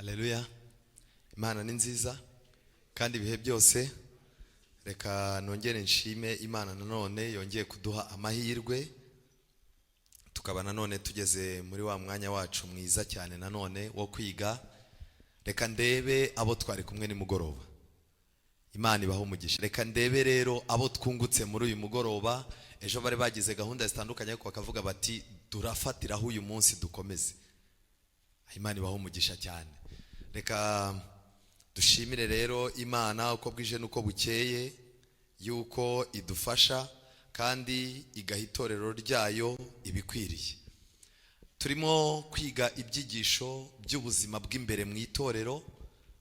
Haleluya. Imana ni nziza kandi ibihe byose. Reka nongere nshime Imana nanone yongeye kuduha amahirwe tukaba nanone tugeze muri wa mwanya wacu mwiza cyane nanone wo kwiga. Reka ndebe abo twari kumwe ni mugoroba. Imana ibaho umugisha. Reka ndebe rero abo twungutse muri uyu mugoroba. Ejo bari bagize gahunda zitandukanye ariko bakavuga bati durafatiraho uyu munsi dukomeze. Imana ibaho umugisha cyane. Reka dushimire rero Imana uko bwije nuko bukeye yuko idufasha kandi igaha itorero ryayo ibikwiriye. Turimo kwiga ibyigisho by'ubuzima bw'imbere mu itorero,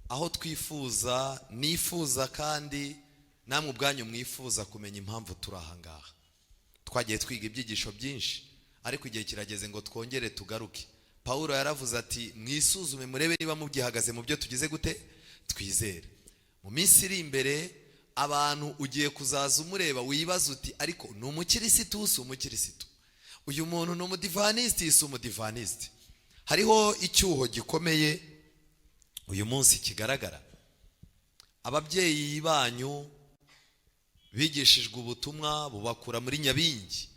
aho nifuza kandi namwe ubwanyu mwifuza kumenya impamvu turi aha ngaha. Twagiye twiga ibyigisho byinshi ariko igihe kirageze ngo twongere tugaruke. Paulo yaravuze ati mwisuzume murebe niba mubyihagaze mu byo tugize gute twizere. Mu minsi iri imbere abantu ugiye kuzaza umureba wibaza uti ariko ni umukirisitu si umukirisitu, uyu muntu ni umudivaniste si umudivaniste. Hariho icyuho gikomeye uyu munsi kigaragara. Ababyeyi banyu bigishijwe ubutumwa bubakura muri Nyabingi,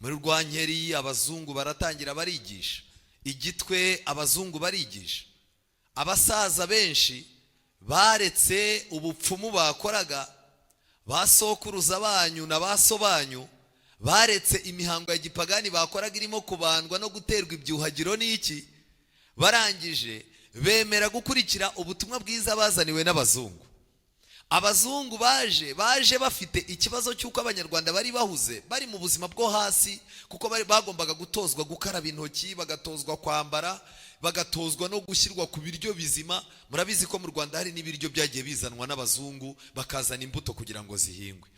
muri Rwankeri abazungu baratangira barigisha, Igitwe abazungu barigisha. Abasaza benshi baretse ubupfumu bakoraga, basokuruza banyu na baso banyu baretse imihango ya gipagani bakoraga irimo kubandwa no guterwa ibyuhagiro n'iki, barangije bemera gukurikira ubutumwa bwiza bazaniwe n'abazungu. Abazungu baje bafite ikibazo cy'uko abanyarwanda bari bahuze, bari mu buzima bwo hasi, kuko bagombaga gutozwa gukaraba intoki, bagatozwa kwambara, bagatozwa no gushyirwa ku biryo bizima. Murabizi ko mu Rwanda hari n'ibiryo byagiye bizanwa n'abazungu bakazana imbuto kugira ngo zihingwe.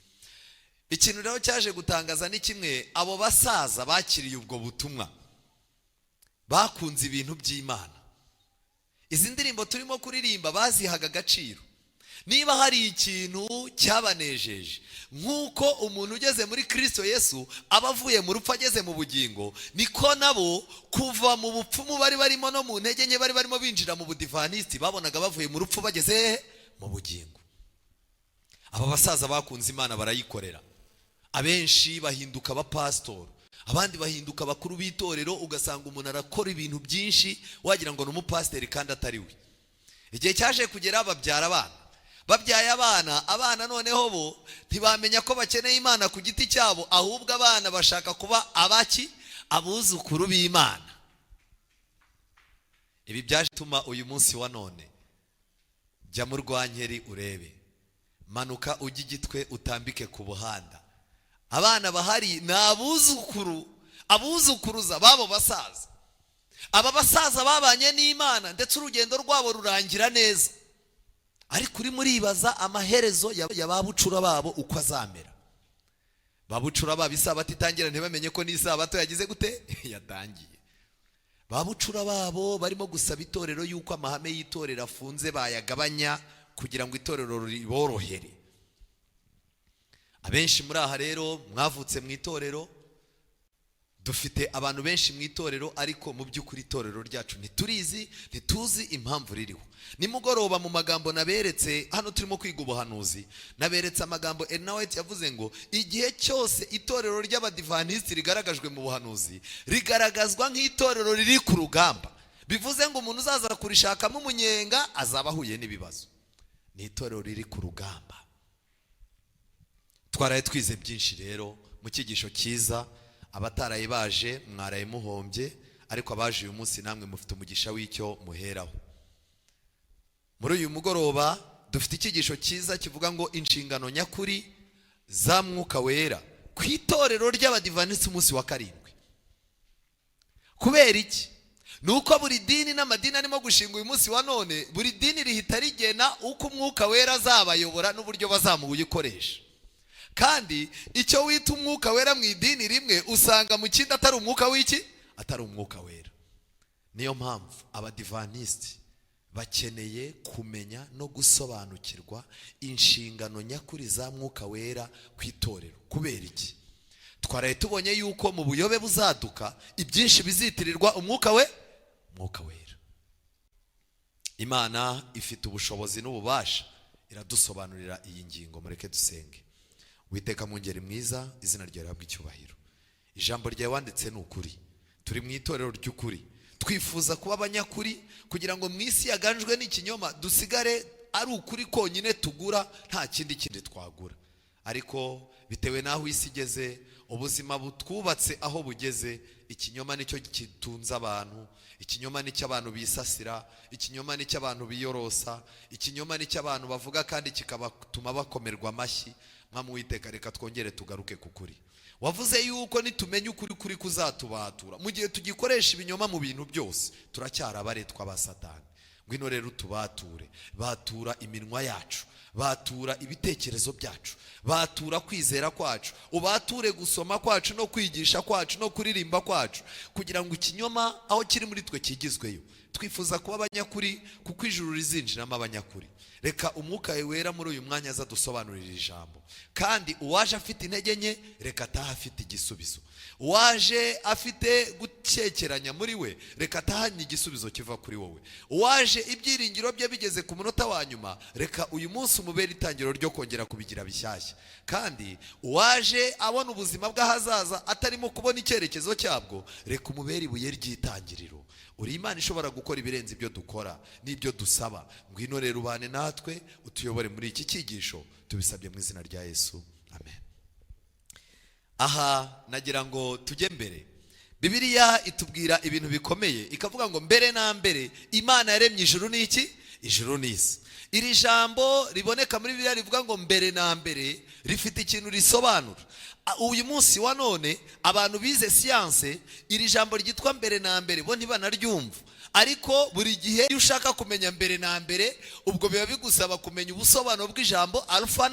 Ikintu rero cyaje gutangaza ni kimwe, abo basaza bakiriye ubwo butumwa bakunze ibintu by'Imana. Izi ndirimbo turimo kuririmba bazihaga agaciro. Niba hari ikintu cyabanejeje, nk'uko umuntu ugeze muri Kristo Yesu aba avuye mu rupfu ageze mu bugingo, niko nabo kuva mu bupfumu bari barimo no mu ntege nke bari barimo binjira mu budivaniste babonaga bavuye mu rupfu bageze mu bugingo. Aba basaza bakunze Imana barayikorera. Abenshi bahinduka abapastori, abandi bahinduka bakuru b'itorero, ugasanga umuntu arakora ibintu byinshi wagira ngo ni umupasiteri kandi atari we. Igihe cyaje kugera babyara abana. Babyaye abana noneho bo ntibamenya ko bakeneye Imana ku giti cyabo, ahubwo abana bashaka kuba abuzukuru b'Imana. Ibi byaje tuma uyu munsi wa none jya mu Rwankeri urebe, manuka ujye Igitwe utambike ku buhanda. Abana bahari ni abuzukuruza babo basaza. Aba basaza babanye n'Imana ndetse urugendo rwabo rurangira neza, ariko uri muribaza amaherezo ya babucura babo uko azamera. Babucura babo isabato itangira ntibamenye ko n'isabato yagize gute yatangiye. Babucura babo barimo gusaba itorero yuko amahame y'itorero afunze bayagabanya kugira ngo itorero riborohere. Abenshi muri aha rero mwavutse mu itorero, dufite abantu benshi mu itorero, ariko mu by'ukuri itorero ryacu ntituzi impamvu ririho. Nimugoroba mu magambo naberetse hano turimo kwiga ubuhanuzi, naberetse amagambo Ernawet yavuze ngo igihe cyose itorero ry'abadivaniste rigaragajwe mu buhanuzi rigaragazwa nk'itorero riri ku rugamba. Bivuze ngo umuntu uzaza kurishakamo umunyenga azaba ahuye n'ibibazo. Ni itorero riri ku rugamba. Twaraye twize byinshi rero mu cyigisho cyiza. Abataraye baje mwaraye muhombye, ariko abaje uyu munsi namwe mufite umugisha w'icyo muheraho. Muri uyu mugoroba dufite icyigisho cyiza kivuga ngo inshingano nyakuri za Mwuka Wera ku itorero ry'abadivaniste umunsi wa karindwi. Kubera iki? Nuko buri dini n'amadini arimo gushinga uyu munsi wa none, buri dini rihita rigena uko Umwuka Wera azabayobora n'uburyo bazamuwukoresha. Kandi icyo wita Umwuka Wera mu idini rimwe usanga mu kindi atari umwuka w'iki, atari Umwuka Wera. Niyo mpamvu abadivaniste bakeneye kumenya no gusobanukirwa inshingano nyakuri za Mwuka Wera ku itorero. Kubera iki? Twaraye tubonye yuko mu buyobe buzaduka ibyinshi bizitirirwa Umwuka Wera. Imana ifite ubushobozi n'ububasha iradusobanurira iyi ngingo. Mureke dusenge. Uwiteka Mwungeri mwiza, izina ryawe rihabwe icyubahiro. Ijambo ryawe wanditse ni ukuri. Turi mu itorero ry'ukuri, twifuza kuba abanyakuri kugira ngo mu isi yaganjwe n'ikinyoma dusigare ari ukuri konyine tugura, nta kindi twagura. Ariko bitewe n'aho isi igeze, ubuzima butwubatse aho bugeze, ikinyoma nicyo gitunze abantu, ikinyoma nicyo abantu bisasira, ikinyoma nicyo abantu biyorosa, ikinyoma nicyo abantu bavuga kandi kikabatuma bakomerwa amashyi. Mwami Uwiteka, reka twongere tugaruke ku kuri. Wavuze yuko nitumenya ukuri kuri kuzatubatura. Mu gihe tugikoresha ibinyoma mu bintu byose, turacyari abaretwa ba Satani. Ngwino rero tubature. Batura iminwa yacu, batura ibitekerezo byacu, batura kwizera kwacu, ubature gusoma kwacu no kwigisha kwacu no kuririmba kwacu, kugira ngo ikinyoma aho kiri muri twe kigizweyo. Twifuza kuba abanyakuri kuko ijuru rizinjiramo abanyakuri. Reka Umwuka Wera muri uyu mwanya aza dusobanurira ijambo, kandi uwaje afite intege nke reka ataha afite igisubizo. Uwaje afite gucekeranya muri we reka atahanye igisubizo kiva kuri wowe. Uwaje ibyiringiro bye bigeze ku munota wa nyuma, reka uyu munsi umubere itangiro ryo kongera kubigira bishyashya. Kandi uwaje abona ubuzima bw'ahazaza atarimo kubona icyerekezo cyabwo, reka umubere ibuye ry'itangiriro. Uri Imana ishobora gukora ibirenze ibyo dukora n'ibyo dusaba. Ngwino rero ubane natwe, utuyobore muri iki cyigisho, tubisabye mu izina rya Yesu, amen. Aha nagira ngo tujye mbere. Bibiliya itubwira ibintu bikomeye, ikavuga ngo mbere na mbere Imana yaremye ijuru n'iki? Ijuru n'isi. Iri jambo riboneka muri Bibiliya rivuga ngo mbere na mbere, rifite ikintu risobanura. Uyu munsi wa none abantu bize siyanse, iri jambo ryitwa mbere na mbere bo ntibanaryumva. Ariko buri gihe iyo ushaka kumenya mbere na mbere, ubwo biba bigusaba kumenya ubusobanuro bw'ijambo alfa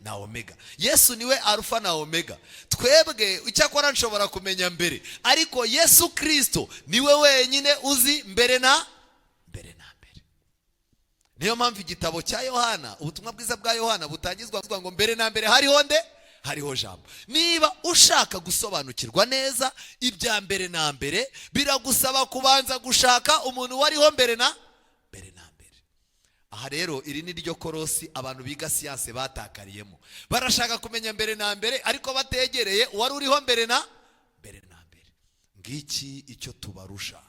na omega. Yesu niwe alfa na omega. Twebwe icyakora nshobora kumenya mbere, ariko Yesu Kristo niwe wenyine uzi mbere na mbere. Niyo mpamvu igitabo cya Yohana, ubutumwa bwiza bwa Yohana butangizwa ngo mbere na mbere hariho nde? Hariho jambo. Niba ushaka gusobanukirwa neza ibya mbere na mbere, biragusaba kubanza gushaka umuntu wariho mbere na mbere. Aha rero iri ni ryo korosi abantu biga siyanse batakariyemo. Barashaka kumenya mbere na mbere, ariko bategereye uwari uriho mbere na mbere. Ngiki icyo tubarusha.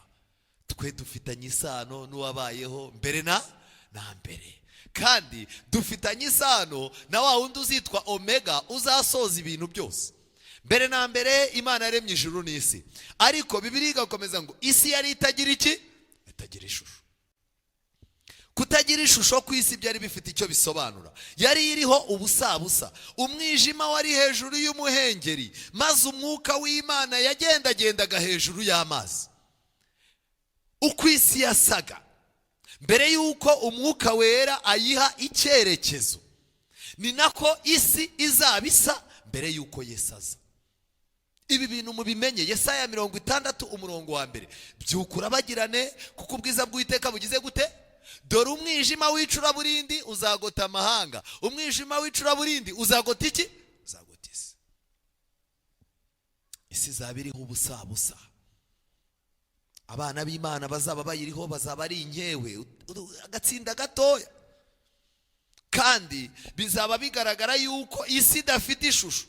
Twe dufitanye isano n'uwabayeho mbere na mbere, kandi dufitanye isano na wa wundi uzitwa omega, uzasoza ibintu byose. Mbere na mbere Imana yaremye ijuru n'isi, ariko Bibiliya igakomeza ngo isi yari itagira iki? Itagira ishusho. Kutagira ishusho ku isi byari bifite icyo bisobanura. Yari iriho ubusabusa, umwijima wari hejuru y'umuhengeri, maze umwuka w'Imana yagendagendaga hejuru y'amazi. Uko isi yasaga mbere yuko Umwuka Wera ayiha icyerekezo, ni nako isi izabisa mbere yuko Yesu aza. Ibi bintu mubimenye. Yesaya 60 umurongo wa mbere. Byukura bagirane kuko ubwiza bw'Uwiteka bugize gute? Dore umwijima w'icuraburindi uzagota amahanga, umwijima w'icuraburindi uzagota iki? Uzagota isi. Isi izaba iriho ubusabusa. Abana b'Imana bazaba bayiriho bazaba ari inkewe, agatsinda gatoya. Kandi bizaba bigaragara yuko isi idafite ishusho.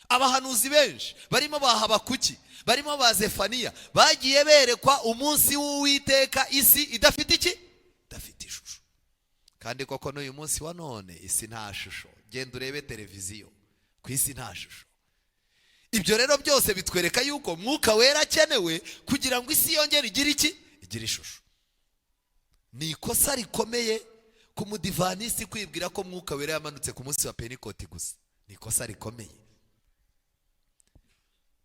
Abahanuzi benshi barimo ba Habakuki, barimo ba Zefaniya, bagiye berekwa umunsi w'Uwiteka isi idafite iki? Idafite ishusho. Kandi koko n'uyu munsi wa none isi nta shusho. Genda urebe televiziyo, ku isi nta shusho. Ibyo rero byose bitwereka yuko Mwuka Wera akenewe kugira ngo isi yongere igire iki? Igire ishusho. Ni ikosa rikomeye ku mudivanisi kwibwira ko Mwuka Wera yamanutse ku munsi wa Pentekote gusa. Ni ikosa rikomeye.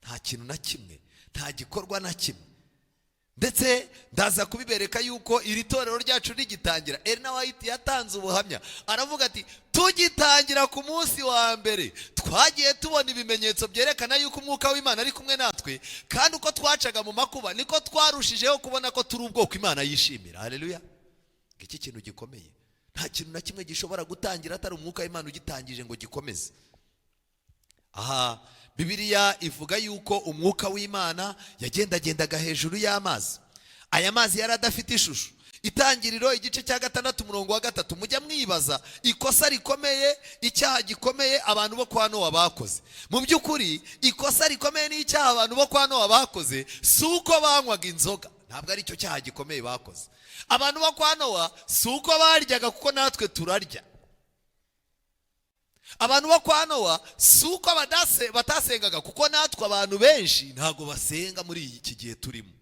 Nta kintu na kimwe, nta gikorwa na kimwe. Ndetse ndaza kubibereka yuko iri torero ryacu rigitangira, Elena White yatanze ubuhamya, aravuga ati tugitangira ku munsi wa mbere twagiye tubona ibimenyetso byerekana yuko Umwuka w'Imana ari kumwe natwe, kandi uko twacaga mu makuba niko twarushijeho kubona ko turi ubwoko Imana yishimira. Haleluya. Iki kintu gikomeye. Nta kintu na kimwe gishobora gutangira atari Umwuka w'Imana ugitangije ngo gikomeze. Aha Bibiliya ivuga yuko Umwuka w'Imana yagendagendaga hejuru y'amazi. Aya mazi yari adafite ishusho. Itangiriro igice cya 6 umurongo wa 3, mujya mwibaza ikosa rikomeye, icyaha gikomeye abantu bo kwa Nowa bakoze. Mu by'ukuri ikosa rikomeye n'icyaha abantu bo kwa Nowa bakoze suko banywaga inzoga, ntabwo ari cyo cyaha gikomeye bakoze. Abantu bo kwa Nowa suko baryaga kuko natwe turarya. Abantu bo kwa Nowa suko batasengaga kuko natwe abantu benshi ntago basenga muri iki gihe turimo.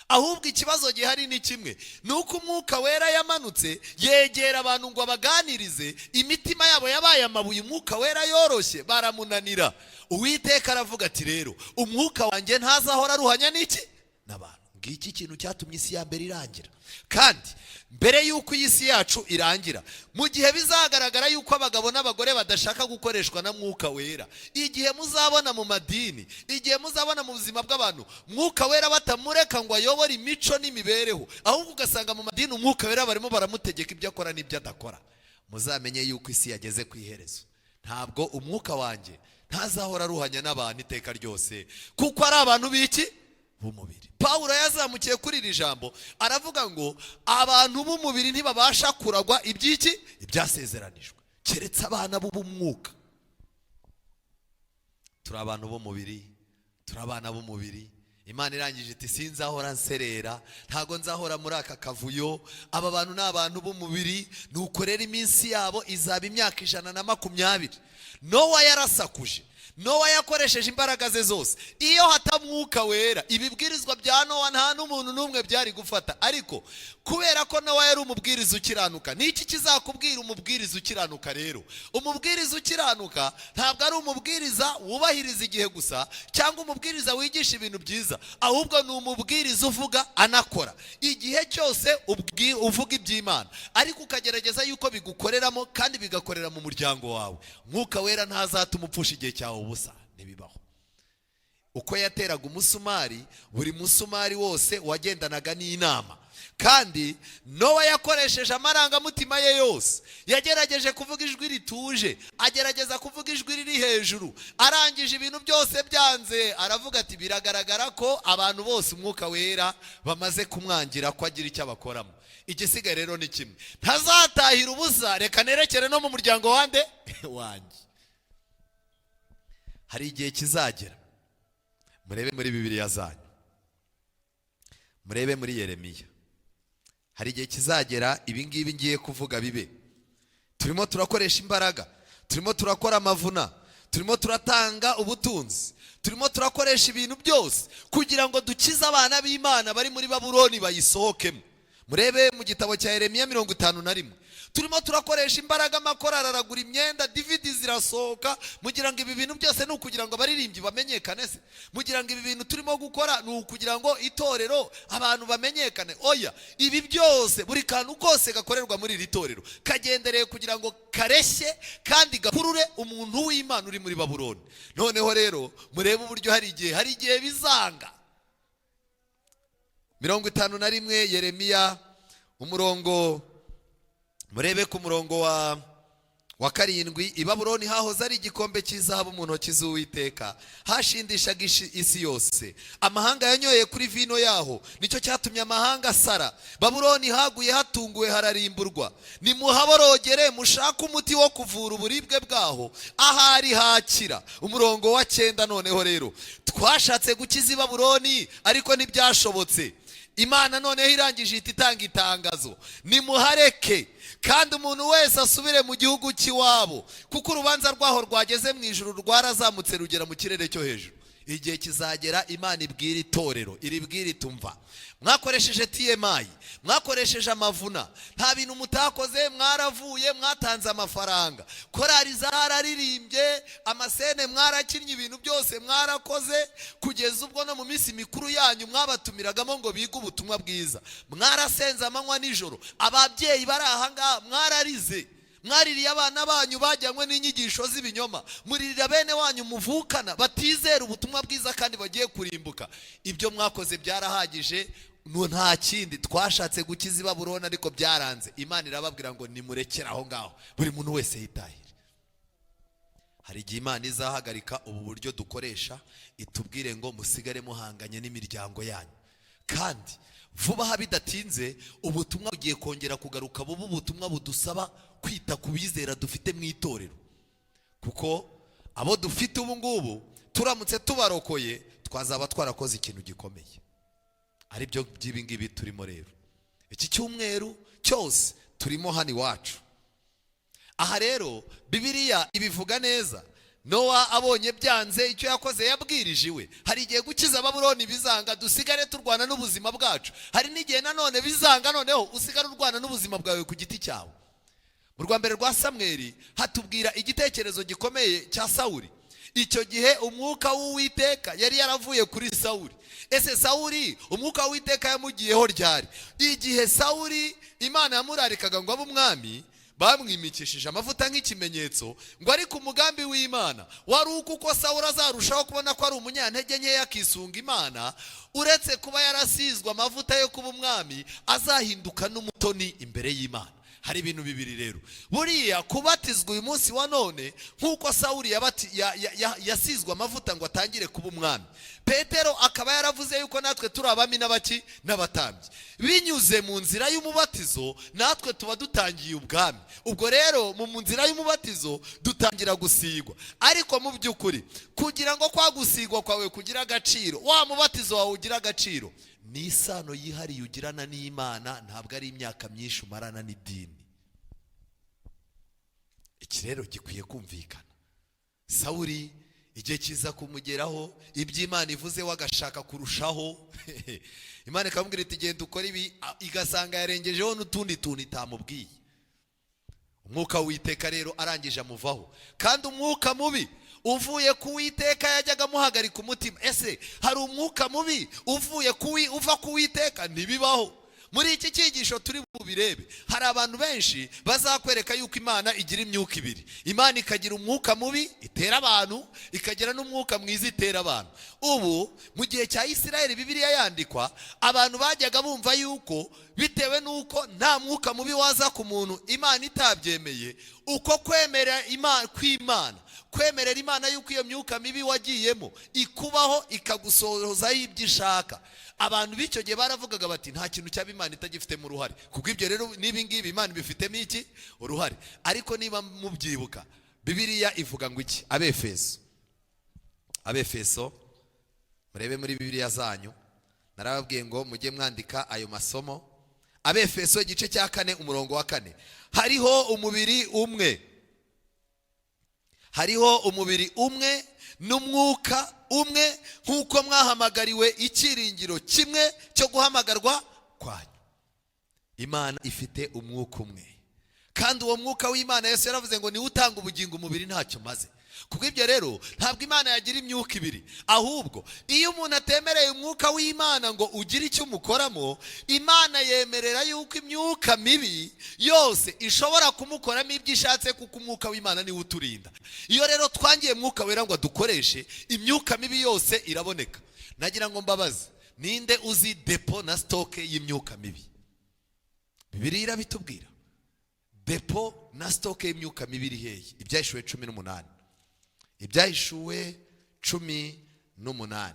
Ahubwo ikibazo gihari ni kimwe, nuko Umwuka Wera yamanutse yegera abantu ngo abaganirize, imitima yabo yabaye amabuye, Umwuka Wera yoroshye, baramunanira. Uwiteka aravuga ati rero umwuka wanjye ntazahora aruhanya n'iki n'abantu. Ngiki kintu cyatumye isi ya mbere irangira. Kandi mbere yuko iyi si yacu irangira, mu gihe bizagaragara yuko abagabo n'abagore badashaka gukoreshwa na Mwuka Wera, igihe muzabona mu madini, igihe muzabona mu buzima bw'abantu Mwuka Wera batamureka ngo ayobore imico n'imibereho, ahubwo ugasanga mu madini Umwuka Wera barimo baramutegeka ibyo akora n'ibyo adakora, muzamenye yuko isi yageze ku iherezo. Ntabwo umwuka wanjye ntazahora aruhanya n'abantu iteka ryose, kuko ari abantu b'iki b'umubiri. Pawulo yazamukiye kuri iri jambo aravuga ngo abantu b'umubiri ntibabasha kuragwa iby'iki ibyasezeranijwe, keretse abana b'umwuka. Turi abantu b'umubiri, turi abana b'umubiri. Imana irangije iti sinzahora nserera, ntago nzahora muri aka kavuyo. Aba bantu ni abantu b'umubiri, nukorera iminsi yabo izaba imyaka 120. Nowa yarasakuje, Nowa yakoresheje imbaraga ze zose. Iyo hatamwuka Wera, ibibwirizwa bya Nowa nta n'umuntu n'umwe byari gufata. Ariko kubera ko Nowa yari umubwiriza ukiranuka, niki kizakubwira umubwiriza ukiranuka rero? Umubwiriza ukiranuka ntabwo ari umubwiriza wubahiriza igihe gusa, cyangwa umubwiriza wigisha ibintu byiza, ahubwo ni umubwiriza uvuga anakora. Igihe cyose uvuga iby'Imana, ariko ukagerageza yuko bigukoreramo kandi bigakorera mu muryango wawe. Mwuka Wera ntazatuma upfusha igihe cyawe ubusa, ntibibaho. Uko yateraga umusumari, buri musumari wose wagendanaga n'inama. Kandi Nowa yakoresheje amarangamutima ye yose, yagerageje kuvuga ijwi rituje, agerageza kuvuga ijwi riri hejuru. Arangije ibintu byose byanze, aravuga ati biragaragara ko abantu bose Umwuka Wera bamaze kumwangira ko agira icyo abakoramo. Igisigaye rero ni kimwe, ntazatahira ubusa, reka nerekere no mu muryango wande wanjye. Hari igihe kizagera, murebe muri Bibiliya zanyu, murebe muri Yeremiya. Hari igihe kizagera ibingibi ngiye kuvuga bibe. Turimo turakoresha imbaraga, turimo turakora amavuna, turimo turatanga ubutunzi, turimo turakoresha ibintu byose kugira ngo dukize abana b'Imana bari muri Babuloni bayisohokemo. Murebe mu gitabo cya Yeremiya 51. Turimo turakoresha imbaraga, amakorari aragura imyenda, DVD zirasohoka, mugira ngo ibi bintu byose ni ukugira ngo abaririmbyi bamenyekane se? Mugira ngo ibi bintu turimo gukora ni ukugira ngo itorero abantu bamenyekane? Oya, ibi byose, buri kantu kose gakorerwa muri iri torero kagendereye kugira ngo kareshye kandi gakurure umuntu w'Imana uri muri Babuloni. Noneho rero murebe uburyo hari igihe bizanga. 51 Yeremiya umurongo, murebe ku murongo wa 7. I Babuloni hahoze ari igikombe cy'izahabu mu ntoki z'Uwiteka, hashindishaga isi yose. Amahanga yanyoye kuri vino yaho, nicyo cyatumye amahanga asara. Babuloni haguye hatunguwe hararimburwa. Nimuhaborogere mushaka umuti wo kuvura uburibwe bwaho, ahari hakira. Umurongo wa 9. Noneho rero twashatse gukiza i Babuloni ariko ntibyashobotse. Imana noneho irangije itanga itangazo, nimuhareke kandi umuntu wese asubire mu gihugu cy'iwabo, kuko urubanza rwaho rwageze mu ijuru, rwarazamutse rugera mu kirere cyo hejuru. Igihe kizagera Imana ibwira itorero, iribwira itumva, mwakoresheje TMI, mwakoresheje amavuna, nta bintu mutakoze, mwaravuye mwatanze amafaranga, korari zararirimbye, amasene mwarakinnye, ibintu byose mwarakoze, kugeza ubwo no mu minsi mikuru yanyu mwabatumiragamo ngo bige ubutumwa bwiza, mwarasenze amanywa nijoro, ababyeyi bari aha ngaha mwararize, mwaririye abana banyu bajyanywe n'inyigisho z'ibinyoma, muririra bene wanyu muvukana batizera ubutumwa bwiza kandi bagiye kurimbuka. Ibyo mwakoze byarahagije, nta kindi. Twashatse gukiza i Babuloni ariko byaranze. Imana irababwira ngo nimurekere aho ngaho, buri muntu wese yitahire. Hari igihe Imana izahagarika ubu buryo dukoresha, itubwire ngo musigare muhanganye n'imiryango yanyu, kandi vuba aha bidatinze ubutumwa bugiye kongera kugaruka, bubu ubutumwa budusaba kwita ku bizera dufite mu itorero, kuko abo dufite ubu ngubu turamutse tubarokoye twazaba twarakoze ikintu gikomeye, ari byo by'ibi ngibi turimo. Rero iki cyumweru cyose turimo hano iwacu. Aha rero Bibiliya ibivuga neza. Nowa abonye byanze icyo yakoze yabwirije iwe. Hari igihe gukiza Babuloni bizanga dusigare turwana n'ubuzima bwacu, hari n'igihe nanone bizanga noneho usigare urwana n'ubuzima bwawe ku giti cyawe. Mu rwa mbere rwa Samweli hatubwira igitekerezo gikomeye cya Sawuli. Icyo gihe umwuka w'Uwiteka yari yaravuye kuri Sawuli. Ese Sawuli umwuka w'Uwiteka yamugiyeho ryari? Igihe Sawuli Imana yamurarikaga ngo abe umwami, bamwimikishije amavuta nk'ikimenyetso, ngo ariko umugambi w'Imana wari uko Sawuli azarushaho kubona ko ari umunyantege nkeya akisunga Imana, uretse kuba yarasizwe amavuta yo kuba umwami azahinduka n'umutoni imbere y'Imana. Hari ibintu bibiri rero. Buriya kubatizwa uyu munsi wa none nk'uko Sawuli yasizwe amavuta ngo atangire kuba umwami, Petero akaba yaravuze yuko natwe turi abami n'abaki n'abatambyi. Binyuze mu nzira y'umubatizo natwe tuba dutangiye ubwami. Ubwo rero mu nzira y'umubatizo dutangira gusigwa. Ariko mu by'ukuri kugira ngo kwa gusigwa kwawe kugira agaciro, wa mubatizo wawe ugira agaciro, ni isano yihariye ugirana n'Imana, ntabwo ari imyaka myinshi umarana n'idini. Iki rero gikwiye kumvikana. Sawuli igihe kiza kumugeraho iby'Imana ivuze wagashaka kurushaho, Imana ikamubwira iti genda ukora ibi, igasanga yarengejeho n'utundi tuntu itamubwiye. Umwuka w'Uwiteka rero arangije amuvaho, kandi umwuka mubi uvuye ku Uwiteka yajyaga amuhagarika umutima. Ese hari umwuka mubi uva ku Uwiteka? Ntibibaho. Muri iki cyigisho turi bubirebe, hari abantu benshi bazakwereka yuko Imana igira imyuka ibiri. Imana ikagira umwuka mubi itera abantu, ikagira n'umwuka mwiza itera abantu. Ubu mu gihe cya Isirayeli Bibiliya yandikwa, abantu bajyaga bumva yuko bitewe nuko nta mwuka mubi waza ku muntu Imana itabyemeye, uko kwemerera Imana yuko iyo myuka mibi wagiyemo ikubaho ikagusohozaho ibyo ishaka. Abantu b'icyo gihe baravugaga bati nta kintu cyaba Imana itagifitemo uruhare. Kuko ibyo rero n'ibi ngibi Imana ibifitemo iki? Uruhare. Ariko niba mubyibuka Bibiliya ivuga ngo iki? Abefeso murebe muri Bibiliya zanyu, narababwiye ngo mujye mwandika ayo masomo. Abefeso igice cya 4 umurongo wa 4. Hariho umubiri umwe n'umwuka umwe, nk'uko mwahamagariwe icyiringiro kimwe cyo guhamagarwa kwanyu. Imana ifite umwuka umwe, kandi uwo mwuka w'Imana Yesu yaravuze ngo niwe utanga ubugingo, umubiri ntacyo maze. Kuko ibyo rero ntabwo Imana yagira imyuka ibiri, ahubwo iyo umuntu atemereye umwuka w'Imana ngo ugire icyo umukoramo, Imana yemerera yuko imyuka mibi yose ishobora kumukoramo ibyo ishatse, kuko umwuka w'Imana niwe uturinda. Iyo rero twangiye Mwuka Wera ngo dukoreshe, imyuka mibi yose iraboneka. Nagira ngo mbabaze, ninde uzi depo na stoke y'imyuka mibi? Bibiliya irabitubwira. Depo na stoke y'imyuka mibi iri hehe? Ibyahishuwe 18. Ibyahishuwe 18.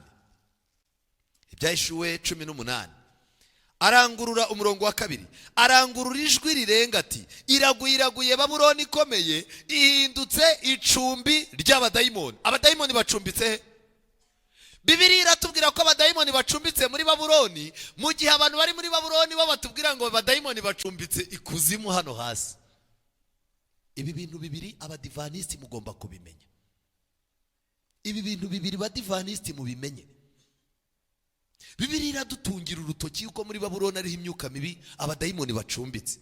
Ibyahishuwe 18. Arangurura umurongo wa 2. Arangurura ijwi rirenga ati, iraguye Babuloni ikomeye, ihindutse icumbi ry'abadayimoni. Abadayimoni bacumbitse he? Bibiliya iratubwira ko abadayimoni bacumbitse muri Babuloni, mu gihe abantu bari muri Babuloni bo batubwira ngo abadayimoni bacumbitse ikuzimu hano hasi. Ibi bintu bibiri abadivanisi mugomba kubimenya. Ibi bintu bibiri badivanisi mubimenye. Bibiliya iradutungira urutoki yuko muri Babuloni ariho imyuka mibi, abadayimoni bacumbitse.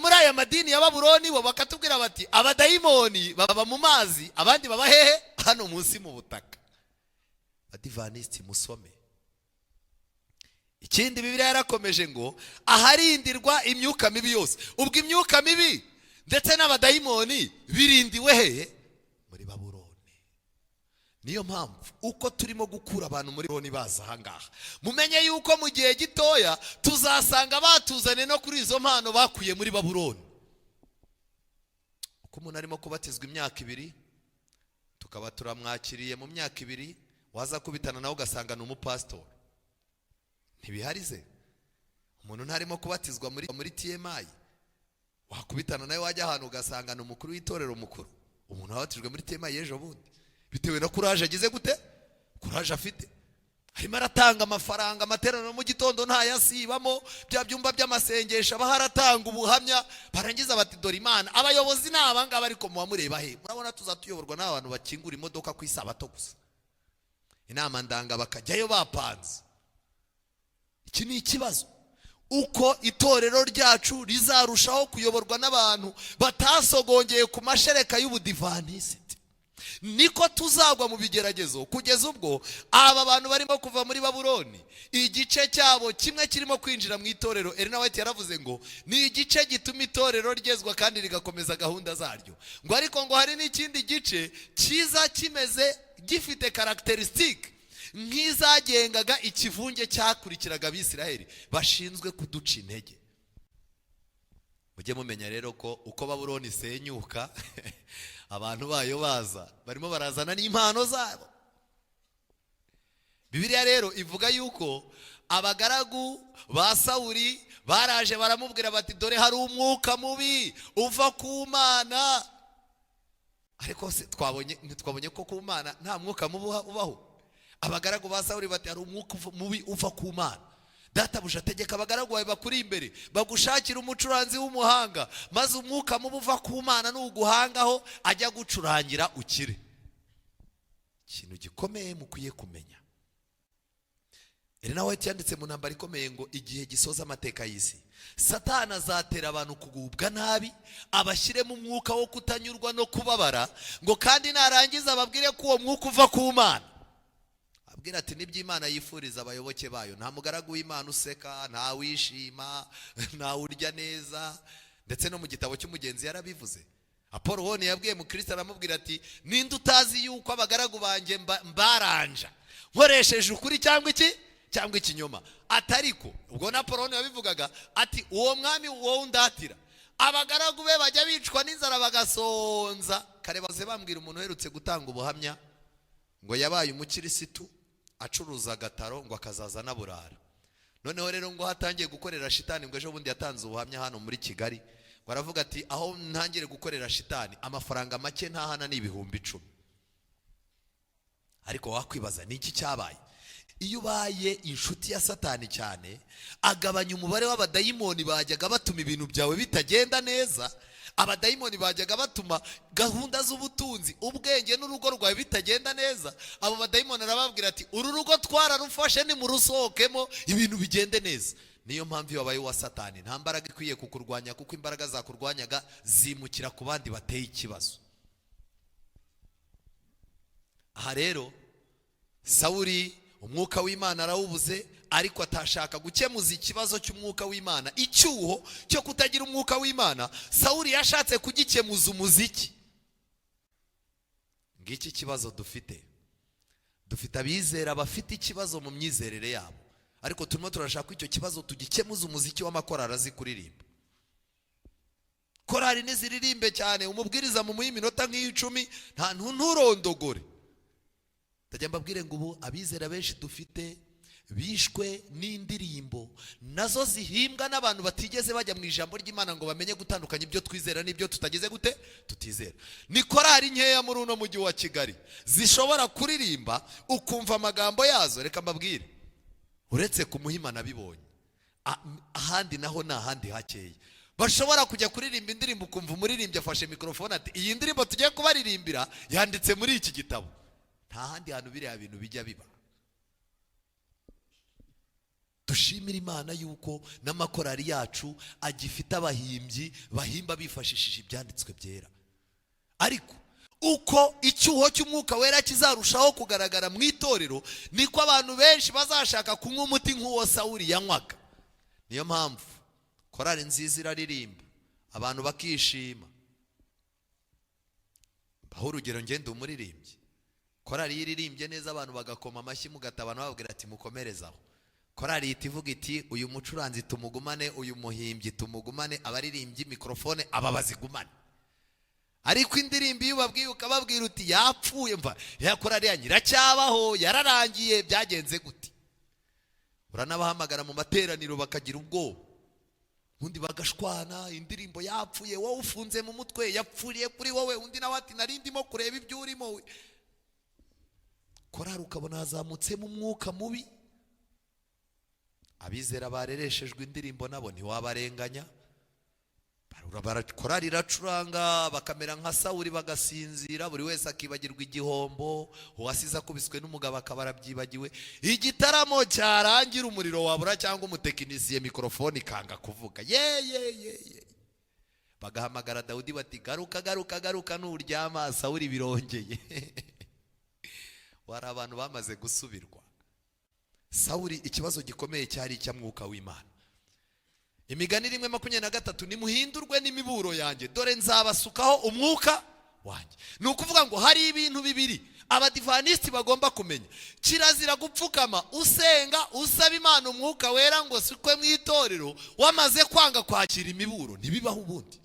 Muri aya madini ya Babuloni bo bakatubwira bati abadayimoni baba mu mazi, abandi baba hehe? Hano munsi mu butaka. Badivanisi musome. Ikindi Bibiliya yarakomeje ngo aharindirwa imyuka mibi yose. Ubwo imyuka mibi ndetse n'abadayimoni birindiwe hehe? Muri Babuloni. Niyo mpamvu uko turimo gukura abantu muri Babuloni baza ahangaha, mumenye yuko mu gihe gitoya tuzasanga batuzane no kuri izo mpano bakuye muri Babuloni. Uko umuntu arimo kubatizwa imyaka 2, tukaba turamwakiriye mu myaka 2, waza kubitana nawe ugasanga ni umupastori. ntibiharize. Umuntu ntarimo kubatizwa muri TMI, wakubitana nawe wajya ahantu ugasanga ni umukuru w'itorero mukuru. Umuntu wabatijwe muri TMI y'ejo bundi bitewe na courage agize gute, courage afite. Harimo aratanga amafaranga, amateraniro mu gitondo ntayasibamo, bya byumba by'amasengesho baharatanga ubuhamya, barangiza bati dore Imana. Abayobozi n'abangaba ariko muba mureba he? Murabona tuzatuyoborwa n'abantu bakingura imodoka ku isabato gusa, inama ndanga bakajyayo bapanze. Iki ni ikibazo. Uko itorero ryacu rizarushaho kuyoborwa n'abantu batasogongeye ku mashereka y'ubudivantisiti, niko tuzagwa mu bigeragezo, kugeza ubwo aba bantu barimo kuva muri Babuloni igice cyabo kimwe kirimo kwinjira mu itorero. Ellen White yaravuze ngo ni igice gituma itorero ryezwa kandi rigakomeza gahunda zaryo, ngo ariko ngo hari n'ikindi gice cyiza kimeze gifite karakterisitike nk'izagengaga ikivunge cyakurikiraga Abisiraheli bashinzwe kuduca intege. Mujye mumenya rero ko uko Babuloni isenyuka abantu bayo baza, barimo barazana n'impano zabo. Bibiliya rero ivuga yuko abagaragu ba Sawuli baraje baramubwira bati dore hari umwuka mubi uva ku Mana. Ariko twabonye ko ku Mana nta mwuka mubi ubaho. Abagaragu ba Sawuli bati hari umwuka mubi uva ku Mana. Databuja ategeka abagaragu bawe bakuri imbere bagushakira umucuranzi w'umuhanga, maze umwuka mubi uva ku Mana n'uguhangaho ajya gucurangira ukire. Ikintu gikomeye mukwiye kumenya. Ellen White yanditse mu ntambara ikomeye ngo igihe gisoza amateka y'isi, Satani azatera abantu kugubwa nabi, abashyiremo umwuka wo kutanyurwa no kubabara, ngo kandi narangiza ababwire ko uwo mwuka uva ku Mana. Abwira ati nibyo Imana yifuriza abayoboke bayo. Nta mugaragu w'Imana useka, nta wishima, nta urya neza. Ndetse no mu gitabo cy'umugenzi yarabivuze. Apolo wone yabwiye mu Kristo aramubwira ati ninde utazi yuko abagaragu banjye mbaranja nkoresheje ukuri cyangwa ikinyoma. Atariko ubwo na Apolo wone yabivugaga ati uwo mwami wowe undatira, abagaragu be bajya bicwa n'inzara bagasonza. Kare baze bambwira umuntu uherutse gutanga ubuhamya ngo yabaye umukirisitu acuruza agataro ngo akazaza n'aburara. Noneho rero ngo hatangiye gukorera shitani, ngo ejo bundi yatanze ubuhamya hano muri Kigali, ngo aravuga ati aho ntangire gukorera shitani amafaranga make ntahana ni 10,000. Ariko wakwibaza ni iki cyabaye? Iyo ubaye inshuti ya Satani cyane, agabanya umubare w'abadayimoni bajyaga batuma ibintu byawe bitagenda neza. Abadayimoni bajyaga batuma gahunda z'ubutunzi, ubwenge n'urugo rwawe bitagenda neza. Abo badayimoni arababwira ati uru rugo twararufashe ni mu rusohokemo ibintu bigende neza. Niyo mpamvu iyo wabaye wa Satani nta mbaraga ikwiye kukurwanya, kuko imbaraga zakurwanyaga zimukira ku bandi bateye ikibazo. Aha rero Sawuli umwuka w'Imana arawubuze, ariko atashaka gukemuza ikibazo cy'umwuka w'Imana, icyuho cyo kutagira umwuka w'Imana. Sawuli yashatse kugikemuza umuziki. Ngiki kibazo dufite abizera bafite ikibazo mu myizerere yabo, ariko turimo turashaka icyo kibazo tugikemuza umuziki w'amakorari azi kuririmba. Korari niziririmbe cyane, umubwiriza mu minota nk'icumi nta nturondogore. Ndajya mbabwire ngo ubu abizera benshi dufite bishwe n'indirimbo nazo zihimbwa n'abantu batigeze bajya mu ijambo ry'Imana ngo bamenye gutandukanya ibyo twizera n'ibyo tutageze gute tutizera. Ni korari nkeya muri uno mujyi wa Kigali zishobora kuririmba ukumva amagambo yazo. Reka mbabwire, uretse ku Muhima nabibonye, ahandi naho ni ahandi hakeye bashobora kujya kuririmba indirimbo ukumva umuririmbyi afashe mikrofone ati iyi ndirimbo tugiye kubaririmbira yanditse muri iki gitabo. Nta handi hantu biriya bintu bijya biba. Dushimira Imana yuko n'amakorari yacu agifite abahimbyi bahimba bifashishije ibyanditswe byera. Ariko uko icyuho cy'umwuka wera kizarushaho kugaragara mu itorero, niko abantu benshi bazashaka kunywa umuti nk'uwo Sawuli yanywaga. Niyo mpamvu korari nziza iraririmba abantu bakishima. Baho urugero ngende umuririmbyi, korari iririmbye neza abantu bagakoma amashyi mugatabana bababwira ati mukomerezaho. Korari itivuga iti uyu mucuranzi tumugumane, uyu muhimbyi tumugumane, abaririmbyi mikrofone aba bazigumane. Ariko indirimbo iyo babwiye ukababwira uti yapfuye, mva ya korari ya nyiracyabaho yararangiye byagenze gute? uranabahamagara mu materaniro bakagira ubwoba, undi bagashwana, indirimbo yapfuye, wowe ufunze mu mutwe, yapfuriye kuri wowe, undi nawe ati nari ndimo kureba ibyo urimo. Korari ukabona hazamutsemo umwuka mubi. Abizera barereshejwe indirimbo nabo ntiwabarenganya. Korari iracuranga bakamera nka Sawuli bagasinzira, buri wese akibagirwa igihombo, uwasize akubiswe n'umugabo akaba arabyibagiwe. Igitaramo cyarangira umuriro wabura cyangwa umutekinisiye mikrofone ikanga kuvuga, ye bagahamagara Dawudi bati garuka nuryama Sawuli birongeye. Wari abantu bamaze gusubirwa. Sawuli ikibazo gikomeye cyari icya Mwuka w'Imana. Imigani 1:23, nimuhindurwe n'imiburo yanjye, dore nzabasukaho umwuka wanjye. Ni ukuvuga ngo hari ibintu bibiri abadivantisti bagomba kumenya. Kirazira gupfukama usenga usaba Imana umwuka wera ngo sikwe mu itorero wamaze kwanga kwakira imiburo, ntibibaho ubundi.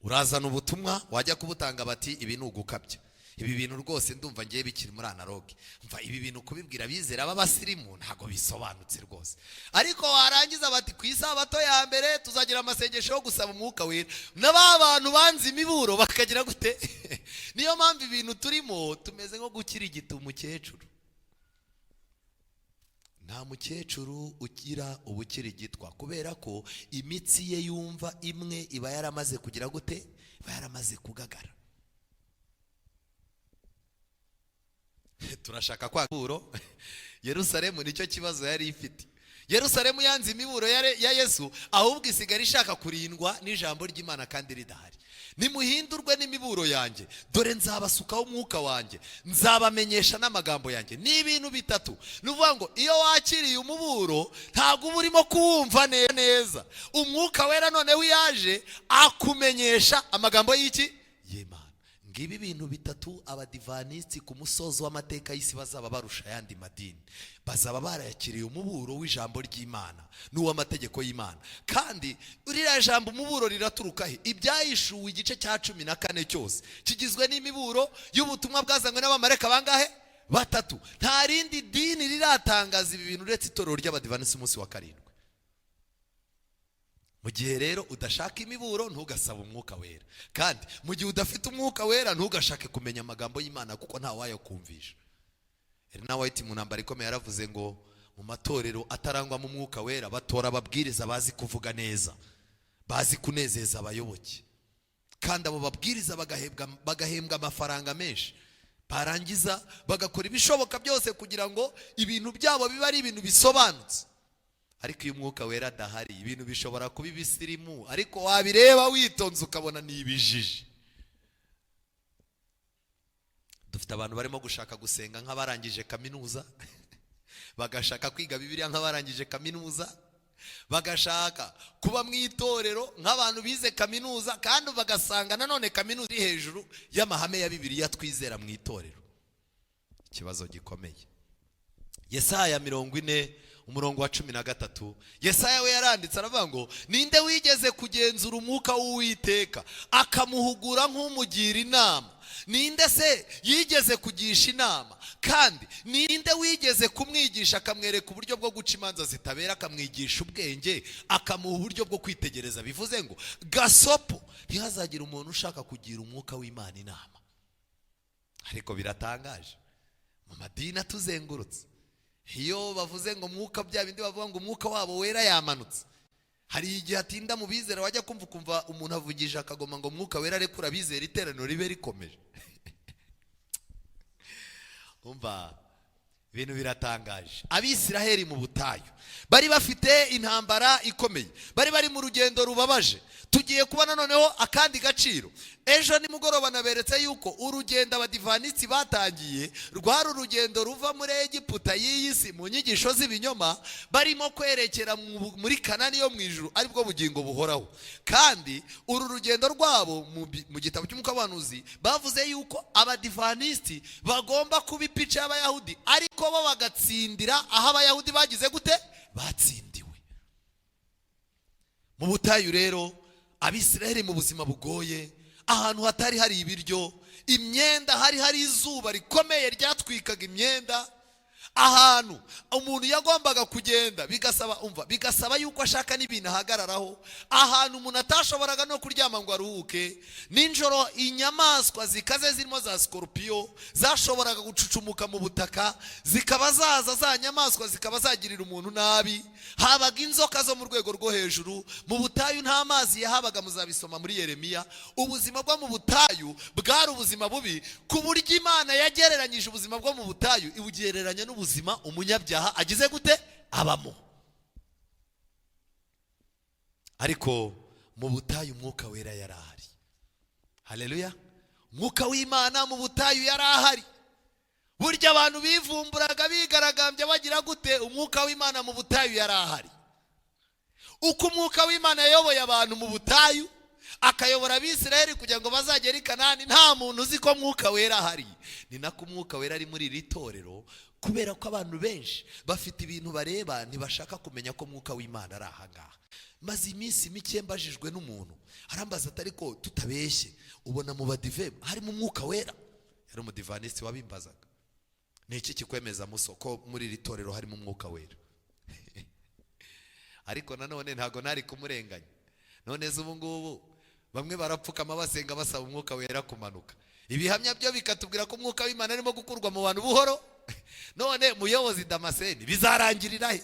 Urazana ubutumwa wajya kubutanga bati ibi ni ugukabya, ibi bintu rwose ndumva ngiye bikiri muri analogue, mva ibi bintu kubibwira bizera b'abasirimu ntago bisobanutse rwose. Ariko warangiza bati ku isabato ya mbere tuzagira amasengesho yo gusaba umwuka wera, n'aba bantu banze imiburo bakagira gute? Niyo mpamvu ibintu turimo tumeze nko gukirigita umukecuru. Nta mukecuru ugira ubukirigitwa, kubera ko imitsi ye yumva imwe iba yaramaze kugira gute? Iba yaramaze kugagara. Turashaka kwa miburo. Yerusalemu nicyo kibazo yari ifite. Yerusalemu yanze imiburo ya Yesu, ahubwo isigara ishaka kurindwa n'ijambo ry'Imana kandi ridahari. Nimuhindurwe n'imiburo yanjye, dore nzabasukaho umwuka wanjye, nzabamenyesha n'amagambo yanjye. Ni ibintu bitatu. Nuvuga ngo iyo wakiriye umuburo ntabwo uba urimo kuwumva neza. Umwuka wera noneho yaje akumenyesha amagambo y'iki? Y'Imana. Ngibi bintu bitatu abadivantisti ku musozo w'amateka y'isi bazaba barusha ayandi madini. Bazaba barayakiriye umuburo w'ijambo ry'Imana n'uw'amategeko y'Imana. Kandi urira jambo umuburo riraturuka he? Ibyahishuwe igice cya 14 cyose kigizwe n'imiburo y'ubutumwa bwazanywe n'abamareka bangahe? 3. Nta rindi dini riratangaza ibi bintu uretse itorero ry'abadivantisti umunsi wa 7. Mu gihe rero udashaka imiburo ntugasaba umwuka wera, kandi mu gihe udafite umwuka wera ntugashake kumenya amagambo y'Imana kuko nta wayo kumvisha. Erina White mu ntambara ikomeye yaravuze ngo mu matorero atarangwa mu mwuka wera batora ababwiriza bazi kuvuga neza, bazi kunezeza abayoboke, kandi abo babwiriza bagahembwa amafaranga menshi, barangiza bagakora ibishoboka byose kugira ngo ibintu byabo bibe ari ibintu bisobanutse. Ariko iyo umwuka wera adahari ibintu bishobora kuba ibisirimu, ariko wabireba witonze ukabona ni ibijiji. Dufite abantu barimo gushaka gusenga nk'abarangije kaminuza, bagashaka kwiga Bibiliya nk'abarangije kaminuza, bagashaka kuba mu itorero nk'abantu bize kaminuza, kandi bagasanga nanone kaminuza iri hejuru y'amahame ya Bibiliya twizera mu itorero. Ikibazo gikomeye. Yesaya 40:13, Yesaya we yaranditse aravuga ngo ninde wigeze kugenzura umwuka w'Uwiteka akamuhugura nk'umugira inama? Ninde se yigeze kugisha inama? Kandi ninde wigeze kumwigisha akamwereka uburyo bwo guca imanza zitabera, akamwigisha ubwenge, akamuha uburyo bwo kwitegereza? Bivuze ngo gasopo ntihazagira umuntu ushaka kugira umwuka w'Imana inama. Ariko biratangaje mu madini atuzengurutse, iyo bavuze ngo mwuka bya bindi bavuga ngo umwuka wabo wera yamanutse, hari igihe atinda mu bizera wajya kumva umuntu avugije akagoma ngo mwuka wera rekura bizera iteraniro ribe rikomeje. Umva ibintu biratangaje. Abisiraheli mu butayu bari bafite intambara ikomeye, bari mu rugendo rubabaje. Tugiye kubona noneho akandi gaciro. Ejo nimugoroba naberetse yuko urugendo abadivantisti batangiye rwari urugendo ruva muri Egiputa y'iyisi mu nyigisho z'ibinyoma, barimo kwerekera muri Kanani yo mu ijuru, aribwo bugingo buhoraho. Kandi uru rugendo rwabo mu gitabo cy'Umwuka w'Abahanuzi bavuze yuko abadivantisti bagomba kuba ipica y'Abayahudi, ariko bo bagatsindira aho Abayahudi bagize gute? Batsindiwe. Mu butayu rero Abisiraheli mu buzima bugoye, ahantu hatari hari ibiryo, imyenda hari izuba rikomeye ryatwikaga imyenda, ahantu umuntu yagombaga kugenda bigasaba yuko ashaka n'ibintu ahagararaho, ahantu umuntu atashoboraga no kuryama ngo aruhuke. Ninjoro inyamaswa zikaze zirimo za scorpion zashoboraga gucucumuka mu butaka, zikaba za nyamaswa zikaba zagirira umuntu nabi. Habaga inzoka zo mu rwego rwo hejuru. Mu butayu nta mazi yahabaga, muzabisoma muri Yeremiya. Ubuzima bwo mu butayu bwari ubuzima bubi, ku buryo Imana yagereranyije ubuzima bwo mu butayu ibugereranya n'ubuzima umunyabyaha agize gute abamo. Ariko mu butayu Mwuka Wera yarahari. Haleluya. Mwuka w'Imana mu butayu yarahari. Burya abantu bivumburaga bigaragambye bagira gute, Umwuka w'Imana mu butayu yarahari. Uko Umwuka w'Imana yayoboye abantu mu butayu, akayobora Abisirayeli kugira ngo bazagere i Kanani, nta muntu uzi ko Mwuka Wera ahari. Ni nako Umwuka Wera ari muri iri torero, kubera ko abantu benshi bafite ibintu bareba, ntibashaka kumenya ko Mwuka w'Imana ari ahangaha. Maze iminsi mike mbajijwe n'umuntu arambaza ati ariko tutabeshye, ubona mu badive harimo Umwuka Wera? Yari umudivanisi wabimbazaga. Ni iki kikwemeza muso ko muri iri torero harimo Umwuka Wera? Ariko nanone ntago nari kumurenganya. None z'ubu ngubu bamwe barapfukama basenga basaba Umwuka Wera kumanuka. Ibihamya byo bikatubwira ko Umwuka w'Imana arimo gukurwa mu bantu buhoro. None muyobozi Damascene bizarangirira he?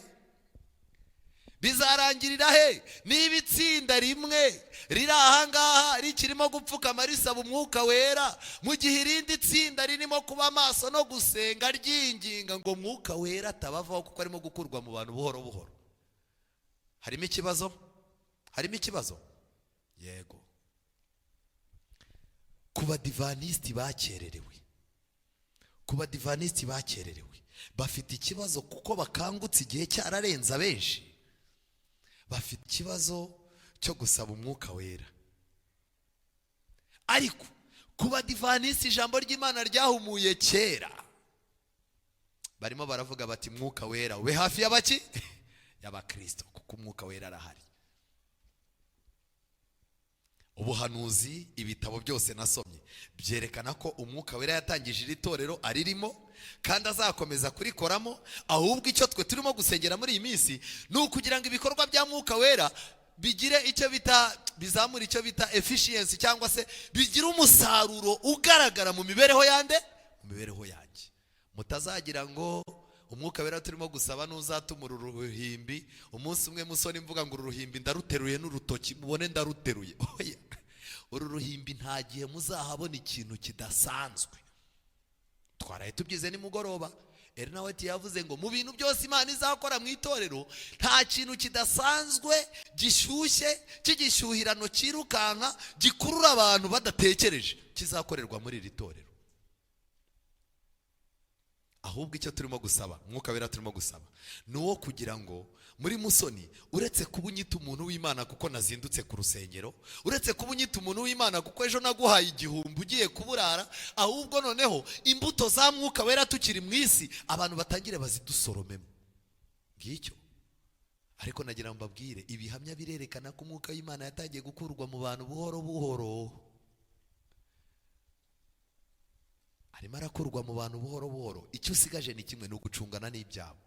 Bizarangirira he? Niba itsinda rimwe riri ahangaha rikirimo gupfukama risaba Umwuka Wera, mu gihe irindi tsinda ririmo kuba maso no gusenga ryinginga ngo Umwuka Wera atabavaho kuko arimo gukurwa mu bantu buhoro buhoro. Harimo ikibazo? Harimo ikibazo? Yego. Kuba divanisiti bakererewe, kuba divanisiti bakererewe bafite ikibazo kuko bakangutse igihe cyararenza benshi. Bafite ikibazo cyo gusaba Umwuka Wera. Ariko kuba divanisiti ijambo ry'Imana ryahumuye kera, barimo baravuga bati Mwuka Wera ube hafi y'abaki? Y'abakristo, kuko Umwuka Wera arahari. Ubuhanuzi, ibitabo byose nasomye byerekana ko Umwuka Wera yatangije iri torero aririmo kandi azakomeza kurikoramo. Ahubwo icyo twe turimo gusengera muri iyi minsi ni ukugira ngo ibikorwa bya Mwuka Wera bigire icyo bita, bizamura icyo bita efficiency, cyangwa se bigire umusaruro ugaragara mu mibereho yande, mu mibereho yanjye. Mutazagira ngo Umwuka Wera turimo gusaba n'uzatumura uruhimbi, umunsi umwe musoni mvuga ngo uruhimbi ndaruteruye n'urutoki mubone ndaruteruye. Oya, uru ruhimbi nta gihe muzahabona ikintu kidasanzwe. Twaraye tubyize nimugoroba, Erina White yavuze ngo mu bintu byose Imana izakora mu itorero nta kintu kidasanzwe gishyushye cy'igishyuhirano cyirukanka gikurura abantu badatekereje kizakorerwa muri iri torero. Ahubwo icyo turimo gusaba, Mwuka Wera turimo gusaba, ni uwo kugira ngo muri musoni, uretse kuba unyita umuntu w'Imana kuko nazindutse ku rusengero, uretse kuba unyita umuntu w'Imana kuko ejo naguhaye igihumbi ugiye kuburara, ahubwo noneho imbuto za Mwuka Wera tukiri mu isi abantu batangire bazidusoromemo. Ngicyo. Ariko nagira ngo mbabwire, ibihamya birerekana ko Umwuka w'Imana yatangiye gukurwa mu bantu buhoro buhoro. Arimo arakurwa mu bantu buhoro buhoro. Icyo usigaje ni kimwe, ni ugucungana n'ibyabo.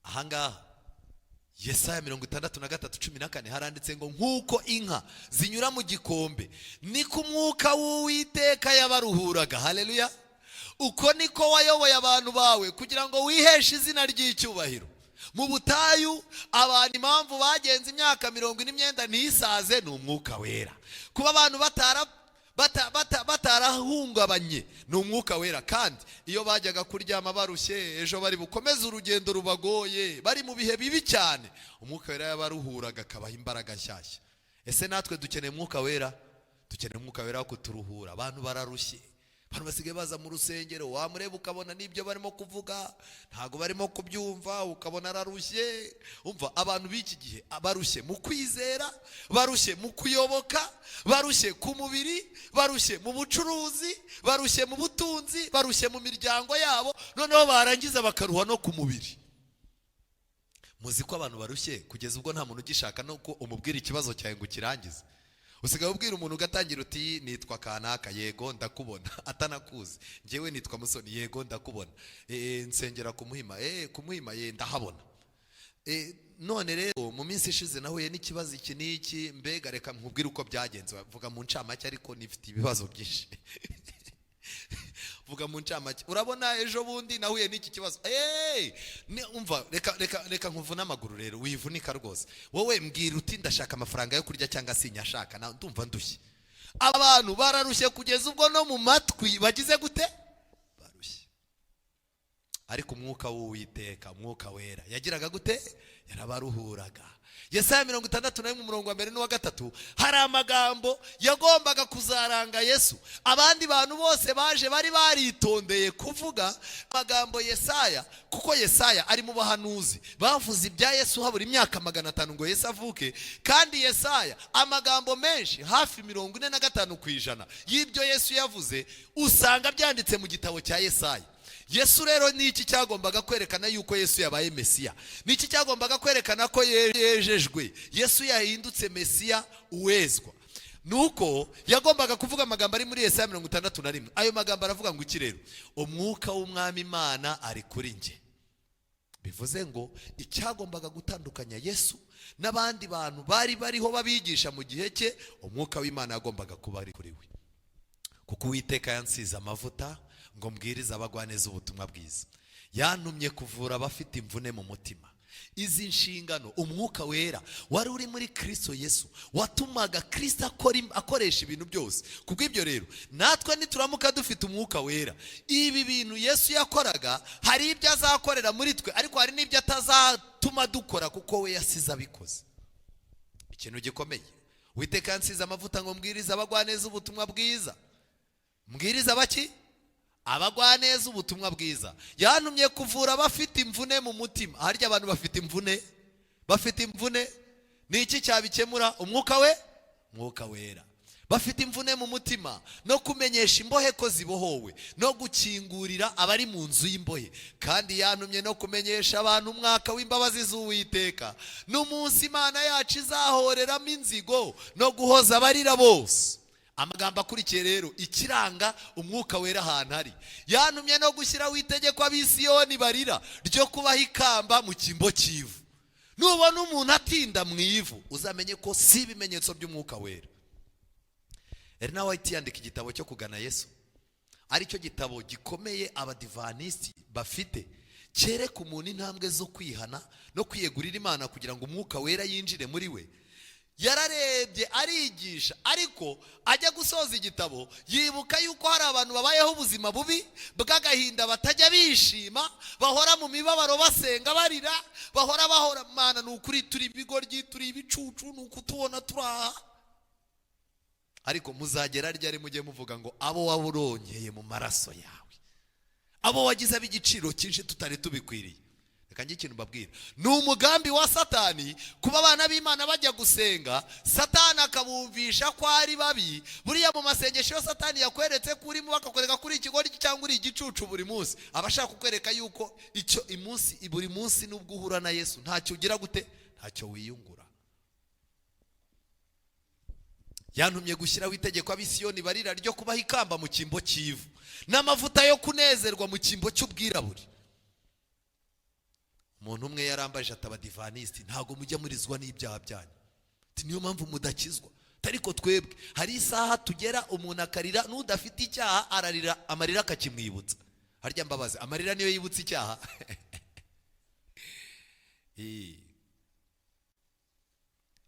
Ahangaha Yesaya 63:14 haranditse ngo nk'uko inka zinyura mu gikombe niko Umwuka w'Uwiteka yabaruhuraga. Haleluya. Uko niko wayoboye abantu bawe kugira ngo wiheshe izina ry'icyubahiro. Mu butayu abantu impamvu bagenze imyaka 90 ntisaze ni Umwuka Wera. Kuba abantu batarahungabanye ni Umwuka Wera. Kandi iyo bajyaga kuryama barushye, ejo bari bukomeze urugendo rubagoye, bari mu bihe bibi cyane, Umwuka Wera yabaruhuraga akabaha imbaraga nshyashya. Ese natwe dukeneye Umwuka Wera? Dukeneye Umwuka Wera wo kuturuhura. Abantu bararushye, abantu basigaye baza mu rusengero, wamureba ukabona n'ibyo barimo kuvuga ntago barimo kubyumva, ukabona ararushye. Umva, abantu b'iki gihe barushye mu kwizera, barushye mu kuyoboka, barushye ku mubiri, barushye mu bucuruzi, barushye mu butunzi, barushye mu miryango yabo, noneho barangiza bakaruha no ku mubiri. Muzi ko abantu barushye kugeza ubwo nta muntu ugishaka no ko umubwira ikibazo cyawe ngo kirangize. usigaye ubwira umuntu ugatangira uti nitwa kanaka, yego ndakubona, atanakuzi. Njyewe nitwa Musoni, yego ndakubona. Nsengera ku Muhima, ku Muhima ndahabona. None rero mu minsi ishize nahuye n'ikibazo iki n'iki, mbega reka nkubwire uko byagenze. Vuga mu ncamake, ariko nifite ibibazo byinshi. Vuga mu ncamake. Urabona ejo bundi nahuye n'iki kibazo. Umva, reka nkuvuna amaguru rero, wivunika rwose. Wowe mbwira uti ndashaka amafaranga yo kurya cyangwa sinyashaka, ndumva ndushye. Abantu bararushye kugeza ubwo no mu matwi bagize gute? Barushye. Ariko umwuka w'Uwiteka, Mwuka Wera, yagiraga gute? Yarabaruhuraga. Yesaya 61 mu murongo wa 2 n'uwa 3 hari amagambo yagombaga kuzaranga Yesu. Abandi bantu bose baje bari baritondeye kuvuga amagambo Yesaya, kuko Yesaya ari mu bahanuzi bavuze ibya Yesu habura imyaka 500 ngo Yesu avuke. Kandi Yesaya amagambo menshi hafi 45% y'ibyo Yesu yavuze usanga byanditse mu gitabo cya Yesaya. Yesu rero ni iki cyagombaga kwerekana yuko Yesu yabaye Mesiya? Ni iki cyagombaga kwerekana ko yejejwe? Yesu yahindutse Mesiya uwezwa. Nuko yagombaga kuvuga amagambo ari muri Yesaya 61. Ayo magambo aravuga ngo iki rero? Umwuka w'Umwami Imana ari kuri nge. Bivuze ngo icyagombaga gutandukanya Yesu n'abandi bantu bari bariho babigisha mu gihe cye, umwuka w'Imana yagombaga kuba ari kuri we. Kuko Uwiteka yansize amavuta ngo mbwirize abagwaneza ubutumwa bwiza. Yantumye kuvura abafite imvune mu mutima. Izi nshingano umwuka wera wari uri muri Kristo Yesu watumaga Kristo akoresha ibintu byose. Kubw'ibyo rero natwe nituramuka dufite umwuka wera, ibi bintu Yesu yakoraga hari ibyo azakorera muri twe, ariko hari n'ibyo atazatuma dukora kuko we yasize abikoze. Ikintu gikomeye, Uwiteka yansize amavuta ngo mbwirize abagwaneza ubutumwa bwiza. Mbwiriza baki? Abagwaneza ubutumwa bwiza. Yantumye kuvura abafite imvune mu mutima. Harya abantu bafite imvune? Bafite imvune ni iki cyabikemura? Umwuka we? Mwuka Wera. Bafite imvune mu mutima, no kumenyesha imbohe ko zibohowe, no gukingurira abari mu nzu y'imbohe. Kandi yantumye no kumenyesha abantu umwaka w'imbabazi z'Uwiteka, n'umunsi Imana yacu izahoreramo inzigo, no guhoza abarira bose. Amagambo akurikiye rero ikiranga umwuka wera ahantu hari. Yantumye no gushyiraho itegeko ab'Isiyoni barira ryo kubaha ikamba mu cyimbo cy'ivu. Nubona umuntu atinda mu ivu, uzamenye ko si ibimenyetso by'umwuka wera. Ernest White yandika igitabo cyo kugana Yesu, aricyo gitabo gikomeye abadivanisi bafite, cyereka umuntu intambwe zo kwihana no kwiyegurira Imana kugira ngo umwuka wera yinjire muri we. Yararebye arigisha, ariko ajya gusoza igitabo yibuka yuko hari abantu babayeho ubuzima bubi bw'agahinda, batajya bishima, bahora mu mibabaro basenga barira, bahora Mana n'ukuri turi ibigoryi, turi ibicucu, n'ukutubona turaha. Ariko muzagera ryari mujye muvuga ngo abo waburongeye mu maraso yawe, abo wagize ab'igiciro cyinshi tutari tubikwiriye. Reka njye ikintu mbabwira, ni umugambi wa Satani kuba abana b'Imana bajya gusenga, Satani akabumvisha ko ari babi. Buriya mu masengesho yo Satani yakweretse ko urimo bakakwereka kuri ikigori cyangwa uri igicucu buri munsi, abashaka kukwereka yuko icyo buri munsi nubwo uhura na Yesu ntacyo ugira gute, ntacyo wiyungura. Yantumye gushyiraho itegeko ab'Isiyoni barira ryo kubaha ikamba mu cyimbo cy'ivu, n'amavuta yo kunezerwa mu cyimbo cy'ubwirabure. Umuntu umwe yarambaje ataba divanisi, ntago mujya murizwa n'ibyaha byanyu. Niyo mpamvu mudakizwa. Ariko twebwe hari isaha tugera umuntu akarira, n'udafite icyaha ararira, amarira akakimwibutsa. Harya mbabaze, amarira niyo yibutsa icyaha?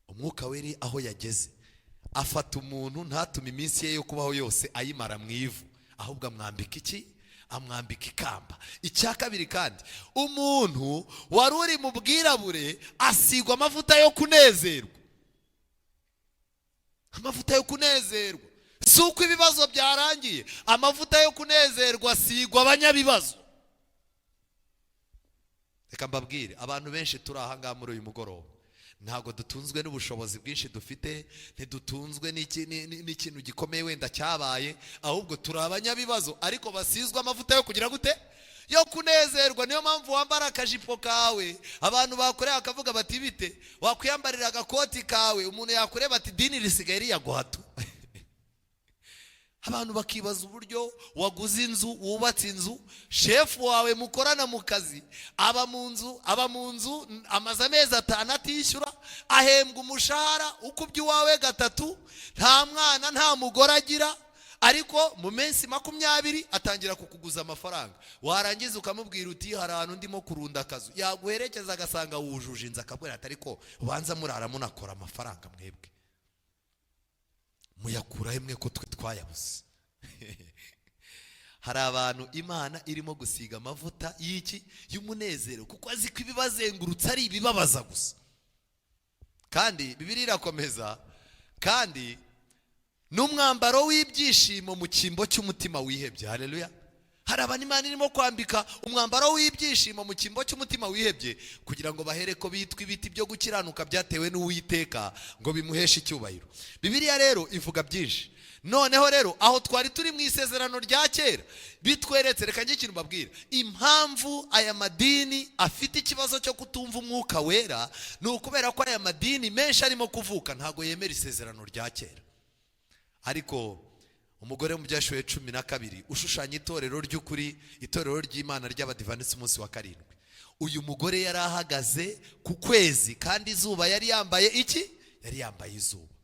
Umwuka wera aho yageze afata umuntu, ntatume iminsi ye yo kubaho yose ayimara mu ivu, ahubwo amwambika iki? Amwambika ikamba. Icya kabiri kandi, umuntu wari uri mu bwirabure asigwa amavuta yo kunezerwa. Amavuta yo kunezerwa. Si uko ibibazo byarangiye, amavuta yo kunezerwa asigwa abanyabibazo. Reka mbabwire, abantu benshi turi aha ngaha muri uyu mugoroba ntabwo dutunzwe n'ubushobozi bwinshi dufite, ntidutunzwe n'ikintu gikomeye wenda cyabaye, ahubwo turi abanyabibazo ariko basizwe amavuta yo kugira gute? yo kunezerwa. Niyo mpamvu wambara akajipo kawe abantu bakureba akavuga bati bite, wakwiyambarira agakoti kawe umuntu yakureba ati dini risigaye riyaguhatu. Abantu bakibaza uburyo waguze inzu, wubatse inzu, shefu wawe mukorana mu kazi aba mu nzu amaze amezi 5 atishyura, ahembwa umushahara ukubye uwawe 3, nta mwana nta mugore agira, ariko mu minsi 20 atangira kukuguza amafaranga. Warangiza ukamubwira uti hari ahantu ndimo kurunda akazu, yaguherekeza agasanga wujuje inzu, akabwira ati ariko ubanza murara munakora amafaranga mwebwe muyakura hemwe ko twe twayabuze. Hari abantu Imana irimo gusiga amavuta y'iki y'umunezero, kuko azi ko ibibazengurutse ari ibibabaza gusa. Kandi Bibiliya irakomeza, kandi n'umwambaro w'ibyishimo mu cyimbo cy'umutima wihebye. Haleluya. Hari abantu Imana irimo kwambika umwambaro w'ibyishimo mu cyimbo cy'umutima wihebye, kugira ngo bahere ko bitwa ibiti byo gukiranuka byatewe n'Uwiteka, ngo bimuheshe icyubahiro. Bibiliya rero ivuga byinshi. Noneho rero aho twari turi mu isezerano rya kera bitweretse, reka njye ikintu mbabwira, impamvu aya madini afite ikibazo cyo kutumva Umwuka Wera ni ukubera ko aya madini menshi arimo kuvuka ntago yemera isezerano rya kera. Ariko umugore mu byashuye 12 ushushanya itorero ry'ukuri, itorero ry'Imana ry'Abadivanisi umunsi wa 7. Uyu mugore yari ahagaze ku kwezi, kandi izuba yari yambaye iki? Yari yambaye izuba.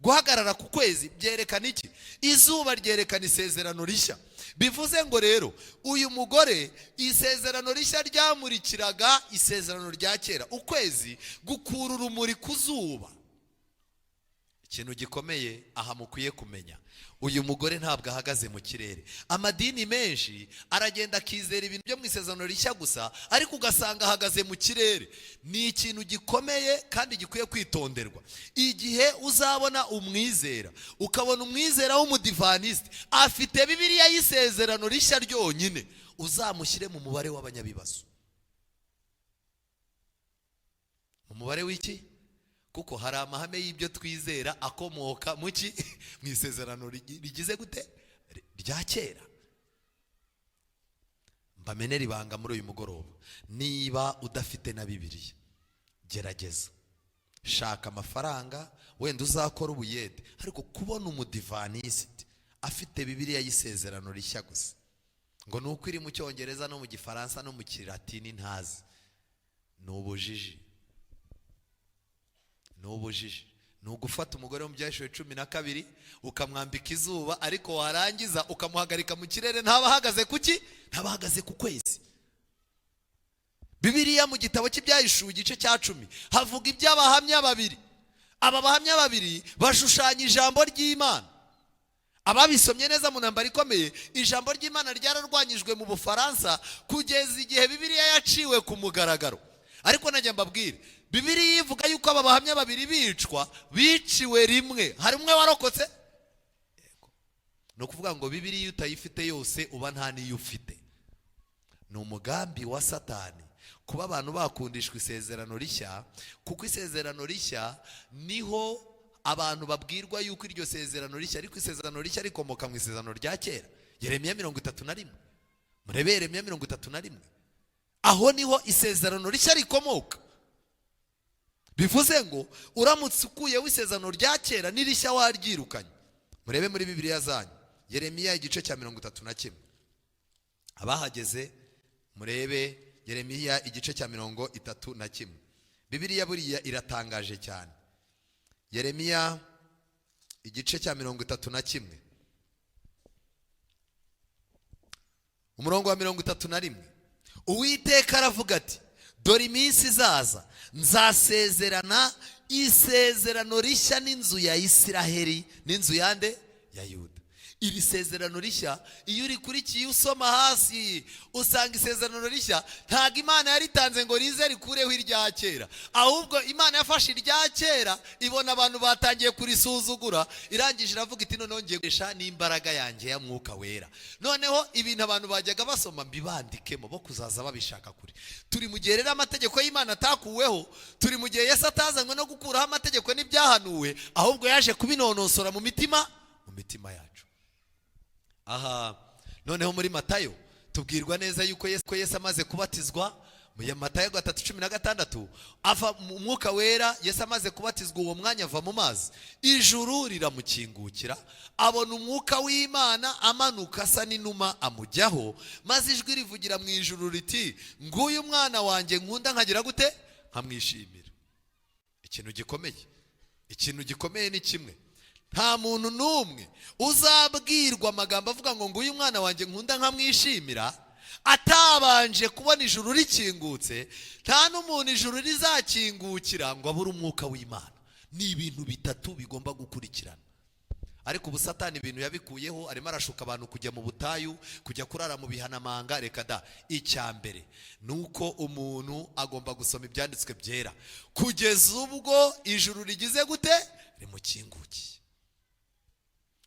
Guhagarara ku kwezi byerekana iki? Izuba ryerekana isezerano rishya. Bivuze ngo rero uyu mugore isezerano rishya ryamurikiraga isezerano rya kera. Ukwezi gukura urumuri ku zuba. Ikintu gikomeye aha mukwiye kumenya, uyu mugore ntabwo ahagaze mu kirere. Amadini menshi aragenda akizera ibintu byo mu isezerano rishya gusa, ariko ugasanga ahagaze mu kirere. Ni ikintu gikomeye kandi gikwiye kwitonderwa. Igihe uzabona umwizera, ukabona umwizera w'umudivaniste afite Bibiliya y'isezerano rishya ryonyine, uzamushyire mu mubare w'abanyabibazo. Mu mubare w'iki? Kuko hari amahame y'ibyo twizera akomoka muki mu isezerano rigize gute rya kera. Mbamenera ibanga muri uyu mugoroba, niba udafite na Bibiliya, gerageza shaka amafaranga, wenda uzakora ubuyede, ariko kubona umudivaniste afite Bibiliya y'isezerano rishya gusa, ngo nuko iri mu Cyongereza no mu Gifaransa no mu Kilatini ntazi, n'ubujiji. N'ubujiji. Nugufata umugore mu byashuye 12 ukamwambika izuba, ariko warangiza ukamuhagarika mu kirere, ntabahagaze kuki? Ntabahagaze ku kwezi. Bibiliya mu gitabo cy'Ibyahishuriwe igice cya 10 havuga iby'abahamya 2. Aba bahamya 2 bashushanya ijambo ry'Imana. Ababisomye neza mu ntambara ikomeye, ijambo ry'Imana ryararwanyijwe mu Bufaransa kugeza igihe Bibiliya yaciwe ku mugaragaro. Ariko najya mbabwire, Bibiliya ivuga yuko aba bahamya 2 biciwe rimwe, hari umwe warokotse. Yego. No kuvuga ngo Bibiliya utayifite yose uba nta niyo ufite. Ni umugambi wa Satani kuba abantu bakundishwa isezerano rishya, kuko isezerano rishya niho abantu babwirwa yuko iryo sezerano rishya, ariko isezerano rishya rikomoka mu isezerano rya kera. Yeremiya 31. Murebe Yeremiya 31. Aho niho isezerano rishya rikomoka. Bivuze ngo uramutse ukuyeho isezerano rya kera n'irishya waryirukanye. Murebe muri Bibiliya zanyu Yeremiya igice cya 31. Abahageze murebe Yeremiya igice cya 31. Bibiliya buriya iratangaje cyane. Yeremiya igice cya 31 umurongo wa 31. Uwiteka aravuga ati, dore iminsi izaza nzasezerana isezerano rishya n'inzu ya Isiraheli n'inzu yande ya Yuda. Iri sezerano rishya iyo urikurikiye usoma hasi usanga isezerano rishya ntago Imana yaritanze ngo rize rikureho irya kera, ahubwo Imana yafashe irya kera ibona abantu batangiye kurisuzugura, irangije iravuga iti none ngiye gukoresha n'imbaraga yanjye ya Mwuka Wera. Noneho ibintu abantu bajyaga basoma mbibandikemo bo kuzaza babishaka kuri. Turi mu gihe rero amategeko y'Imana atakuweho, turi mu gihe Yesu atazanywe no gukuraho amategeko n'ibyahanuwe, ahubwo yaje kubinonosora mu mitima yacu. Aha, noneho muri Matayo tubwirwa neza yuko Yesu amaze kubatizwa mu Matayo 3:16 ava mu Mwuka Wera. Yesu amaze kubatizwa uwo mwanya ava mu mazi, ijuru riramukingukira, abona umwuka w'Imana amanuka asa n'inuma amujyaho, maze ijwi rivugira mu ijuru riti, nguyu mwana wanjye nkunda nkagira gute, nkamwishimira. Ikintu gikomeye ni kimwe, nta muntu n'umwe uzabwirwa amagambo avuga ngo nguyu mwana wanjye nkunda nkamwishimira atabanje kubona ijuru rikingutse. Nta n'umuntu ijuru rizakingukira ngo abure umwuka w'Imana. Ni ibintu bitatu bigomba gukurikirana. Ariko ubu Satani ibintu yabikuyeho, arimo arashuka abantu kujya mu butayu, kujya kurara mu bihanamanga. Reka da, icya mbere nuko umuntu agomba gusoma ibyanditswe byera kugeza ubwo ijuru rigize gute, rimukingukiye.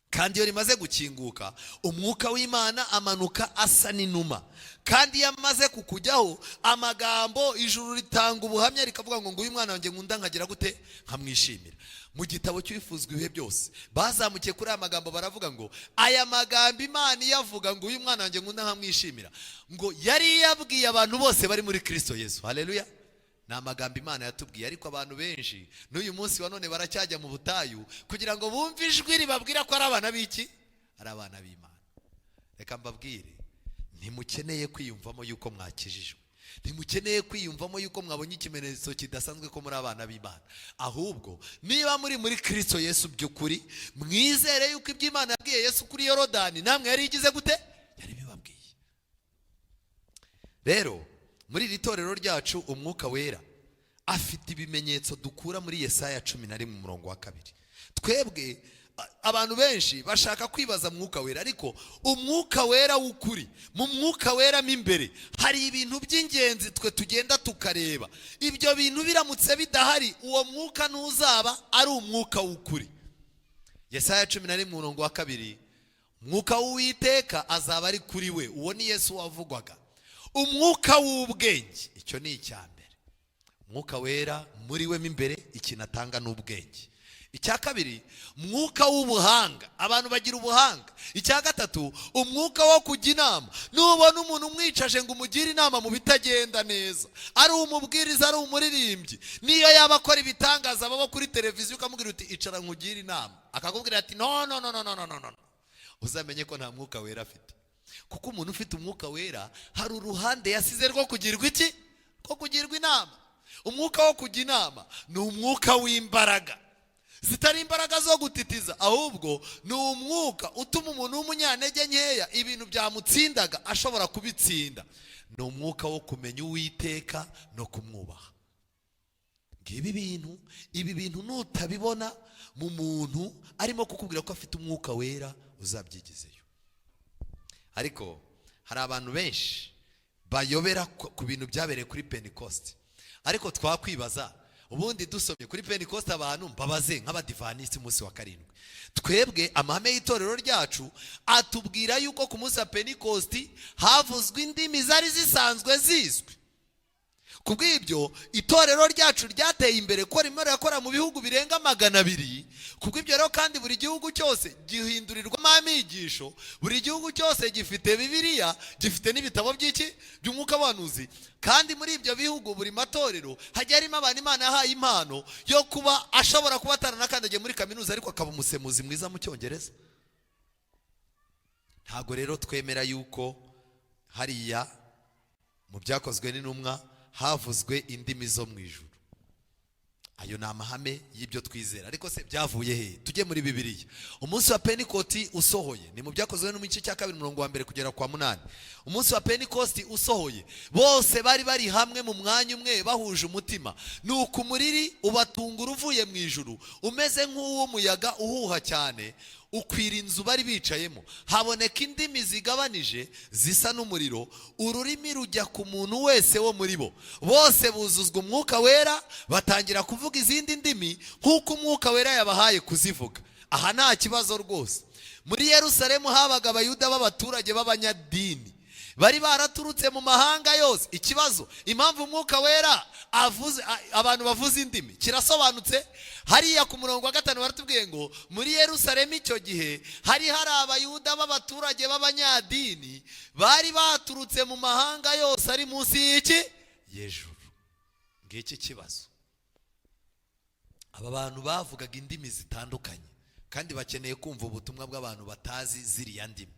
Kandi iyo rimaze gukinguka, umwuka w'Imana amanuka asa n'inuma. Kandi iyo amaze kukujyaho, amagambo ijuru ritanga ubuhamya rikavuga ngo nguyu mwana wanjye nkunda nkagira gute, nkamwishimira. Mu gitabo cy'Ibifuzwa ibihe byose bazamukiye kuri aya magambo baravuga ngo aya magambo Imana iyavuga ngo uyu mwana wanjye nkunda nkamwishimira, ngo yari yabwiye abantu bose bari muri Kristo Yesu. Haleluya. Ni amagambo Imana yatubwiye, ariko abantu benshi n'uyu munsi wa none baracyajya mu butayu kugira ngo bumve ijwi ribabwira ko ari abana b'iki, ari abana b'Imana. Reka mbabwire, ntimukeneye kwiyumvamo yuko mwakijijwe, ntimukeneye kwiyumvamo yuko mwabonye ikimenyetso kidasanzwe ko muri abana b'Imana. Ahubwo niba muri Kristo Yesu by'ukuri, mwizere yuko ibyo Imana yabwiye Yesu kuri Yorodani namwe yari igize gute, yari bibabwiye. Rero muri iri torero ryacu umwuka wera afite ibimenyetso dukura muri Yesaya 11:2. Twebwe abantu benshi bashaka kwibaza mwuka wera, ariko umwuka wera w'ukuri, mu mwuka wera mo imbere hari ibintu by'ingenzi twe tugenda tukareba. Ibyo bintu biramutse bidahari, uwo mwuka ntuzaba ari umwuka w'ukuri. Yesaya 11:2, umwuka w'Uwiteka azaba ari kuri we. Uwo ni Yesu wavugwaga. Umwuka w'ubwenge, icyo ni icya mbere. Umwuka wera muri we mo imbere ikintu atanga n'ubwenge. Icya kabiri, umwuka w'ubuhanga, abantu bagira ubuhanga. Icya gatatu, umwuka wo kujya inama. Nubona umuntu umwicaje ngo umugire inama mu bitagenda neza, ari umubwiriza, ari umuririmbyi, niyo yaba akora ibitangaza baba kuri televiziyo, ukamubwira uti icara nkugire inama, akakubwira ati no, uzamenye ko nta mwuka wera afite. Kuko umuntu ufite umwuka wera hari uruhande yasize rwo kugirwa iki, ko kugirwa inama. Umwuka wo kujya inama ni umwuka w'imbaraga, zitari imbaraga zo gutitiza, ahubwo ni umwuka utuma umuntu w'umunyantege nkeya ibintu byamutsindaga ashobora kubitsinda. Ni umwuka wo kumenya Uwiteka no kumwubaha. Ibi bintu nutabibona mu muntu arimo kukubwira ko afite umwuka wera, uzabyigizeyo. Ariko hari abantu benshi bayobera ku bintu byabereye kuri Pentecost. Ariko twakwibaza, ubundi dusomye kuri Pentecost abantu mbabaze nk'abadivanisi umunsi wa 7, twebwe amahame y'itorero ryacu atubwira yuko ku munsi wa Pentecost havuzwe indimi zari zisanzwe zizwi. Kubw'ibyo itorero ryacu ryateye imbere ko rimwe rirakora mu bihugu birenga 200. Kubw'ibyo rero kandi buri gihugu cyose gihindurirwamo amigisho, buri gihugu cyose gifite Bibiliya, gifite n'ibitabo by'iki by'umwuka w'abahanuzi. Kandi muri ibyo bihugu buri matorero hajya harimo abantu Imana yahaye impano yo kuba ashobora kuba ataranakandagiye muri kaminuza ariko akaba umusemuzi mwiza mu Cyongereza. Ntago rero twemera yuko hariya mu byakozwe n'intumwa havuzwe indimi zo mu ijuru. Ayo ni amahame y'ibyo twizera. Ariko se byavuye he? Tujye muri Bibiliya. Umunsi wa Pentecost usohoye, ni mu byakozwe no mu gice cya 2:1 kugera kwa 8. Umunsi wa Pentecost usohoye, bose bari hamwe mu mwanya umwe bahuje umutima. Nuko umuriri ubatungura uvuye mu ijuru, umeze nk'uw'umuyaga uhuha cyane, ukwira inzu bari bicayemo. Haboneka indimi zigabanije zisa n'umuriro, ururimi rujya ku muntu wese wo muri bo. Bose buzuzwa umwuka wera, batangira kuvuga izindi ndimi nk'uko umwuka wera yabahaye kuzivuga. Aha nta kibazo rwose. Muri Yerusalemu habaga abayuda b'abaturage b'abanyadini. bari baraturutse mu mahanga yose. Ikibazo, impamvu Mwuka Wera avuze abantu bavuza indimi kirasobanutse. Hariya ku murongo wa 5 baratubwiye ngo muri Yerusalemu icyo gihe hari abayuda b'abaturage b'abanyadini bari baturutse mu mahanga yose ari munsi y'iki y'ijuru. Ngiki kibazo, aba bantu bavugaga indimi zitandukanye kandi bakeneye kumva ubutumwa bw'abantu batazi ziriya ndimi.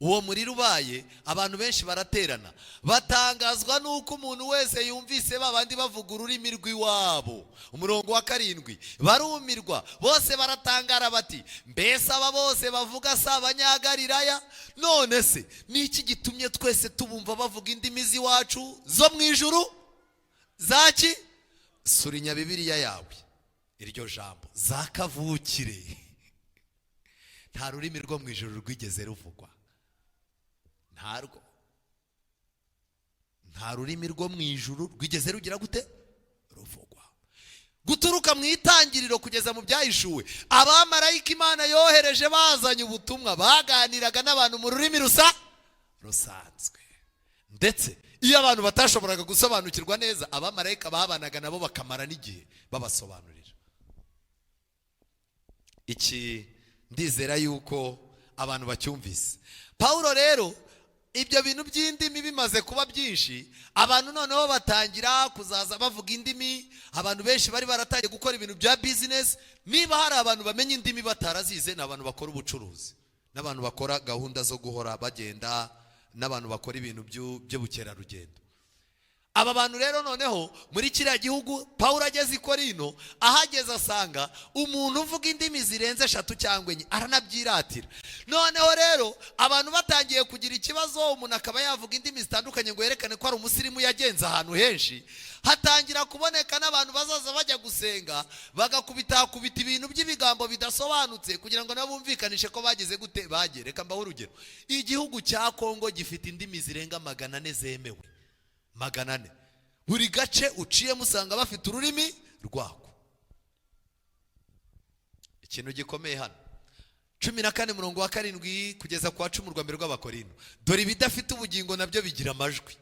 Uwo muriro ubaye, abantu benshi baraterana, batangazwa nuko umuntu wese yumvise babandi bavuga ururimi rw'iwabo. Umurongo wa 7 barumirwa, bose baratangara bati, mbese aba bose bavuga si abanyagalilaya? None se niki gitumye twese tubumva bavuga indimi z'iwacu zo mu ijuru? Zaki surinya Bibiliya yawe iryo jambo zakavukire. Nta rurimi rwo mu ijuru rwigeze ruvugwa. Nta rurimi rwo mu ijuru rwigeze rugira gute ruvugwa. Guturuka mu itangiriro kugeza mu byahishuwe, abamarayika Imana yohereje bazanye ubutumwa baganiraga n'abantu mu rurimi rusanzwe. Ndetse iyo abantu batashoboraga gusobanukirwa neza, abamarayika babanaga nabo bakamara n'igihe babasobanurira. Iki ndizera yuko abantu bacyumvise. Paulo rero ibyo bintu by'indimi bimaze kuba byinshi, abantu noneho batangira kuzaza bavuga indimi. Abantu benshi bari baratangiye gukora ibintu bya business. Niba hari abantu bamenye indimi batarazize, n'abantu bakora ubucuruzi, n'abantu bakora gahunda zo guhora bagenda, n'abantu bakora ibintu by'ubukerarugendo. Aba bantu rero noneho muri kiriya gihugu Paulo ageze i Korinto, ahageze asanga umuntu uvuga indimi zirenze 3 cyangwa 4, aranabyiratira. Noneho rero abantu batangiye kugira ikibazo, umuntu akaba yavuga indimi zitandukanye ngo yerekane ko ari umusirimu yagenze ahantu henshi. Hatangira kuboneka n'abantu bazaza bajya gusenga bagakubita ibintu by'ibigambo bidasobanutse kugira ngo nabo bumvikanishe ko bageze gute bagere. Reka mbaho urugero, igihugu cya Kongo gifite indimi zirenga 400 zemewe. 400. Buri gace uciye musanga bafite ururimi rwako. Ikintu gikomeye hano 14 murongo wa 7 kugeza kwa 10 urwa mbere rw'Abakorinto, dore ibidafite ubugingo nabyo bigira amajwi,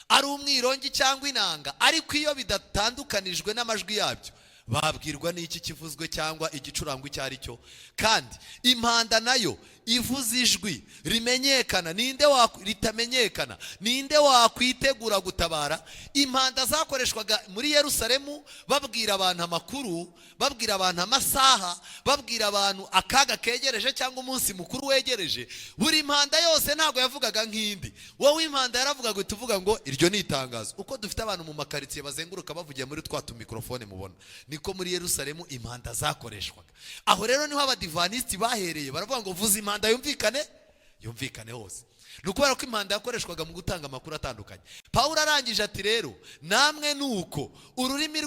ari umwirongi cyangwa inanga, ariko iyo bidatandukanijwe n'amajwi yabyo babwirwa n'iki kivuzwe cyangwa igicurango icyo ari cyo. Kandi impanda nayo ivuza ijwi rimenyekana, ritamenyekana, ninde wakwitegura gutabara? Impanda zakoreshwaga muri Yerusalemu babwira abantu amakuru, babwira abantu amasaha, babwira abantu akaga kegereje cyangwa umunsi mukuru wegereje. Buri impanda yose ntabwo yavugaga nk'indi. Wowe impanda yaravugaga tuvuga ngo iryo ni itangazo. Uko dufite abantu mu makaritsiye bazenguruka bavugiye muri twa mikrofone mubona, niko muri Yerusalemu impanda zakoreshwaga. Aho rero niho abadivantisti bahereye baravuga ngo vuza impanda yumvikane hose. Nukubera ko impanda yakoreshwaga mu gutanga amakuru atandukanye. Paulo arangije ati rero namwe nuko ururimi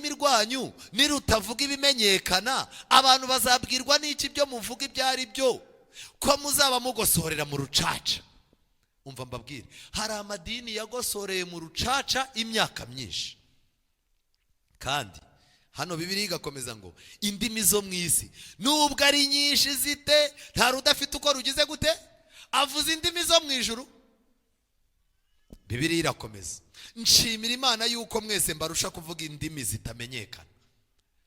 rwanyu nirutavuga ibimenyekana, abantu bazabwirwa n'iki byo muvuga ibyo ari byo, ko muzaba mugosorera mu rucaca. Umva mbabwire, hari amadini yagosoreye mu rucaca imyaka myinshi. Kandi hano Bibiliya igakomeza ngo indimi zo mu isi nubwo ari nyinshi zite, nta rudafite uko rugize gute avuza indimi zo mu ijuru. Bibiliya irakomeza, nshimira Imana yuko mwese mbarusha kuvuga indimi zitamenyekana,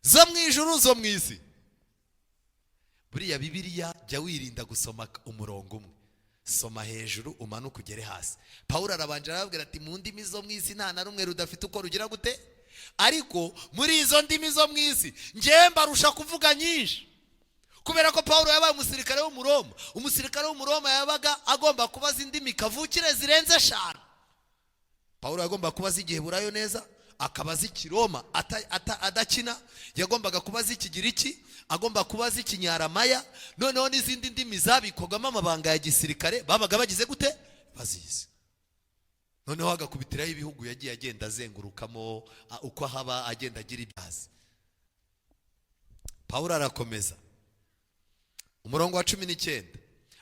zo mu ijuru, zo mu isi. Buriya Bibiliya jya wirinda gusoma umurongo umwe, soma hejuru umanuka ugere hasi. Paulo arabanje arabwira ati mu ndimi zo mu isi nta na rumwe rudafite uko rugira gute, ariko muri izo ndimi zo mu isi njye mbarusha kuvuga nyinshi. Kubera ko Paulo yabaye umusirikare w'Umuroma. Umusirikare w'Umuroma yabaga agomba kubaza indimi kavukire zirenze 5. Paulo yagomba kubaza Igiheburayo neza, akabaza Ikiroma adakina, yagombaga kubaza Ikigiriki, agomba kubaza Ikinyaramaya, noneho n'izindi ndimi zabikogamo amabanga ya gisirikare babaga bagize gute bazizi. Noneho agakubitiraho ibihugu yagiye agenda azengurukamo uko haba agenda agira ibyazi. Paulo arakomeza umurongo wa 19,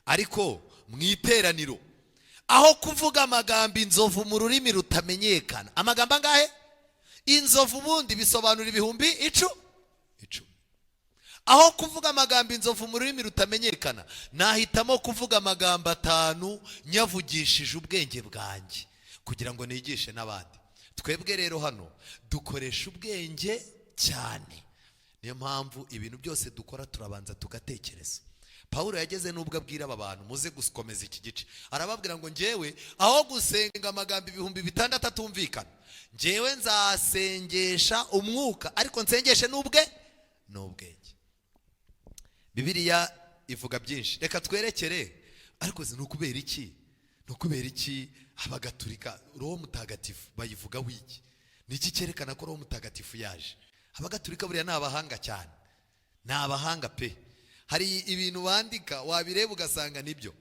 ariko mu iteraniro aho kuvuga amagambo inzovu mu rurimi rutamenyekana. Amagambo angahe? Inzovu ubundi bisobanura ibihumbi 10. aho kuvuga amagambo inzovu mu rurimi rutamenyekana, nahitamo kuvuga amagambo 5 nyavugishije ubwenge bwanjye kugira ngo nigishe n'abandi. Twebwe rero hano dukoresha ubwenge cyane, niyo mpamvu ibintu byose dukora turabanza tugatekereza. Paulo yageze nubwo abwira aba bantu muze gukomeza iki gice, arababwira ngo njyewe aho gusenga amagambo 6,000 atumvikana, njyewe nzasengesha umwuka ariko nsengeshe n'ubwenge. Bibiliya ivuga byinshi, reka twerekere. Ariko ni ukubera iki? Ni ukubera iki abagatulika Roho Mutagatifu bayivuga wiki? Niki cyerekana ko Roho Mutagatifu yaje? Abagatulika buriya ni abahanga cyane, ni abahanga pe. Hari ibintu bandika wabireba ugasanga nibyo.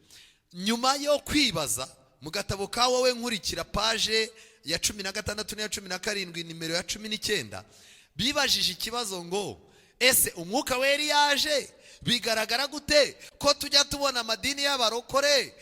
Nyuma yo kwibaza mu gatabo ka wowe nkurikira page ya 16 n'iya 17 nimero ya 19, bibajije ikibazo ngo ese umwuka wera yaje bigaragara gute ko tujya tubona amadini y'abarokore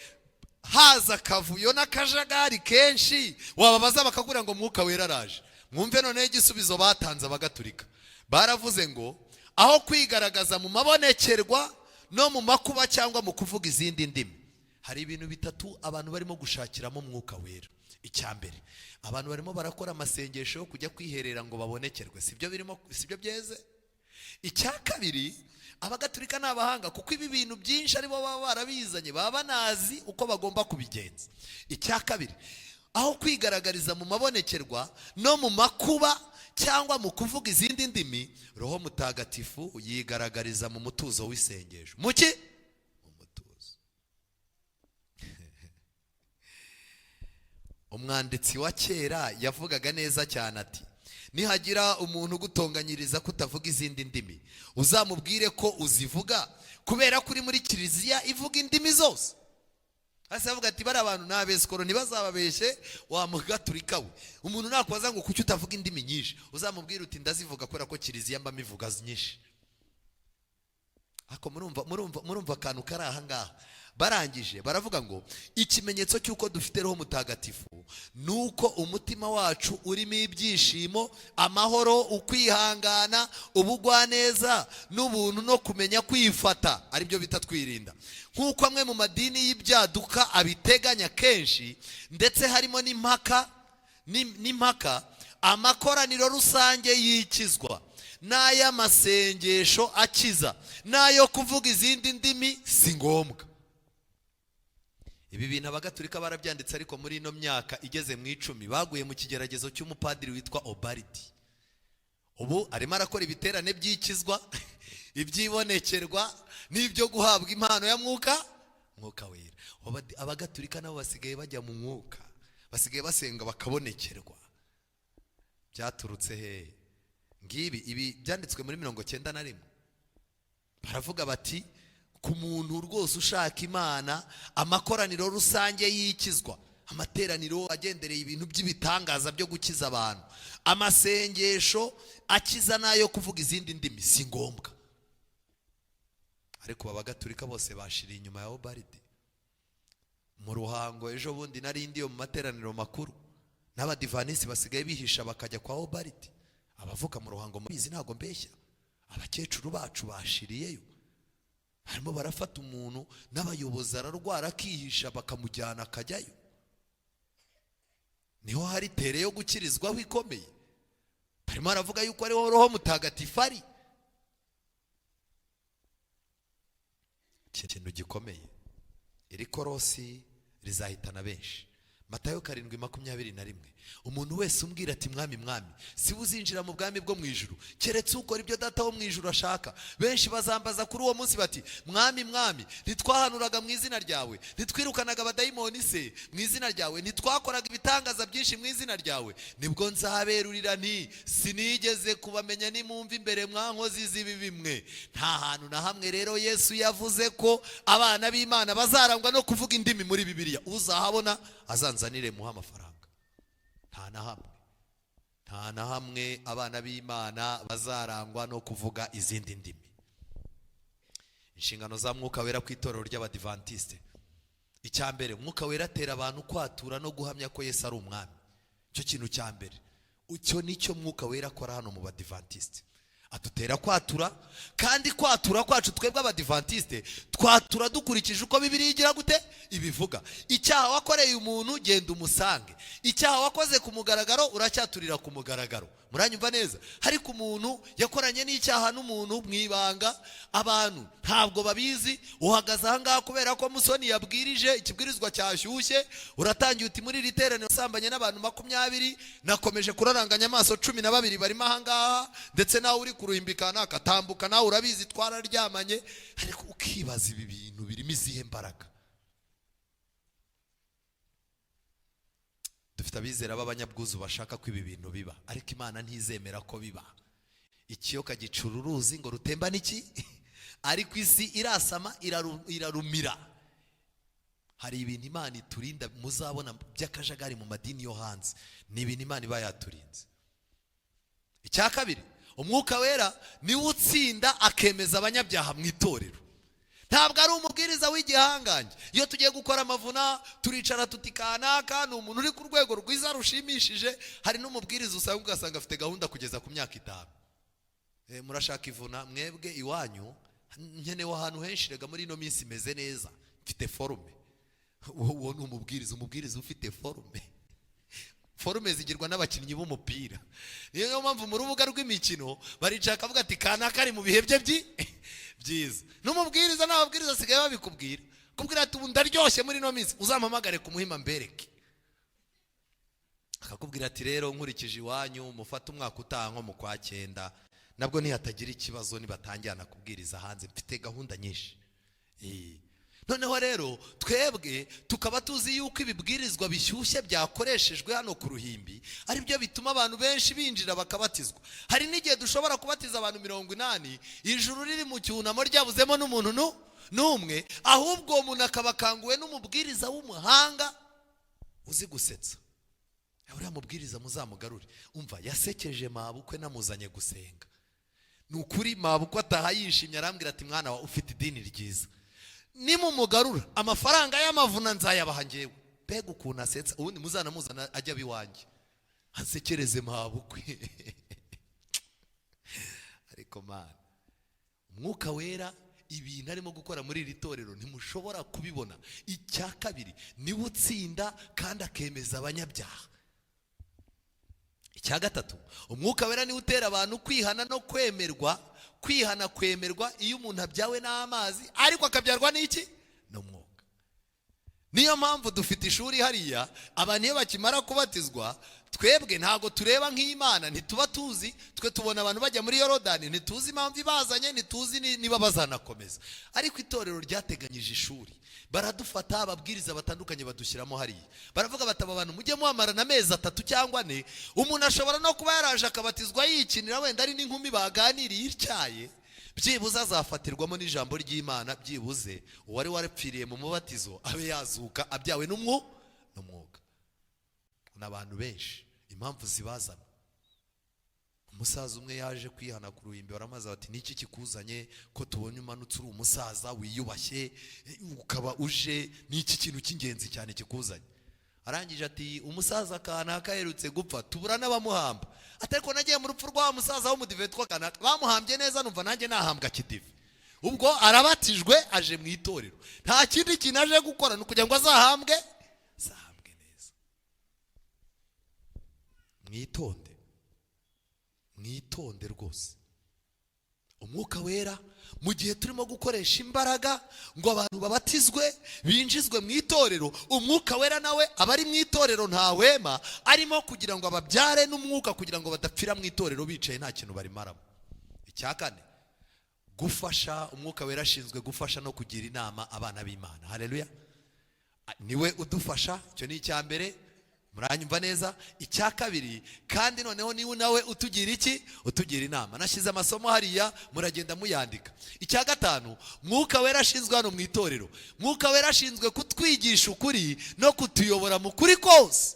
haza kavuyo n'akajagari kenshi, wababaza bakagura ngo umwuka wera araje? Mwumve none igisubizo batanze abagatulika. Baravuze ngo aho kwigaragaza mu mabonekerwa no mu makuba cyangwa mu kuvuga izindi ndimi, hari ibintu 3 abantu barimo gushakiramo umwuka wera. Icyambere, abantu barimo barakora amasengesho yo kujya kwiherera ngo babonekerwe, sibyo byeze. Icyakabiri, abagatulika ni abahanga kuko ibi bintu byinshi aribo baba barabizanye, baba banazi uko bagomba kubigenza. Icyakabiri, aho kwigaragariza mu mabonekerwa no mu makuba cyangwa mu kuvuga izindi ndimi, Roho Mutagatifu yigaragariza mu mutuzo w'isengesho. Muki? Mu mutuzo. Umwanditsi wa kera yavugaga neza cyane ati, nihagira umuntu gutonganyiriza kutavuga izindi ndimi, uzamubwire ko uzivuga kubera kuri muri kiliziya ivuga indimi zose. Hasi avuga ati bari abantu n'abesikoro ntibazababeshe wa mugatulika we. Umuntu nakwaza ngo kuki utavuga indimi nyinshi, uzamubwira uti ndazivuga kubera ko kiliziya mba mivuga nyinshi. Ako murumva akantu kari aha ngaha. Barangije baravuga ngo ikimenyetso cy'uko dufite Roho Mutagatifu nuko umutima wacu urimo ibyishimo, amahoro, ukwihangana, ubugwaneza n'ubuntu no kumenya kwifata, ari byo bita twirinda. Nkuko amwe mu madini y'ibyaduka abiteganya kenshi, ndetse harimo n'impaka, amakoraniro rusange yikizwa n'ay'amasengesho akiza, n'ayo kuvuga izindi ndimi si ngombwa. Ibi bintu abagatulika barabyanditse, ariko muri ino myaka igeze mu 10 baguye mu kigeragezo cy'umupadiri witwa Obaridi. Ubu arimo arakora ibiterane by'ikizwa, ibyibonekerwa n'ibyo guhabwa impano ya mwuka wera. Abagatulika nabo basigaye bajya mu mwuka, basigaye basenga bakabonekerwa. Byaturutse he? Ngibi ibi byanditswe muri 91. Baravuga bati ku muntu rwose ushaka Imana, amakoraniro rusange yikizwa, amateraniro agendereye ibintu by'ibitangaza byo gukiza abantu, amasengesho akiza n'ayo kuvuga izindi ndimi si ngombwa. Ariko abagatulika bose bashiriye inyuma ya Obaridi. Mu Ruhango ejo bundi nari ndiyo mu materaniro makuru, n'abadivanisi basigaye bihisha bakajya kwa Obaridi. Abavuka mu Ruhango mubizi ntago mbeshya, abakecuru bacu bashiriyeyo. Harimo barafata umuntu n'abayobozi ararwara akihisha bakamujyana akajyayo. Niho hari tere yo gukirizwaho ikomeye. Barimo aravuga yuko ariho Roho Mutagatifu ari. Ikintu gikomeye, iri korosi rizahitana benshi. Matayo 7:21, umuntu wese umbwira ati mwami mwami si uzinjira mu bwami bwo mu ijuru keretse ukora ibyo data wo mu ijuru ashaka. Benshi bazambaza kuri uwo munsi bati mwami mwami ntitwahanuraga mu izina ryawe, ntitwirukanaga abadayimoni se mu izina ryawe, ntitwakoraga ibitangaza byinshi mu izina ryawe? Nibwo nzaberurira nti sinigeze kubamenya, nimumva imbere mwankozi z'ibi bimwe. Nta hantu na hamwe rero Yesu yavuze ko abana b'Imana bazarangwa no kuvuga indimi muri Bibiliya. Uzahabona azanzanire muha amafaranga. Nta na hamwe abana b'Imana bazarangwa no kuvuga izindi ndimi. Inshingano za Mwuka Wera Kw'Itorero ry'Abadivantiste. Icyambere, Mwuka Wera atera abantu kwatura no guhamya ko Yesu ari umwami. Cyo kintu cyambere. Icyo nicyo Mwuka Wera akora hano mu Badivantiste. adutera kwatura, kandi kwatura kwacu twebwe abadivantiste twatura dukurikije uko Bibiliya igira gute ibivuga. Icyaha wakoreye umuntu genda umusange, icyaha wakoze ku mugaragaro uracyaturira ku mugaragaro. Muranyumva neza? Ariko umuntu yakoranye n'icyaha n'umuntu mwibanga, abantu ntabwo babizi, uhagaze aha ngaha kubera ko Musoni yabwirije ikibwirizwa cyashyushye, uratangiye uti muri iri teraniro usambanye n'abantu 20, nakomeje kuraranganya amaso 12 barimo aha ngaha, ndetse nawe uri kuruhimbikana akatambuka, nawe urabizi twararyamanye. Ariko ukibaza ibi bintu birimo izihe mbaraga? Dufite abizera b'abanyabwuzu bashaka ko ibi bintu biba, ariko Imana ntizemera ko biba. Ikiyoka gicura uruzi ngo rutemba n'iki? Ariko isi irasama irarumira. Hari ibintu Imana iturinda muzabona by'akajagari mu madini yo hanze, ni ibintu Imana iba yaturinze. Icya kabiri, Umwuka Wera niwe utsinda akemeza abanyabyaha mu itorero. Ntabwo ari umubwiriza w'igihangange. Iyo tugiye gukora amavuna turicara tutikanaka, ni umuntu uri ku rwego rwiza rushimishije. Hari n'umubwiriza usanga ugasanga afite gahunda kugeza ku myaka 5. Murashaka ivuna mwebwe iwanyu, nkenewe ahantu henshi rega muri ino minsi imeze neza, mfite forume. Uwo ni umubwiriza ufite forume. Forume zigirwa n'abakinnyi b'umupira. Niyo mpamvu mu rubuga rw'imikino baricara kavuga ati kanaka ari mu bihe bye byiza. N'umubwiriza n'ababwiriza asigaye babikubwira. Kubwira ati ubu ndaryoshye muri no minsi, uzampamagare ku Muhima mbereke. Akakubwira ati rero nkurikije iwanyu mufata umwaka utaha nko mu kwa 9, nabwo ntihatagira ikibazo nibatangira kubwiriza hanze, mfite gahunda nyinshi. Noneho rero twebwe tukaba tuzi yuko ibibwirizwa bishyushye byakoreshejwe hano ku ruhimbi ari byo bituma abantu benshi binjira bakabatizwa. Hari n'igihe dushobora kubatiza abantu 80, ijuru riri mu cyunamo ryabuzemo n'umuntu n'umwe, ahubwo uwo muntu akabakanguwe n'umubwiriza w'umuhanga uzi gusetsa. Uriya mubwiriza muzamugarure. Umva yasekeje mabukwe namuzanye gusenga. Ni ukuri mabukwe ataha yishimye arambwira ati mwana wa ufite idini ryiza. Nimumugarura amafaranga y'amavuna nzayabaha ngewe. Mbega ukuntu asetsa, ubundi muzanamuzana ajya biwanjye ansekereze mabukwe. Ariko Mana, Umwuka Wera ibintu arimo gukora muri iri torero ntimushobora kubibona. Icya kabiri, niwe utsinda kandi akemeza abanyabyaha. Icya gatatu, Umwuka Wera niwe utera abantu kwihana no kwemerwa. Kwihana kwemerwa iyo umuntu abyawe n'amazi, ariko akabyarwa n'iki? N'Umwuka. Niyo mpamvu dufite ishuri hariya, abantu iyo bakimara kubatizwa, twebwe ntago tureba nk'Imana, ntituba tuzi, twe tubona abantu bajya muri Yorodani, ntituzi impamvu ibazanye, ntituzi niba bazanakomeza. Ariko itorero ryateganyije ishuri, baradufata ababwiriza batandukanye badushyiramo hariya. Baravuga bataba abantu mujye muhamarana amezi 3 cyangwa 4. Umuntu ashobora no kuba yaraje akabatizwa yikinira, wenda ari n'inkumi baganiriye ityaye, byibuze azafatirwamo n'ijambo ry'Imana, byibuze uwari warapfiriye mu mubatizo abe yazuka abyawe n'Umwuka. N'abantu benshi impamvu zibazana. Umusaza umwe yaje kwihana ku ruhimbi, baramaze bati niki kikuzanye ko tubonye umanutse uri umusaza wiyubashye ukaba uje, niki kintu cy'ingenzi cyane kikuzanye? Arangije ati umusaza kana kaherutse gupfa tubura n'abamuhamba. Ateko nagiye mu rupfu rwa musaza wo mudivetwa kana bamuhambye neza, numva nanjye nahambwa kidive. Ubwo arabatijwe aje mu itorero, nta kindi kintu aje gukora nukugira ngo azahambwe neza. Mwitonde rwose. Umwuka Wera mu gihe turimo gukoresha imbaraga ngo abantu babatizwe binjizwe mu itorero, Umwuka Wera nawe abari mu itorero ntawema, arimo kugira ngo ababyare n'Umwuka kugira ngo badapfira mu itorero bicaye nta kintu barimaramo. Icya kane, gufasha. Umwuka Wera ashinzwe gufasha no kugira inama abana b'Imana. Haleluya. Niwe udufasha, icyo ni icya mbere. Muranyumva neza? Icya kabiri, kandi noneho niwe nawe utugira iki? Utugira inama. Nashize amasomo hariya muragenda muyandika. Icya gatanu, Mwuka Wera ashinzwe hano mu itorero. Mwuka Wera ashinzwe kutwigisha ukuri no kutuyobora mu kuri kose.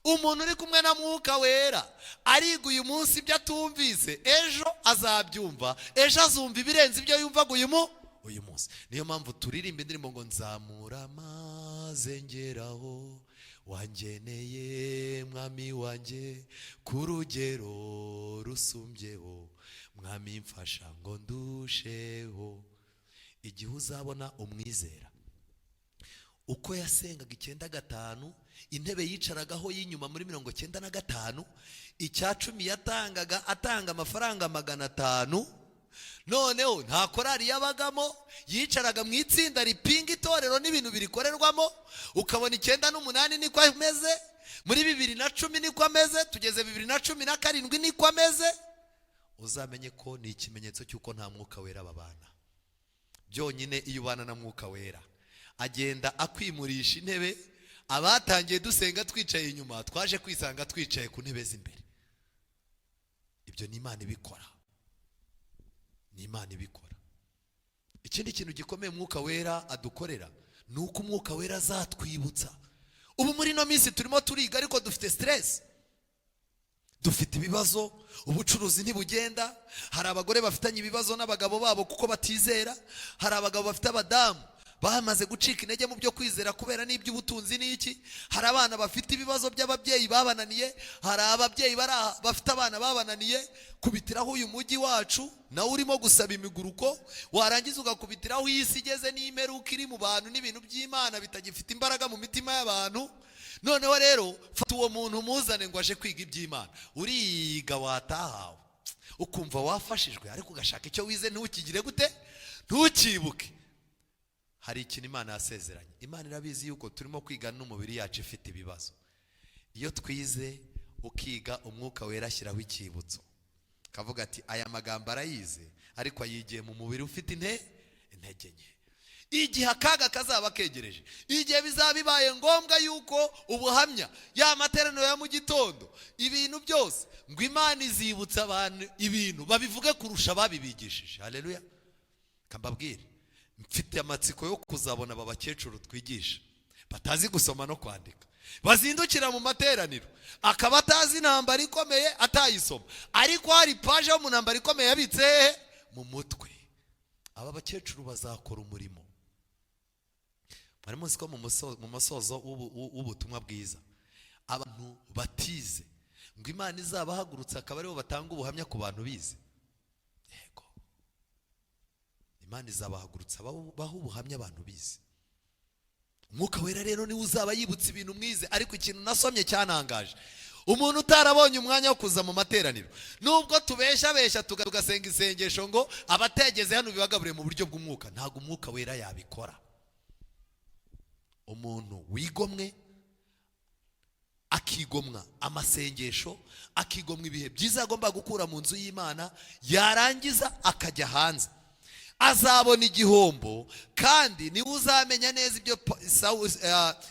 Umuntu uri kumwe na Mwuka Wera ariga uyu munsi ibyo atumvise, ejo azabyumva, ejo azumva ibirenze ibyo yumvaga uyu munsi. Niyo mpamvu turirimba indirimbo ngo nzamura maze ngeraho wangeneye mwami wanjye ku rugero rusumbyeho, mwami mfasha ngo ndusheho. Igihe uzabona umwizera uko yasengaga 95, intebe yicaragaho y'inyuma muri 95, icya 10 yatangaga atanga amafaranga 500, noneho nta korari yabagamo, yicaraga mu itsinda ripinga itorero n'ibintu birikorerwamo, ukabona 98 niko ameze, muri 2010 niko ameze, tugeze 2017 niko ameze, uzamenye ko ni ikimenyetso cy'uko nta Mwuka Wera babana. Byonyine iyo ubana na Mwuka Wera agenda akwimurisha intebe, abatangiye dusenga twicaye inyuma twaje kwisanga twicaye ku ntebe z'imbere. Ibyo ni Imana ibikora, ni Imana ibikora. Ikindi kintu gikomeye Mwuka Wera adukorera ni uko Mwuka Wera azatwibutsa. Ubu muri no minsi turimo turiga ariko dufite stress, dufite ibibazo, ubucuruzi ntibugenda, hari abagore bafitanye ibibazo n'abagabo babo kuko batizera, hari abagabo bafite abadamu bamaze gucika intege mu byo kwizera kubera n'iby'ubutunzi n'iki, hari abana bafite ibibazo by'ababyeyi babananiye, hari ababyeyi bafite abana babananiye. Kubitiraho uyu mujyi wacu nawe urimo gusaba imiguruko, warangiza ugakubitiraho isi igeze n'imeruka iri mu bantu n'ibintu by'Imana bitagifite imbaraga mu mitima y'abantu. Noneho rero fata uwo muntu muzane ngo aje kwiga iby'Imana, uriga watahawe ukumva wafashijwe, ariko ugashaka icyo wize ntukigire gute, ntukibuke. Hari ikintu Imana yasezeranye. Imana irabizi yuko turimo kwiga n'umubiri yacu ifite ibibazo. Iyo twize ukiga, Umwuka Wera ashyiraho icyibutso, kavuga ati aya magambo arayize ariko ayigiye mu mubiri ufite intege nke. Igihe akaga kazaba kegereje, igihe bizaba bibaye ngombwa yuko ubuhamya, ya materaniro ya mu gitondo, ibintu byose, ngo Imana izibutsa abantu ibintu babivuge kurusha babibigishije. Haleluya. Kambabwire, mfite amatsiko yo kuzabona aba bakecuru twigisha batazi gusoma no kwandika, bazindukira mu materaniro akaba atazi intambara ikomeye atayisoma, ariko hari paje yo mu ntambara ikomeye yabitse mu mutwe. Aba bakecuru bazakora umurimo. Mwari muzi ko mu masozo w'ubutumwa bwiza abantu batize ngo Imana izabahagurutsa akaba aribo batanga ubuhamya ku bantu bize. Yego, Imana izabahagurutsa baho ubuhamya abantu bize. Umwuka Wera rero niwe uzaba yibutsa ibintu mwize. Ariko ikintu nasomye cyanangaje, umuntu utarabonye umwanya wo kuza mu materaniro, nubwo tubesha tugasenga isengesho ngo abategeze hano bibagabure mu buryo bw'umwuka, ntago Umwuka Wera yabikora. Umuntu wigomwe, akigomwa amasengesho, akigomwa ibihe byiza agomba gukura mu nzu y'Imana, yarangiza akajya hanze, azabona igihombo. Kandi niwe uzamenya neza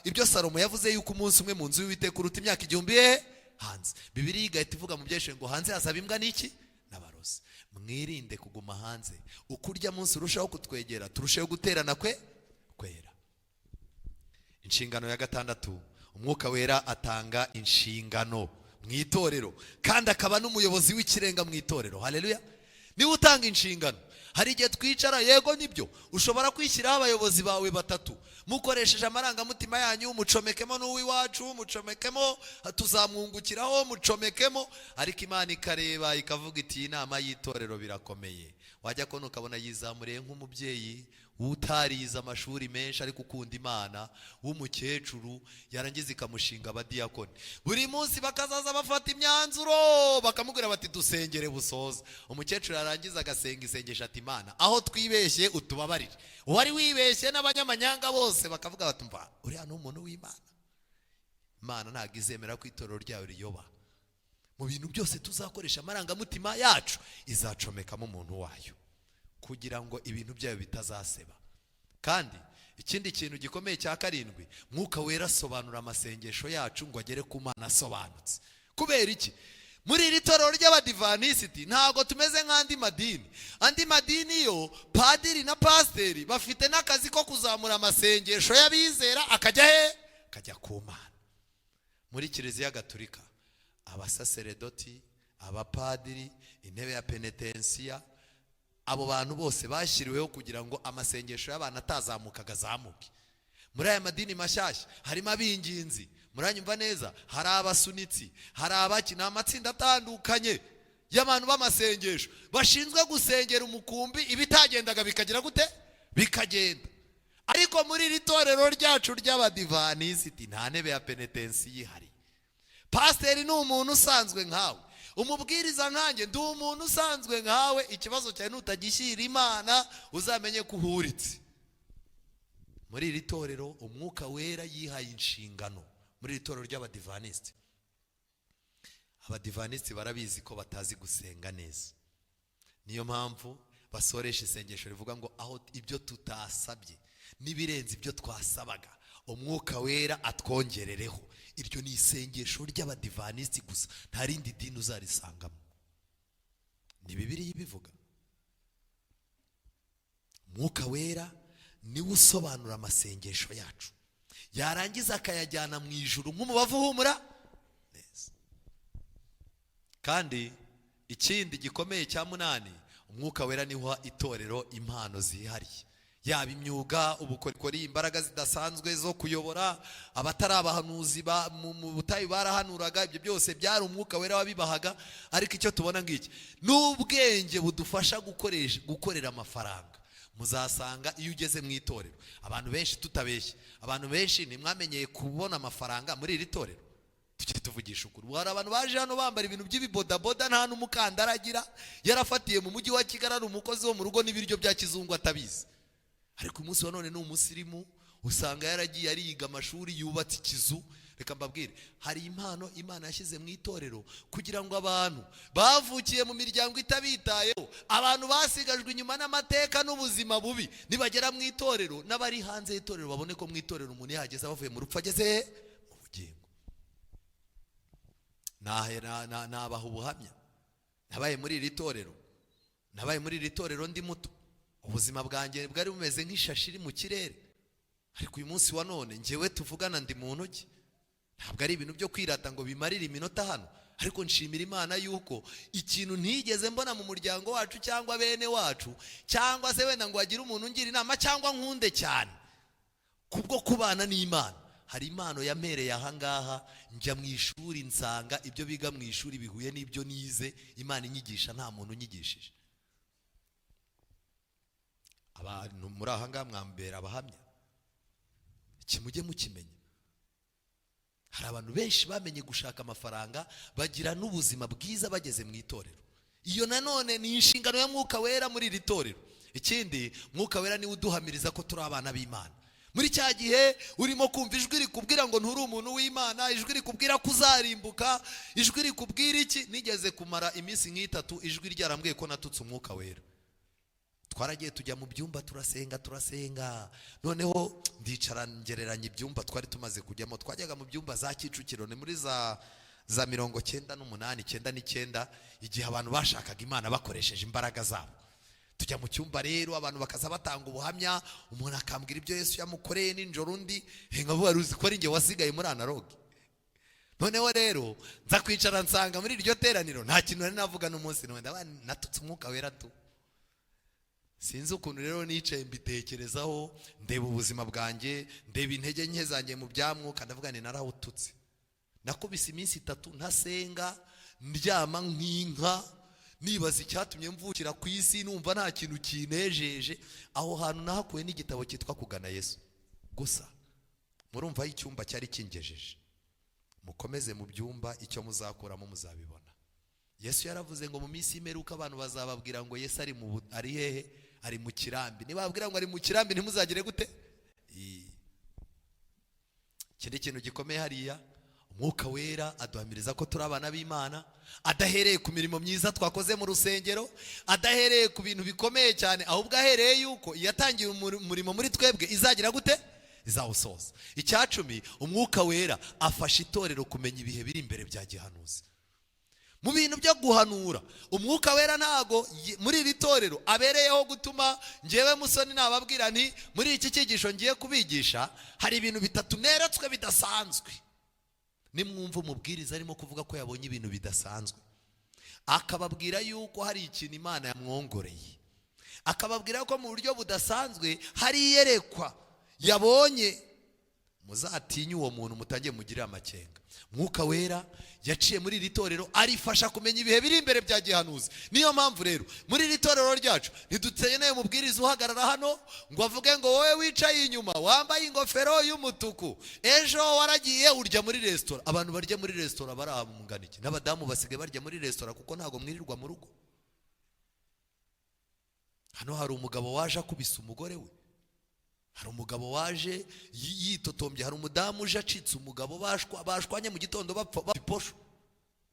ibyo Salomo yavuze yuko umunsi umwe mu nzu y'Uwiteka uruta imyaka 1000 hanze. Bibiliya igahita ivuga mu byeshe ngo hanze hazaba imbwa n'iki n'abarozi. Mwirinde kuguma hanze, ukurya munsi urushaho kutwegera, turusheho guterana kwera. Inshingano ya 6, Umwuka Wera atanga inshingano mu itorero, kandi akaba n'umuyobozi w'ikirenga mu itorero. Haleluya. Niwe utanga inshingano. Hari igihe twicara, yego nibyo, ushobora kwishyiraho abayobozi bawe 3 mukoresheje amarangamutima yanyu, mucomekemo n'uwiwacu, mucomekemo tuzamwungukiraho, mucomekemo, ariko Imana ikareba ikavuga iti inama y'itorero birakomeye. Wajya kubona ukabona yizamuriye nk'umubyeyi utarize amashuri menshi ariko ukunda Imana, w'umukecuru, yarangiza ikamushinga abadiyakoni. Buri munsi bakazaza bafata imyanzuro bakamubwira bati dusengere busoza. Umukecuru yarangiza agasenga isengesho ati Imana, aho twibeshye utubabarire. Wari wibeshye n'abanyamanyanga bose bakavuga bati mva uriya ni umuntu w'Imana. Imana ntabwo izemera ko itorero ryawe riyoba. Mu bintu byose tuzakoresha amarangamutima yacu, izacomekamo umuntu wayo kugira ngo ibintu byayo bitazaseba. Kandi ikindi kintu gikomeye cya 7, Mwuka Wera asobanura amasengesho yacu ngo agere ku Mana asobanutse. Kubera iki? Muri iri torero ry'Abadivantisiti ntago tumeze nk'andi madini. Andi madini yo padiri na pasiteri bafite n'akazi ko kuzamura amasengesho y'abizera akajya he? Akajya ku Mana. Muri Kiliziya Gatolika abasaseredoti, abapadiri, intebe ya penetensiya, abo bantu bose bashyiriweho kugira ngo amasengesho y'abantu atazamuka agazamuke. muri aya madini mashyashya harimo abinginzi, muranyumva neza, hari abasunitsi, hari abakina amatsinda atandukanye y'abantu b'amasengesho bashinzwe gusengera umukumbi, ibitagendaga bikagira gute? Bikagenda. Ariko muri iri torero ryacu ry'abadivanisiti nta ntebe ya penetensi yihari. Pasiteri ni umuntu usanzwe nkawe, umubwiriza nkanjye ndi umuntu usanzwe nkawe. Ikibazo cyane utagishyira Imana uzamenye ko uhuritse. Muri iri torero umwuka wera yihaye inshingano. Muri iri torero ry'abadivanisiti, abadivanisiti barabizi ko batazi gusenga neza, niyo mpamvu basoresha isengesho rivuga ngo aho ibyo tutasabye n'ibirenze ibyo twasabaga umwuka wera atwongerereho. Iryo ni isengesho ry'abadivanisiti gusa, nta rindi dini uzarisangamo. Ni Bibiliya ibivuga. Umwuka wera niwe usobanura amasengesho yacu, yarangiza akayajyana mu ijuru nk'umubavu uhumura neza. Kandi ikindi gikomeye cya 8, umwuka wera niho itorero impano zihariye, yaba imyuga, ubukorikori, imbaraga zidasanzwe zo kuyobora. Abatari abahanuzi mu butayu barahanuraga, ibyo byose byari umwuka wera wabibahaga. Ariko icyo tubona ngiki, n'ubwenge budufasha gukorera amafaranga. Muzasanga iyo ugeze mu itorero, abantu benshi tutabeshye, abantu benshi nimwamenyeye kubona amafaranga muri iri torero. Tujye tuvugisha ukuri, hari abantu baje hano bambara ibintu by'ibibodaboda, nta n'umukandara agira, yarafatiye mu mujyi wa Kigali, ari umukozi wo mu rugo n'ibiryo bya kizungu atabizi. Ariko umunsi wa none ni umusirimu, usanga yaragiye ariga amashuri, yubatse ikizu. Reka mbabwire, hari impano Imana yashyize mu itorero kugira ngo abantu bavukiye mu miryango itabitayeho, abantu basigajwe inyuma n'amateka n'ubuzima bubi, nibagera mu itorero n'abari hanze y'itorero babone ko mu itorero umuntu yahageze abavuye mu rupfu ageze mu bugingo. Nabaha ubuhamya, nabaye muri iri torero ndi muto. Ubuzima bwanjye bwari bumeze nk'ishashi iri mu kirere. Ariko uyu munsi wa none njyewe tuvugana ndi mu ntoki. Ntabwo ari ibintu byo kwirata ngo bimarire iminota hano, ariko nshimira Imana yuko ikintu ntigeze mbona mu muryango wacu cyangwa bene wacu, cyangwa se wenda ngo hagire umuntu ungira inama cyangwa nkunde cyane, kubwo kubana n'Imana. Hari impano yampereye ahangaha, njya mu ishuri nsanga ibyo biga mu ishuri bihuye n'ibyo nize, Imana inyigisha nta muntu unyigishije. Abantu muri ahangaha mwambera abahamya, iki mujye mukimenya. Hari abantu benshi bamenye gushaka amafaranga, bagira n'ubuzima bwiza bageze mu itorero. Iyo nanone ni inshingano ya Mwuka wera muri iri torero. Ikindi, Mwuka wera niwe uduhamiriza ko turi abana b'Imana. Muri cya gihe urimo kumva ijwi rikubwira ngo nturi umuntu w'Imana, ijwi rikubwira ko uzarimbuka, ijwi rikubwira iki, nigeze kumara iminsi nk'itatu ijwi ryarambwiye ko natutse Umwuka wera. Twaragiye tujya mu byumba turasenga, noneho ndicara ngereranya ibyumba twari tumaze kujyamo. Twajyaga mu byumba za Kicukiro, ni muri za 98, 99, igihe abantu bashakaga Imana bakoresheje imbaraga zabo. Tujya mu cyumba rero, abantu bakaza batanga ubuhamya, umuntu akambwira ibyo Yesu yamukoreye nijoro, undi nkavuga ruzi ko ari njye wasigaye muri analogue. Noneho rero nza kwicara nsanga muri iryo teraniro nta kintu nari navuga n'umunsi n'umwe, natutse Umwuka wera tu. Sinzi ukuntu rero nicaye mbitekerezaho, ndeba ubuzima bwanjye, ndeba intege nke zanjye mu bya Mwuka, ndavuga ni narawututse. Nakubise iminsi 3 ntasenga, ndyama nk'inka, nibaza icyatumye mvukira ku isi, numva nta kintu kinejeje. Aho hantu nahakuye n'igitabo cyitwa Kugana Yesu. Gusa murumva icyumba cyari kingejeje. Mukomeze mu byumba, icyo muzakuramo muzabibona. Yesu yaravuze ngo mu minsi y'imperuka abantu bazababwira ngo Yesu ari hehe? Ari mu kirambi. Nibabwira ngo ari mu kirambi ntimuzagire gute? Ikindi kintu gikomeye hariya, Umwuka wera aduhamiriza ko turi abana b'Imana, adahereye ku mirimo myiza twakoze mu rusengero, adahereye ku bintu bikomeye cyane, ahubwo ahereye yuko yatangiye umurimo muri twebwe izagira gute? Izawusoza. Icya 10, Umwuka wera afasha itorero kumenya ibihe biri imbere bya gihanuzi. Mu bintu byo guhanura, Umwuka wera ntago muri iri torero abereyeho gutuma njyewe musoni nababwira nti muri iki cyigisho ngiye kubigisha hari ibintu 3 neretswe bidasanzwe. Nimwumva umubwiriza arimo kuvuga ko yabonye ibintu bidasanzwe, akababwira yuko hari ikintu Imana yamwongoreye, akababwira ko mu buryo budasanzwe hari iyerekwa yabonye muzatinye uwo muntu mutangiye mugirira amakenga. Mwuka Wera yaciye muri iri torero arifasha kumenya ibihe biri imbere bya gihanuzi. Niyo mpamvu rero muri iri torero ryacu ntiduteneye umubwiriza uhagarara hano ngo avuge ngo wowe wicaye inyuma wambaye ingofero y'umutuku ejo waragiye urya muri restaurant. Abantu barya muri restaurant barahamungana iki? N'abadamu basigaye barya muri restaurant kuko ntago mwirirwa mu rugo. Hano hari umugabo waje akubise umugore we, hari umugabo waje yitotombye, hari umudamu uje acitse umugabo bashwanye mu gitondo bapfa baposho.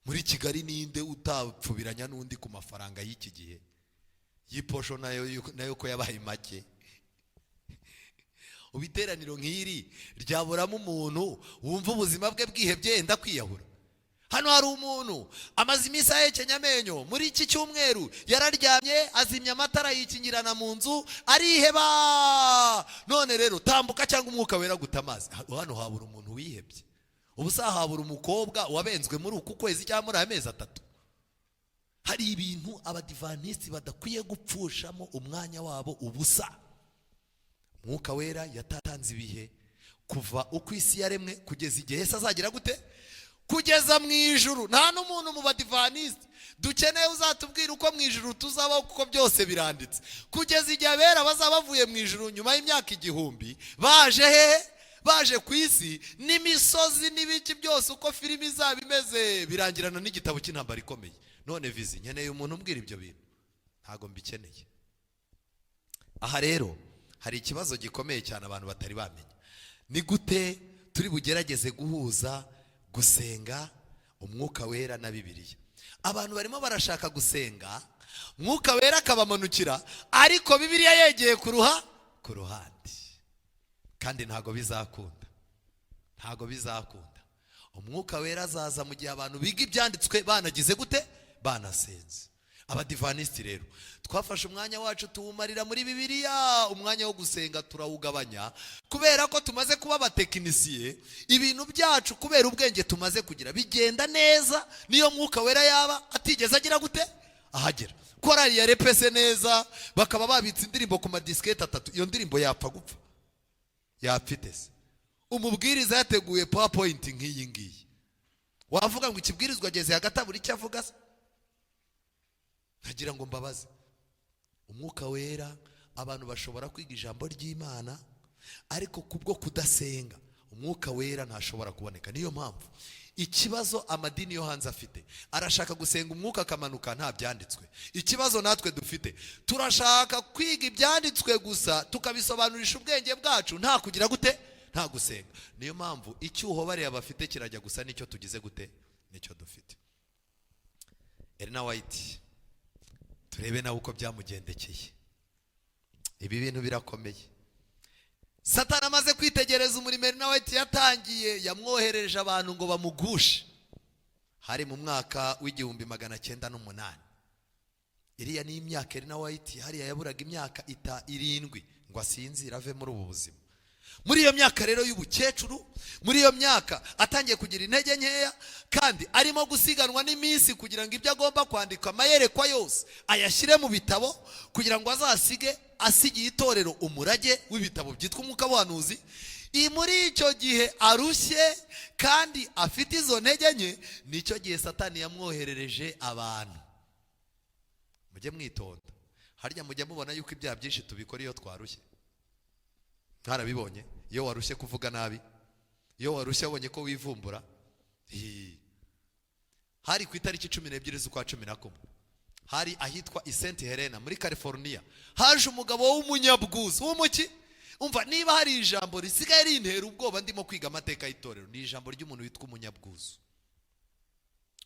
Muri Kigali ninde utapfubiranya n'undi ku mafaranga y'iki gihe? Yiposho nayo ko yabaye make. Ubiteraniro nk'iri ryaburamo umuntu wumva ubuzima bwe bwihebye yenda kwiyahura. Hano hari umuntu amaze iminsi ahekenya amenyo, muri iki cyumweru yararyamye azimya amatara yikingirana mu nzu ariheba. None rero tambuka cyangwa Umwuka Wera gutamazi. Hano habura umuntu wihebye. Ubusa habura umukobwa wabenzwe muri uku kwezi cyangwa muri amezi 3. Hari ibintu abadivantisti badakwiye gupfushamo umwanya wabo ubusa. Mwuka Wera yatatanze ibihe kuva uko isi yaremwe kugeza igihe Yesu azagira gute? Kugeza mu ijuru. Nta n'umuntu mu badivantisti dukeneye uzatubwira uko mu ijuru tuzabaho kuko byose biranditse. Kugeza igihe abera bazaba bavuye mu ijuru nyuma y'imyaka 1000 baje hehe? Baje ku isi n'imisozi n'ibiki byose uko filimi izaba imeze birangirana n'igitabo cy'intambara ikomeye. None vizi nkeneye umuntu umbwira ibyo bintu, ntago mbikeneye. Aha rero hari ikibazo gikomeye cyane abantu batari bamenya. Ni gute turi bugerageze guhuza gusenga, Umwuka Wera na Bibiliya? Abantu barimo barashaka gusenga, Mwuka Wera akabamanukira, ariko Bibiliya yegeye ku ruhande. Kandi ntago bizakunda. Ntago bizakunda. Umwuka Wera azaza mu gihe abantu biga ibyanditswe banagize gute? Banasenze. Abadivantisti rero twafashe umwanya wacu tuwumarira muri Bibiliya, umwanya wo gusenga turawugabanya kubera ko tumaze kuba abatekinisiye. Ibintu byacu kubera ubwenge tumaze kugira bigenda neza niyo Mwuka Wera yaba atigeze agira gute? Ahagera. Korali yarepese neza bakaba babitse indirimbo ku madiskete 3, iyo ndirimbo yapfa gupfa. Yapfitese. Umubwiriza yateguye PowerPoint nk'iyi ngiyi. Wavuga ngo ikibwirizwa ageze hagati buri cyo avuga se? Nagira ngo mbabaze. Umwuka Wera abantu bashobora kwiga ijambo ry'Imana ariko kubwo kudasenga Umwuka Wera ntashobora kuboneka. Niyo mpamvu ikibazo amadini yo hanze afite, arashaka gusenga umwuka akamanuka nta byanditswe. Ikibazo natwe dufite, turashaka kwiga ibyanditswe gusa tukabisobanurisha ubwenge bwacu nta kugira gute? Nta gusenga. Niyo mpamvu icyuho bariya bafite kirajya gusa nicyo tugize gute? Nicyo dufite. Elena White turebe nawe uko byamugendekeye. Ibi bintu birakomeye. Satani amaze kwitegereza umurimo Elena White yatangiye, yamwohereje abantu ngo bamugushe. Hari mu mwaka w'1908. Iriya ni imyaka Elena White hariya yaburaga imyaka 7 ngo asinzire ave muri ubu buzima. Muri iyo myaka rero y'ubukecuru, muri iyo myaka atangiye kugira intege nkeya kandi arimo gusiganwa n'iminsi kugira ngo ibyo agomba kwandika amayerekwa yose ayashyire mu bitabo kugira ngo asigiye itorero umurage w'ibitabo byitwa umwuka w'ubuhanuzi. Muri icyo gihe arushye kandi afite izo ntege nke, nicyo gihe Satani yamwoherereje abantu. Mujye mwitonda. Harya mujye mubona yuko ibyaha byinshi tubikora iyo twarushye. Harabibonye iyo warushye kuvuga nabi, iyo warushye abonye ko wivumbura. Hari ku itariki 12 z'ukwa 11 hari ahitwa St. Helena muri California haje umugabo w'umunyabwuzu w'umuki. Umva, niba hari ijambo risigaye rintera ubwoba ndimo kwiga amateka y'itorero, ni ijambo ry'umuntu witwa umunyabwuzu.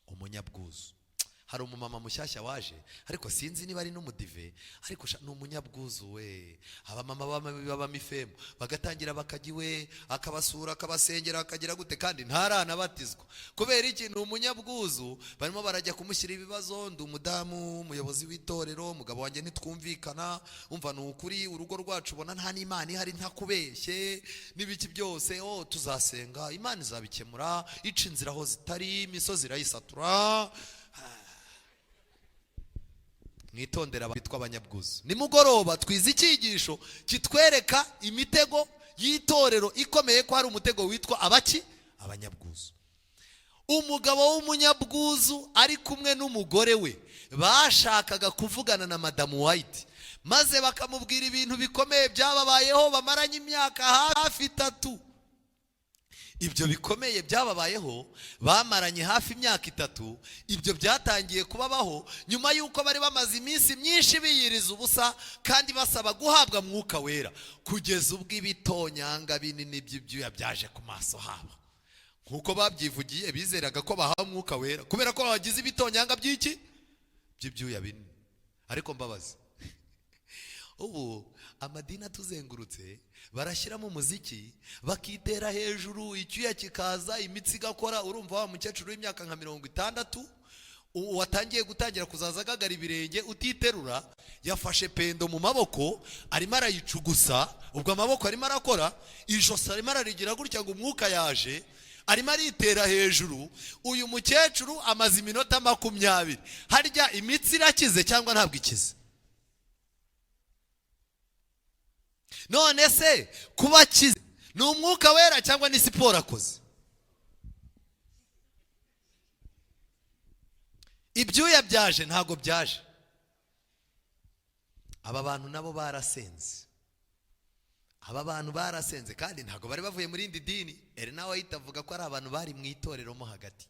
Umunyabwuzu. Hari umumama mushyashya waje ariko sinzi niba ari n'umudive, ariko ni umunyabwuzu we. Abamama b'abamifemo bagatangira bakagiwe akabasura akabasengera akagira gute kandi ntaranabatizwa. Kubera iki? Ni umunyabwuzu. Barimo barajya kumushyira ibibazo, ndi umudamu umuyobozi w'itorero, umugabo wanjye ntitwumvikana, umva ni ukuri urugo rwacu ubona nta n'Imana ihari ntakubeshye n'ibiki byose, tuzasenga Imana izabikemura, ica inzira aho zitari, imisozi irayisatura. Mwitondera bitwa abanyabwuzu. Nimugoroba twize icyigisho kitwereka imitego y'itorero ikomeye ko hari umutego witwa abanyabwuzu. Umugabo w'umunyabwuzu ari kumwe n'umugore we bashakaga kuvugana na Madamu White, maze bakamubwira ibintu bikomeye byababayeho, bamaranye imyaka hafi 3. Ibyo bikomeye byababayeho bamaranye hafi imyaka 3. Ibyo byatangiye kubabaho nyuma y'uko bari bamaze iminsi myinshi biyiriza ubusa kandi basaba guhabwa Mwuka Wera, kugeza ubwo ibitonyanga binini by'ibyuya byaje ku maso habo. Nkuko babyivugiye bizeraga ko bahawe Mwuka Wera kubera ko bagize ibitonyanga by'ibyuya binini. Ariko mbabazi, ubu amadini atuzengurutse barashyiramo umuziki bakitera hejuru, icyuya kikaza, imitsi igakora. Urumva wa mukecuru w'imyaka nka 60 watangiye gutangira kuzaza agagara ibirenge utiterura, yafashe pendo mu maboko arimo arayicugusa. Ubwo amaboko arimo arakora, ijosi arimo ararigira gutya ngo umwuka yaje, arimo aritera hejuru. Uyu mukecuru amaze iminota 20. Harya imitsi irakize cyangwa ntabwo ikize? None se kuba kize ni Umwuka Wera cyangwa ni siporo akoze? Ibyuya byaje ntago byaje. Aba bantu nabo barasenze. Aba bantu barasenze kandi ntago bari bavuye muri indi dini. Nawe yitavuga ko ari abantu bari mu itorero mo hagati.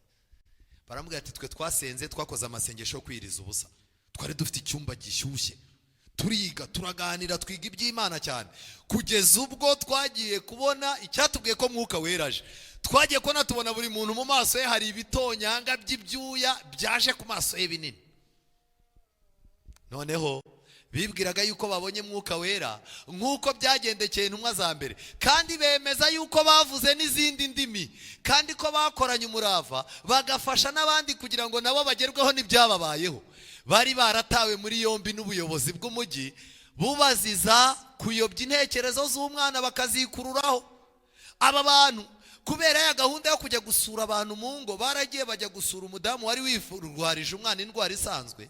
Baramubwira ati twe twasenze, twakoze amasengesho yo kwiriza ubusa, twari dufite icyumba gishyushye, turiga turaganira, twiga iby'Imana cyane, kugeza ubwo twagiye kubona icyatubwiye ko Mwuka Wera aje. Twagiye kubona tubona buri muntu mu maso ye hari ibitonyanga by'ibyuya byaje ku maso ye binini. Noneho bibwiraga yuko babonye Mwuka Wera nk'uko byagendekeye intumwa za mbere, kandi bemeza yuko bavuze n'izindi ndimi, kandi ko bakoranye umurava bagafasha n'abandi kugira ngo nabo bagerweho n'ibyababayeho. Bari baratawe muri yombi n'ubuyobozi bw'umujyi bubaziza kuyobya intekerezo z'umwana bakazikururaho. Aba bantu kubera ya gahunda yo kujya gusura abantu mu ngo, baragiye bajya gusura umudamu wari wifurwarije umwana indwara isanzwe.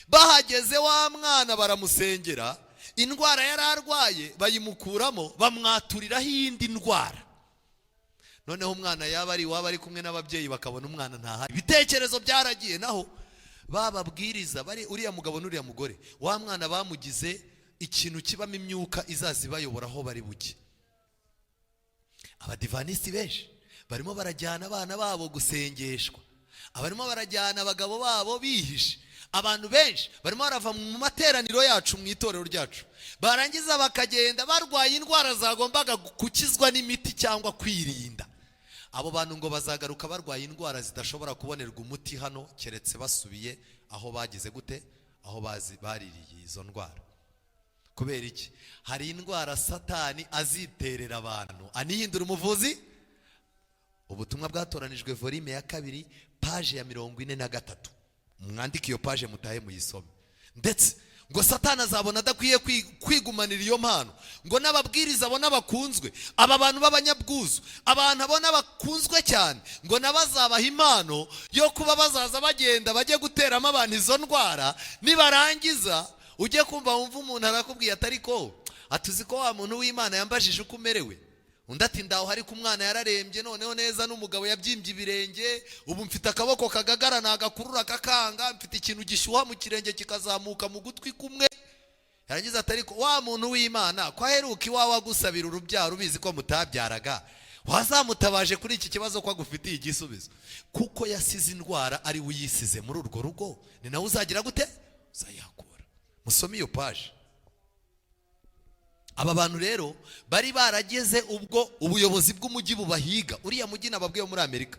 Bahageze wa mwana baramusengera, indwara yari arwaye bayimukuramo, bamwaturiraho iyindi ndwara. Noneho umwana yaba ari kumwe n'ababyeyi bakabona umwana ntahari, ibitekerezo byaragiye. Naho bababwiriza bari uriya mugabo n'uriya mugore, wa mwana bamugize ikintu kibamo imyuka izazi bayobora aho bari buke. Abadivanisi benshi barimo barajyana abana babo gusengeshwa, abarimo barajyana abagabo babo bihishe. Abantu benshi barimo barava mu materaniro yacu mu itorero ryacu, barangiza bakagenda barwaye indwara zagombaga gukizwa n'imiti cyangwa kwirinda. Abo bantu ngo bazagaruka barwaye indwara zidashobora kubonerwa umuti hano keretse basubiye aho bagize gute, aho baririye izo ndwara. Kubera iki? Hari indwara Satani aziterera abantu anihindura umuvuzi. Ubutumwa bwatoranijwe volume ya 2 page ya 43. Mwandike iyo page mutahe muyisome. Ndetse ngo Satani azabona adakwiye kwigumanira iyo mpano, ngo n'ababwiriza abona bakunzwe, aba bantu b'abanyabwuzu, abantu abona bakunzwe cyane, ngo nabazabaha impano yo kuba bazaza bagenda bajye guteramo abantu izo ndwara. Nibarangiza ujye kumva wumva umuntu arakubwiye atari ko atuzi ko wa muntu w'Imana yambajije uko umerewe. Undi ati ndaho hari ku mwana yararembye noneho neza, n'umugabo yabyimbye ibirenge, ubu mfite akaboko kagagara nagakurura kakanga, mfite ikintu gishyuha mu kirenge kikazamuka mu gutwi kumwe. Yarangiza atari ko wa muntu w'Imana ko aheruka iwawe agusabira urubyaro ubizi ko mutabyaraga, wazamutabaje kuri iki kibazo ko agufitiye igisubizo, kuko yasize indwara ari uyisize muri urwo rugo, ni nawe uzagira gute, uzayakura. Musome iyo page. Aba bantu rero bari barageze ubwo ubuyobozi bw'umujyi bubahiga. Uriya mujyi nababwiye muri Amerika,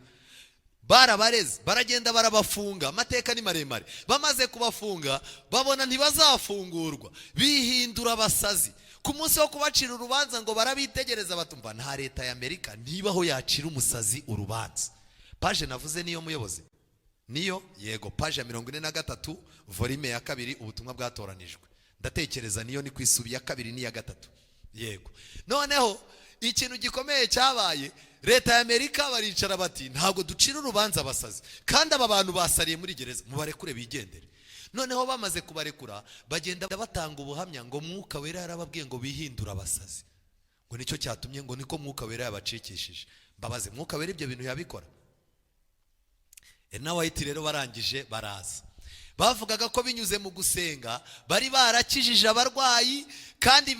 barabareze baragenda barabafunga. Amateka ni maremare. Bamaze kubafunga babona ntibazafungurwa, bihindura abasazi. Ku munsi wo kubacira urubanza ngo barabitegereza, batumva nta leta ya Amerika nibaho yacira umusazi urubanza. Page navuze niyo muyobozi, niyo yego, page ya 43 volume ya 2 ubutumwa bwatoranijwe. Ndatekereza niyo ni kwisubi ya 2 n'iya 3. Yego. Noneho ikintu gikomeye cyabaye, leta ya Amerika baricara bati ntabwo ducira urubanza abasazi, kandi aba bantu basariye muri gereza, mubarekure bigendere. Noneho bamaze kubarekura bagenda batanga ubuhamya ngo Mwuka Wera yarababwiye ngo bihindura abasazi. ngo nicyo cyatumye ngo niko Mwuka Wera yabacikishije. Mbabaze, Mwuka Wera ibyo bintu yabikora? Ena White rero barangije baraza, bavugaga ko binyuze mu gusenga bari barakijije abarwayi kandi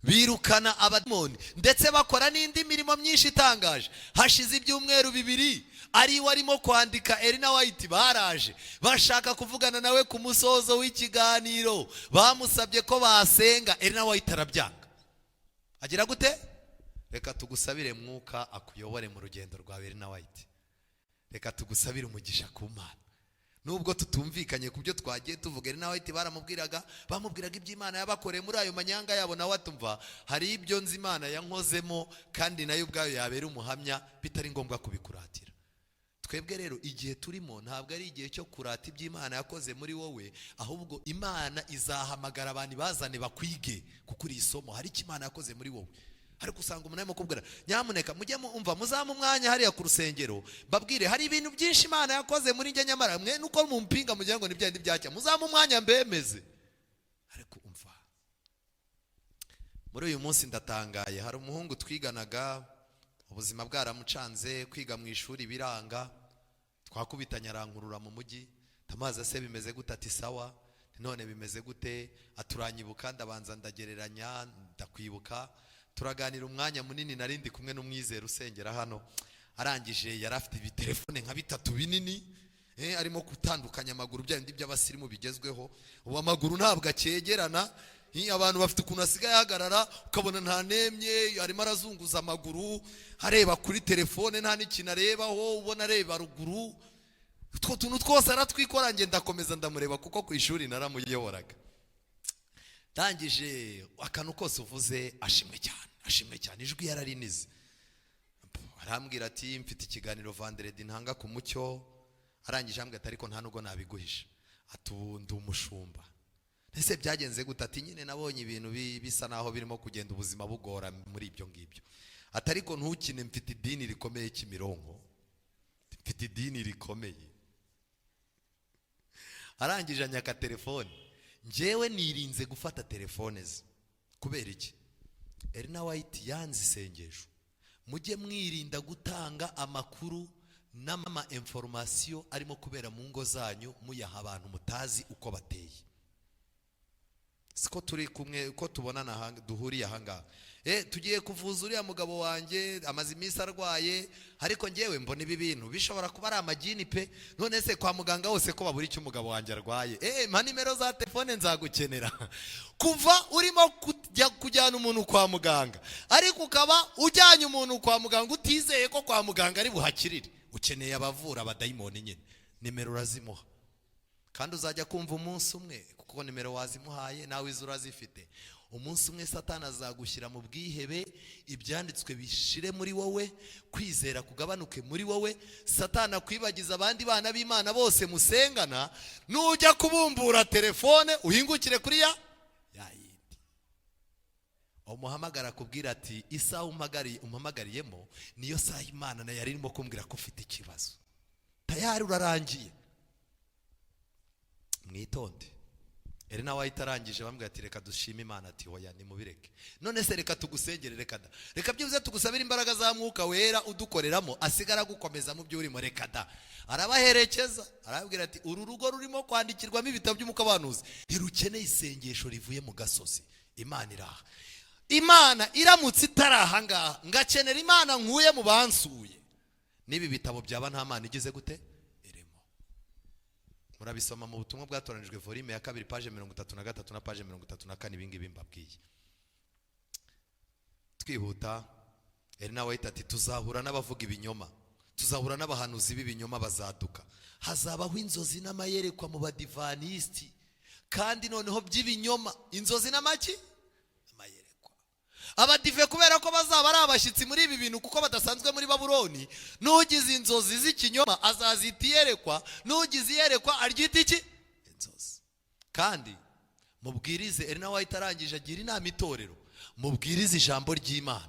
birukana abadimoni, ndetse bakora n'indi mirimo myinshi itangaje. Hashize ibyumweru 2 ari warimo kwandika Ena White, baraje bashaka kuvugana nawe ku musozo w'ikiganiro, bamusabye ko basenga. Ena White arabyanga. Agira gute? Reka tugusabire Mwuka akuyobore mu rugendo rwa Ena White. Reka tugusabire umugisha ku Mana. Nubwo tutumvikanye kubyo twagiye tuvuga, Ena White bamubwiraga iby'Imana yabakoreye muri ayo manyanga yabo, nawe atumva hari ibyo nzi Imana yankozemo kandi nayo ubwayo yabera umuhamya bitari ngombwa kubikuratira. Twebwe rero igihe turimo ntabwo ari igihe cyo kurata iby'Imana yakoze muri wowe, ahubwo Imana izahamagara abantu bazane bakwige kukuri isomo hari icyo Imana yakoze muri wowe. Ariko usanga umuntu arimo kubwira nyamuneka mujye umva muzamu umwanya hariya ku rusengero babwire hari ibintu byinshi Imana yakoze muri njye, nyamara mwe nuko mumpinga mugira ngo nibyo byacya, muzamu umwanya mbemeze. Ariko umva, muri uyu munsi ndatangaye, hari umuhungu twiganaga ubuzima bwaramucanze, kwiga mu ishuri biranga, twakubitanye arankurura mu mujyi, tamaze se bimeze gute? Ati sawa. None bimeze gute? Aturanyibuka, ndabanza ndagereranya, ndakwibuka, turaganira umwanya munini, narindi kumwe n'umwizero usengera hano. Arangije yari afite ibitelefone nka 3 binini, arimo gutandukanya amaguru bya bindi by'abasirimu bigezweho. Uwo amaguru ntabwo akegerana, abantu bafite ukuntu asigaye ahagarara ukabona nta nemye, arimo arazunguza amaguru areba kuri telefone, nta n'ikintu arebaho, ubona areba ruguru. Utwo tuntu twose aratwikora, nge ndakomeza ndamureba kuko ku ishuri naramuyoboraga. Ndangije akantu kose uvuze ashimwe cyane, ijwi yararinize. Arambwira ati mfite ikiganiro Vendredi ntanga ku mucyo. Arangije ambwira ati ariko nta nubwo nabiguhisha, atundi umushumba. Ese byagenze gute? Ati nyine nabonye ibintu bisa naho birimo kugenda ubuzima bugora muri ibyo ngibyo. Ati ariko ntukine, mfite idini rikomeye Kimironko, mfite idini rikomeye. Arangije anyaka telefone, njyewe nirinze gufata telefone ze. Kubera iki? Ena White yanze isengesho. Mujye mwirinda gutanga amakuru n'ama information arimo kubera mu ngo zanyu muyaha abantu mutazi uko bateye. Siko turi kumwe ko tubonana duhuriye ahanga. Tugiye kuvuza uriya mugabo wanjye amaze iminsi arwaye, ariko njyewe mbona ibi bintu bishobora kuba ari amagini pe. None se kwa muganga hose ko baburi icyo umugabo wanjye arwaye, mpa nimero za telefone nzagukenera. Kuva urimo kujyana umuntu kwa muganga, ariko ukaba ujyanye umuntu kwa muganga utizeye ko kwa muganga ari buhakirire, ukeneye abavura abadayimoni nyine, nimero urazimuha. Kandi uzajya kumva umunsi umwe, kuko nimero wazimuhaye nawe izo urazifite, umunsi umwe Satani azagushyira mu bwihebe, ibyanditswe bishire muri wowe, kwizera kugabanuke muri wowe, Satani akwibagiza abandi bana b'Imana bose musengana. Nujya kubumbura telefone uhingukire kuri ya yindi, umuhamagara kubwira ati isaha umpamagariyemo niyo saha Imana nayo yari irimo kumbwira ko ufite ikibazo, tayari urarangiye. Mwitonde. Ena White arangije bambwira ati reka dushime Imana. Ati hoya nimubireke, none se reka tugusengere, reka byuze tugusabira imbaraga za Mwuka Wera udukoreramo, asigara gukomeza mu byo urimo. Reka da, arabaherekeza arabwira ati uru rugo rurimo kwandikirwamo ibitabo by'umukabanuzi ntirukeneye isengesho rivuye mu gasozi. Imana iraha. Imana iramutse itaraha ngaha ngakenera Imana nkuye mu bansuye, nibi bitabo byaba nta Mana igize gute irimo. Murabisoma mu butumwa bwatoranijwe volume ya 2 page 33 na page 34 ibingibi mbabwiye. Twihuta. Ena White ati tuzahura n'abavuga ibinyoma, tuzahura n'abahanuzi b'ibinyoma bazaduka, hazabaho inzozi n'amayerekwa mu badivanisti, kandi noneho by'ibinyoma, inzozi n'amaki amayerekwa. Abadive kubera ko bazaba ari abashyitsi muri ibi bintu kuko badasanzwe muri Babuloni, nugize inzozi z'ikinyoma azazita iyerekwa, nugize iyerekwa aryita iki? Inzozi. Kandi mubwirize, Ena White arangije agira inama itorero, mubwirize ijambo ry'Imana,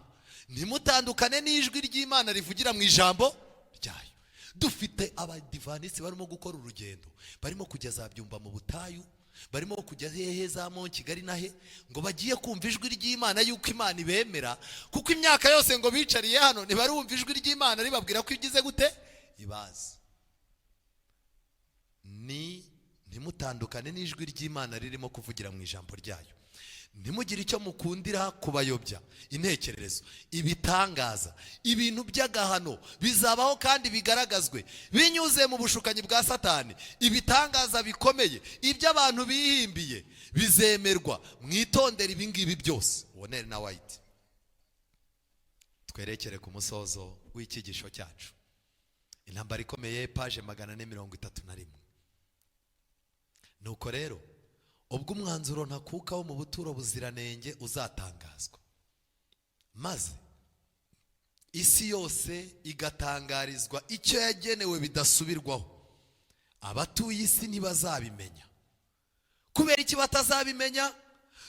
ntimutandukane n'ijwi ry'Imana rivugira mu ijambo ryayo. Dufite abadivanisi barimo gukora urugendo, barimo kujya za Byumba mu butayu, barimo kujya hehe za mu Kigali nahe ngo bagiye kumva ijwi ry'Imana yuko Imana ibemera, kuko imyaka yose ngo bicariye hano ntibarumva ijwi ry'Imana ribabwira ko igize gute ibazi. Ntimutandukane n'ijwi ry'Imana ririmo kuvugira mu ijambo ryayo. Ntimugire icyo mukundira kubayobya intekerezo. Ibitangaza, ibintu by'agahano bizabaho kandi bigaragazwe binyuze mu bushukanyi bwa Satani. Ibitangaza bikomeye ibyo abantu bihimbiye bizemerwa. Mwitondere ibi ngibi byose. Wera na White. Twerekere ku musozo w'ikigisho cyacu. Intambara ikomeye, page 431. Nuko rero ubwo umwanzuro ntakuka wo mu buturo buziranenge uzatangazwa, maze isi yose igatangarizwa icyo yagenewe bidasubirwaho, abatuye isi ntibazabimenya. Kubera iki batazabimenya?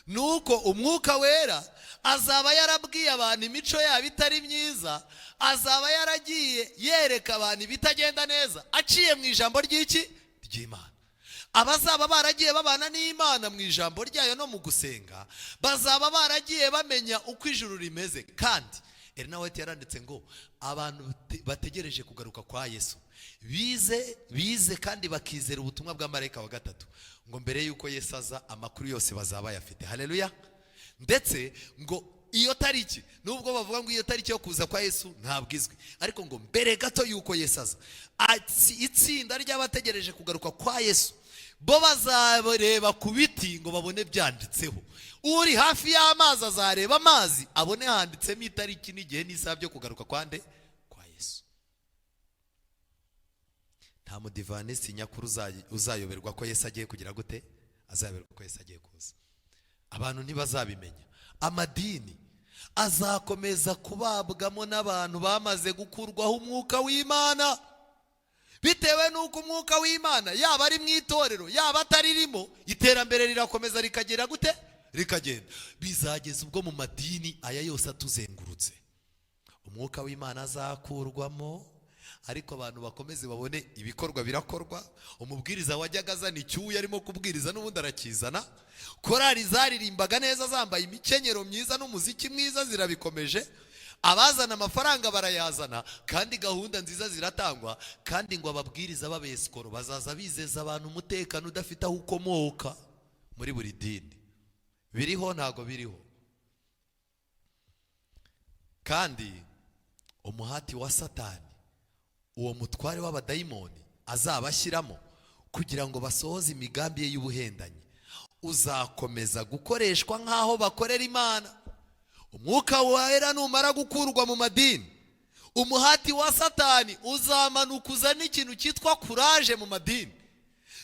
Nuko umwuka wera azaba yarabwiye abantu imico yabo itari myiza, azaba yaragiye yereka abantu ibitagenda neza aciye mu ijambo ry'Imana. Abazaba baragiye babana n'Imana mu ijambo ryayo no mu gusenga, bazaba baragiye bamenya uko ijuru rimeze. Kandi Elena White yaranditse ngo abantu bategereje kugaruka kwa Yesu bize kandi bakizera ubutumwa bwa marayika wa gatatu, ngo mbere yuko Yesu aza amakuru yose bazaba yafite. Haleluya. Ndetse ngo iyo tariki, nubwo bavuga ngo iyo tariki yo kuza kwa Yesu ntabwo izwi, ariko ngo mbere gato yuko Yesu aza, itsinda ry'abategereje kugaruka kwa Yesu bo bazareba ku biti ngo babone byanditseho. Uri hafi y'amazi azareba amazi abone handitsemo itariki n'igihe n'isaha byo kugaruka kwa Yesu. Nta mudivanisi nyakuru uzayoberwa ko Yesu agiye kugira gute, azayoberwa ko Yesu agiye kuza. Abantu ntibazabimenya. Amadini azakomeza kubabwamo n'abantu bamaze gukurwaho umwuka w'Imana, bitewe nuko umwuka w'Imana yaba ari mu itorero yaba ataririmo, iterambere rirakomeza rikagera gute, rikagenda. Bizageza ubwo mu madini aya yose atuzengurutse umwuka w'Imana azakurwamo, ariko abantu bakomeze babone ibikorwa birakorwa. Umubwiriza wajyaga azana icyuya arimo kubwiriza n'ubundi arakizana. Korari zaririmbaga neza zambaye imikenyero myiza n'umuziki mwiza zirabikomeje. Abazana amafaranga barayazana kandi gahunda nziza ziratangwa. Kandi ngo ababwiriza b'abesikoro bazaza bizeza abantu umutekano udafite aho ukomoka muri buri dini. Biriho ntago biriho. Kandi umuhati wa Satani, uwo mutware w'abadayimoni azabashyiramo kugira ngo basohoze imigambi ye y'ubuhendanyi, uzakomeza gukoreshwa nk'aho bakorera Imana. Umwuka wera numara gukurwa mu madini, umuhati wa Satani uzamanukuza n'ikintu cyitwa courage mu madini.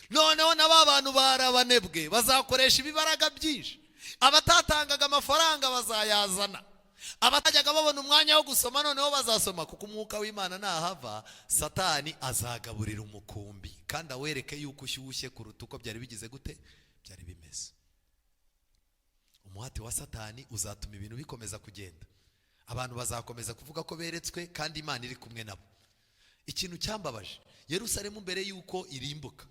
Noneho n'aba bantu barabanebwe bazakoresha ibibaraga byinshi. Abatatangaga amafaranga bazayazana, abatajyaga babona umwanya wo gusoma noneho bazasoma, kuko umwuka w'Imana nahava Satani azagaburira umukumbi kandi awereke yuko ushyushye kuruta uko byari bigize gute, byari bimeze. Umuhati wa Satani uzatuma ibintu bikomeza kugenda. Abantu bazakomeza kuvuga ko beretswe kandi Imana iri kumwe nabo. Ikintu cyambabaje, Yerusalemu mbere yuko irimbuka,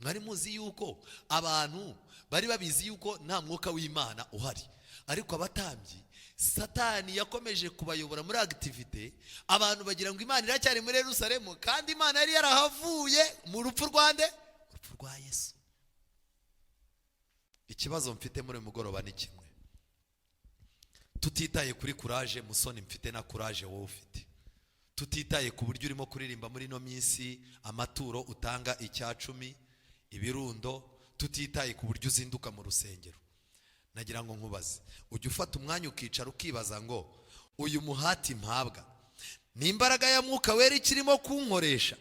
mwari muzi yuko abantu bari babizi yuko nta mwuka w'Imana uhari, ariko abatambyi Satani yakomeje kubayobora muri activite. Abantu bagira ngo Imana iracyari muri Yerusalemu kandi Imana yari yarahavuye mu rupfu rwa Yesu. Ikibazo mfite muri mugoroba ni kimwe, tutitaye kuri courage musoni mfite na courage wowe ufite, tutitaye ku buryo urimo kuririmba muri no minsi amaturo utanga 10, ibirundo, tutitaye ku buryo uzinduka mu rusengero, nagira ngo nkubaze, ujye ufata umwanya ukicara ukibaza ngo uyu muhati mpabwa ni imbaraga ya Mwuka Wera ikirimo kunkoresha,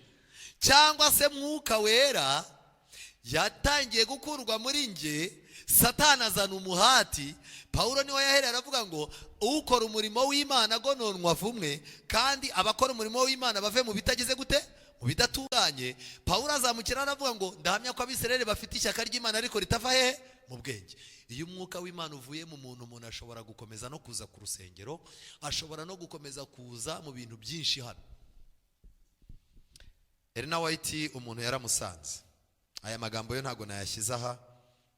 cyangwa se Mwuka Wera yatangiye gukurwa muri nge, Satani azana umuhati. Paulo niwe yahereye aravuga ngo ukora umurimo w'Imana agononwa avumwe, kandi abakora umurimo w'Imana bave mu bitagize gute, mu bidatunganye. Paulo azamukira aravuga ngo ndahamya ko Abisirayeli bafite ishyaka ry'Imana ariko ritava hehe, mu bwenge. Iyo umwuka w'Imana uvuye mu muntu, umuntu ashobora gukomeza no kuza ku rusengero, ashobora no gukomeza kuza mu bintu byinshi hano. Elena White umuntu yaramusanze, aya magambo yo ntago nayashyize aha,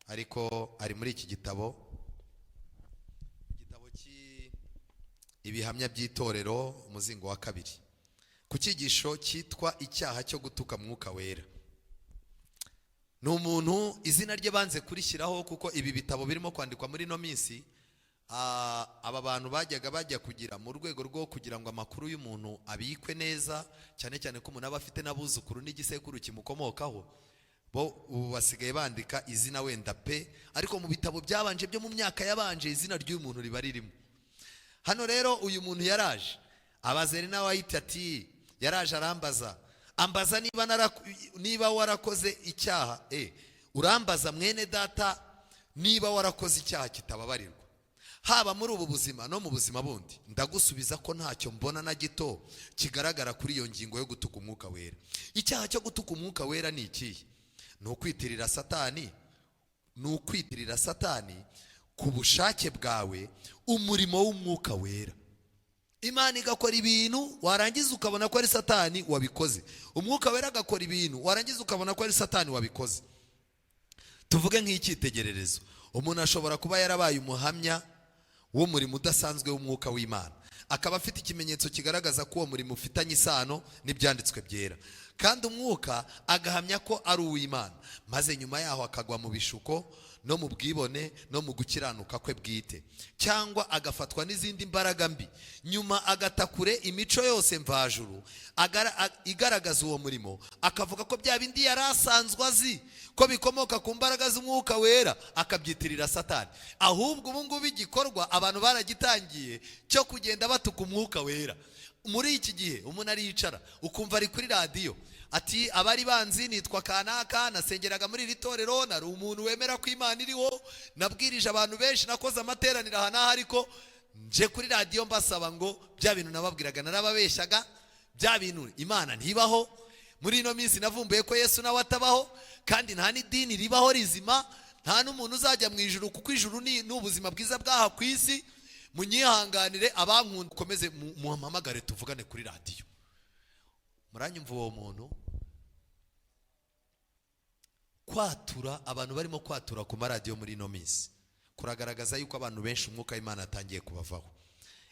ariko ari muri iki gitabo ibihamya by'itorero umuzingo wa 2 ku cyigisho cyitwa icyaha cyo gutuka Mwuka Wera. Ni umuntu izina rye banze kurishyiraho kuko ibi bitabo birimo kwandikwa muri no minsi aba bantu bajya kugira mu rwego rwo kugira ngo amakuru y'umuntu abikwe neza, cyane cyane ko umuntu aba afite n'abuzukuru n'igisekuru kimukomokaho, bo ubu basigaye bandika izina wenda pe, ariko mu bitabo byabanje byo mu myaka yabanje izina ry'uyu muntu riba ririmo. Hano rero uyu muntu yaraje abazeri nawe ahita ati yaraje arambaza niba warakoze icyaha urambaza mwene data niba warakoze icyaha kitababarirwa haba muri ubu buzima no mu buzima bundi. Ndagusubiza ko ntacyo mbona na gito kigaragara kuri iyo ngingo yo gutuka Umwuka Wera. Icyaha cyo gutuka Umwuka Wera ni iki? Ni ukwitirira Satani ku bushake bwawe umurimo w'Umwuka Wera. Imana igakora ibintu warangiza ukabona ko ari Satani wabikoze, Umwuka Wera agakora ibintu warangiza ukabona ko ari Satani wabikoze. Tuvuge nk'icyitegererezo, umuntu ashobora kuba yarabaye umuhamya w'umurimo udasanzwe w'Umwuka w'Imana, akaba afite ikimenyetso kigaragaza ko uwo murimo ufitanye isano n'ibyanditswe byera, kandi Umwuka agahamya ko ari uw'Imana, maze nyuma yaho akagwa mu bishuko no mu bwibone no mu gukiranuka kwe bwite, cyangwa agafatwa n'izindi mbaraga mbi, nyuma agatakure imico yose mvajuru igaragaza uwo murimo, akavuga ko bya bindi yari asanzwe azi ko bikomoka ku mbaraga z'Umwuka Wera akabyitirira Satani. Ahubwo ubu ngubu igikorwa abantu baragitangiye cyo kugenda batuka Umwuka Wera. Muri iki gihe umuntu ariyicara ukumva ari kuri radiyo ati abari banzi nitwa kanaka, nasengeraga muri iri torero, nari umuntu wemera ko Imana iriho, nabwirije abantu benshi, nakoze amateraniro aha n'aha, ariko nje kuri radiyo mbasaba ngo bya bintu nababwiraga narababeshyaga, bya bintu Imana ntibaho. Muri ino minsi navumbuye ko Yesu nawe atabaho, kandi nta n'idini ribaho rizima, nta n'umuntu uzajya mu ijuru, kuko ijuru ni ubuzima bwiza bw'aha ku isi. Munyihanganire abankunda, ukomeze muhamagare tuvugane kuri radiyo. Muranyumva uwo muntu kwatura, abantu barimo kwatura ku maradiyo muri ino minsi kuragaragaza yuko abantu benshi Umwuka w'Imana atangiye kubavaho.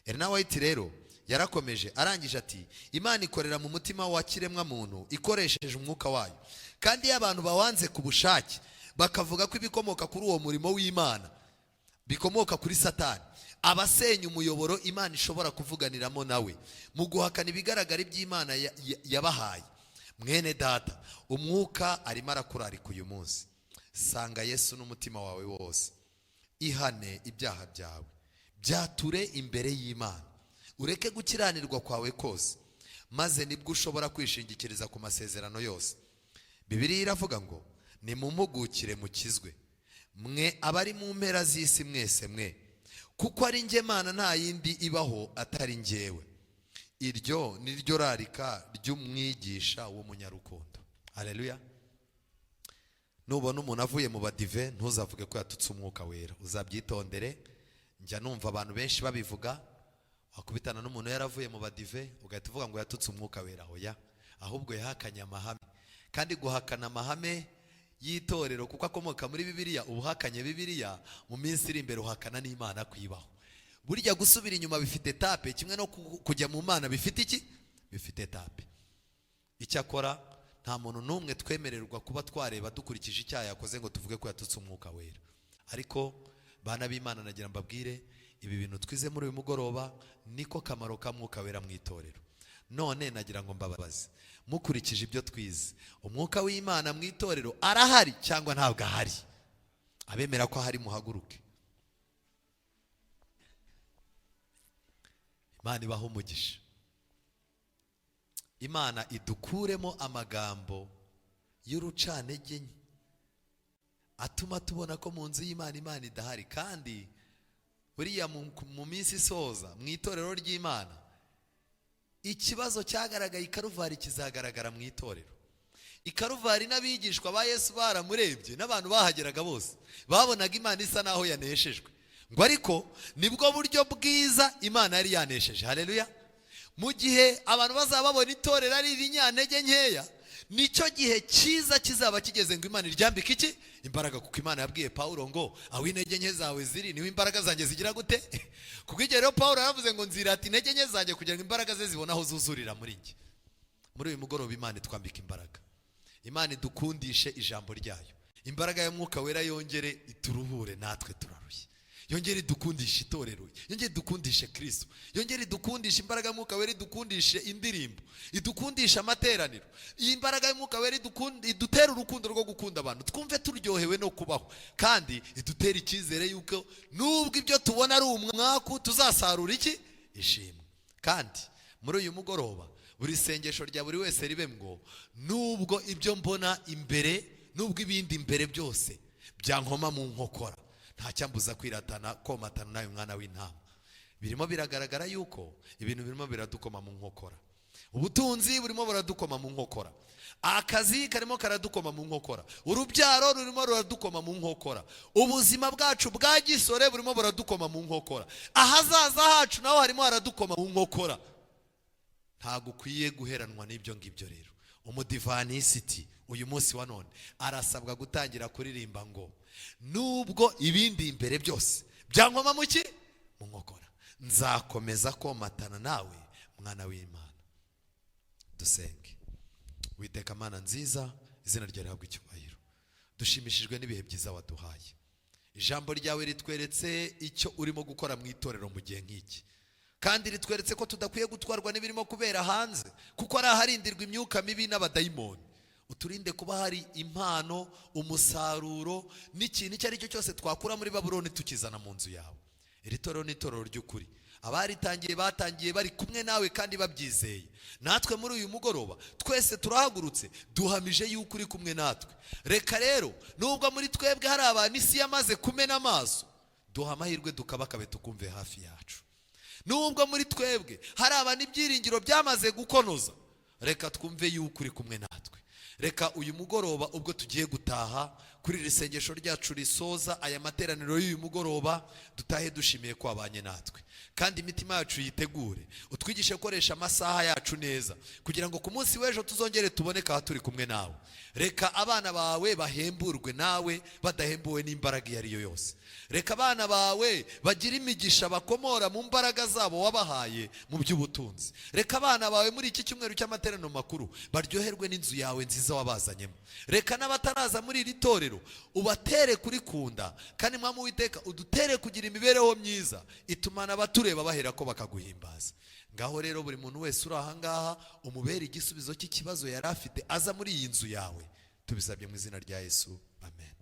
Ernest White rero yarakomeje arangije ati Imana ikorera mu mutima wa kiremwa muntu ikoresheje Umwuka wayo, kandi iyo abantu bawanze ku bushake bakavuga ko ibikomoka kuri uwo murimo w'Imana bikomoka kuri Satani, abasenya umuyoboro Imana ishobora kuvuganiramo nawe mu guhakana ibigaragara iby'Imana yabahaye. Mwene data, Umwuka arimo arakurarika uyu munsi. Sanga Yesu n'umutima wawe wose, ihane ibyaha byawe, byature imbere y'Imana, ureke gukiranirwa kwawe kose, maze nibwo ushobora kwishingikiriza ku masezerano yose. Bibiliya iravuga ngo nimumpugukire mukizwe mwe abari mu mpera z'isi mwese mwe, kuko ari njye Mana, nta yindi ibaho atari njyewe. Iryo ni ryo rarika ry'umwigisha w'umunyarukundo. Haleluya. Nubona umuntu avuye mu badive ntuzavuge ko yatutse Umwuka Wera, uzabyitondere. Njya numva abantu benshi babivuga, wakubitana n'umuntu yaravuye mu badive ugahita uvuga ngo yatutse Umwuka Wera. Hoya, ahubwo yahakanye amahame, kandi guhakana amahame y'itorero kuko akomoka muri Bibiliya, ubuhakanye Bibiliya mu minsi iri imbere uhakana n'Imana kwibaho. Burya gusubira inyuma bifite etape, kimwe no kujya mu Mana bifite iki? Bifite etape. Icyakora nta muntu n'umwe twemererwa kuba twareba dukurikije icyaha yakoze ngo tuvuge ko yatutse Umwuka Wera. Ariko bana b'Imana, nagira mbabwire ibi bintu twize muri uyu mugoroba niko kamaro ka Mwuka Wera mu itorero. None nagira ngo mbabaze, mukurikije ibyo twize, Umwuka w'Imana mu itorero arahari cyangwa ntabwo ahari? Abemera ko ahari muhaguruke. Imana ibaha umugisha. Imana idukuremo amagambo y'urucantege atuma tubona ko mu nzu y'Imana Imana idahari. Kandi buriya mu minsi isoza mu itorero ry'Imana ikibazo cyagaragaye i Karuvari kizagaragara mu itorero. I Karuvari n'abigishwa ba Yesu baramurebye, n'abantu bahageraga bose babonaga Imana isa naho yaneshejwe, ngo ariko nibwo buryo bwiza Imana yari yanesheje. Haleluya. Mu gihe abantu bazaba babona itorero ari irinyantege nkeya, nicyo gihe cyiza kizaba kigeze ngo Imana iryambike iki imbaraga, kuko Imana yabwiye Pawulo ngo aho intege nke zawe ziri niho imbaraga zanjye zigira gute. Kuko igihe rero Pawulo yaravuze ngo nzirata intege nke zanjye kugira ngo imbaraga ze zibone aho zuzurira muri njye. Muri uyu mugoroba Imana itwambika imbaraga, Imana idukundishe ijambo ryayo, imbaraga ya Mwuka Wera yongere ituruhure, natwe turarushye, yongere idukundishe itorero, yongere idukundishe Kristo, yongere idukundishe imbaraga y'Umwuka Wera, idukundishe indirimbo, idukundishe amateraniro. Iyi imbaraga y'Umwuka Wera idutera urukundo rwo gukunda abantu, twumve turyohewe no kubaho, kandi idutera icyizere yuko nubwo ibyo tubona ari umwaku tuzasarura iki ishimwe. Kandi muri uyu mugoroba buri sengesho rya buri wese ribe ngo nubwo ibyo mbona imbere, nubwo ibindi imbere byose byankoma mu nkokora, nta cyambuza kwiratana komatana nawe mwana w'intama. Birimo biragaragara yuko ibintu birimo biradukoma mu nkokora, ubutunzi burimo buradukoma mu nkokora, akazi karimo karadukoma mu nkokora, urubyaro rurimo ruradukoma mu nkokora, ubuzima bwacu bwa gisore burimo buradukoma mu nkokora, ahazaza hacu naho harimo haradukoma mu nkokora. Ntabwo ukwiye guheranwa n'ibyo ngibyo. Rero umudivanisiti uyu munsi wa none arasabwa gutangira kuririmba ngo nubwo ibindi imbere byose byankoma mu ki mu nkokora, nzakomeza komatana nawe mwana w'Imana. Dusenge. Uwiteka Mana nziza, izina ryawe rihabwe icyubahiro. Dushimishijwe n'ibihe byiza waduhaye, ijambo ryawe ritweretse icyo urimo gukora mu itorero mu gihe nk'iki, kandi ritweretse ko tudakwiye gutwarwa n'ibirimo kubera hanze, kuko ari aharindirwa imyuka mibi n'abadayimoni. Uturinde kuba hari impano, umusaruro n'ikintu icyo ari cyo cyose twakura muri Babuloni tukizana mu nzu yawe. Iri torero ni itorero ry'ukuri, abaritangiye batangiye bari kumwe nawe kandi babyizeye. Natwe muri uyu mugoroba twese turahagurutse duhamije yuko uri kumwe natwe. Reka rero nubwo muri twebwe hari abantu isi yamaze kumena amaso, duha amahirwe tukabakabe tukumve hafi yacu. Nubwo muri twebwe hari abantu ibyiringiro byamaze gukonoza, reka twumve yuko uri kumwe natwe. Reka uyu mugoroba ubwo tugiye gutaha kuri iri sengesho ryacu risoza aya materaniro y'uyu mugoroba, dutahe dushimiye ko wabanye natwe, kandi imitima yacu yitegure, utwigishe gukoresha amasaha yacu neza, kugira ngo ku munsi w'ejo tuzongere tuboneke aha turi kumwe nawe. Reka abana bawe bahemburwe nawe badahembuwe n'imbaraga iyo ari yo yose. Reka abana bawe bagira imigisha bakomora mu mbaraga zabo wabahaye mu by'ubutunzi. Reka abana bawe muri iki cyumweru cy'amateraniro makuru baryoherwe n'inzu yawe nziza wabazanyemo. Reka n'abataraza muri iri torero ubatere kurikunda, kandi Mwami Uwiteka udutere kugira imibereho myiza itumana abatureba bahera ko bakaguhimbaza. Ngaho rero buri muntu wese uri aha ngaha umubere igisubizo cy'ikibazo yari afite aza muri iyi nzu yawe, tubisabye mu izina rya Yesu, amen.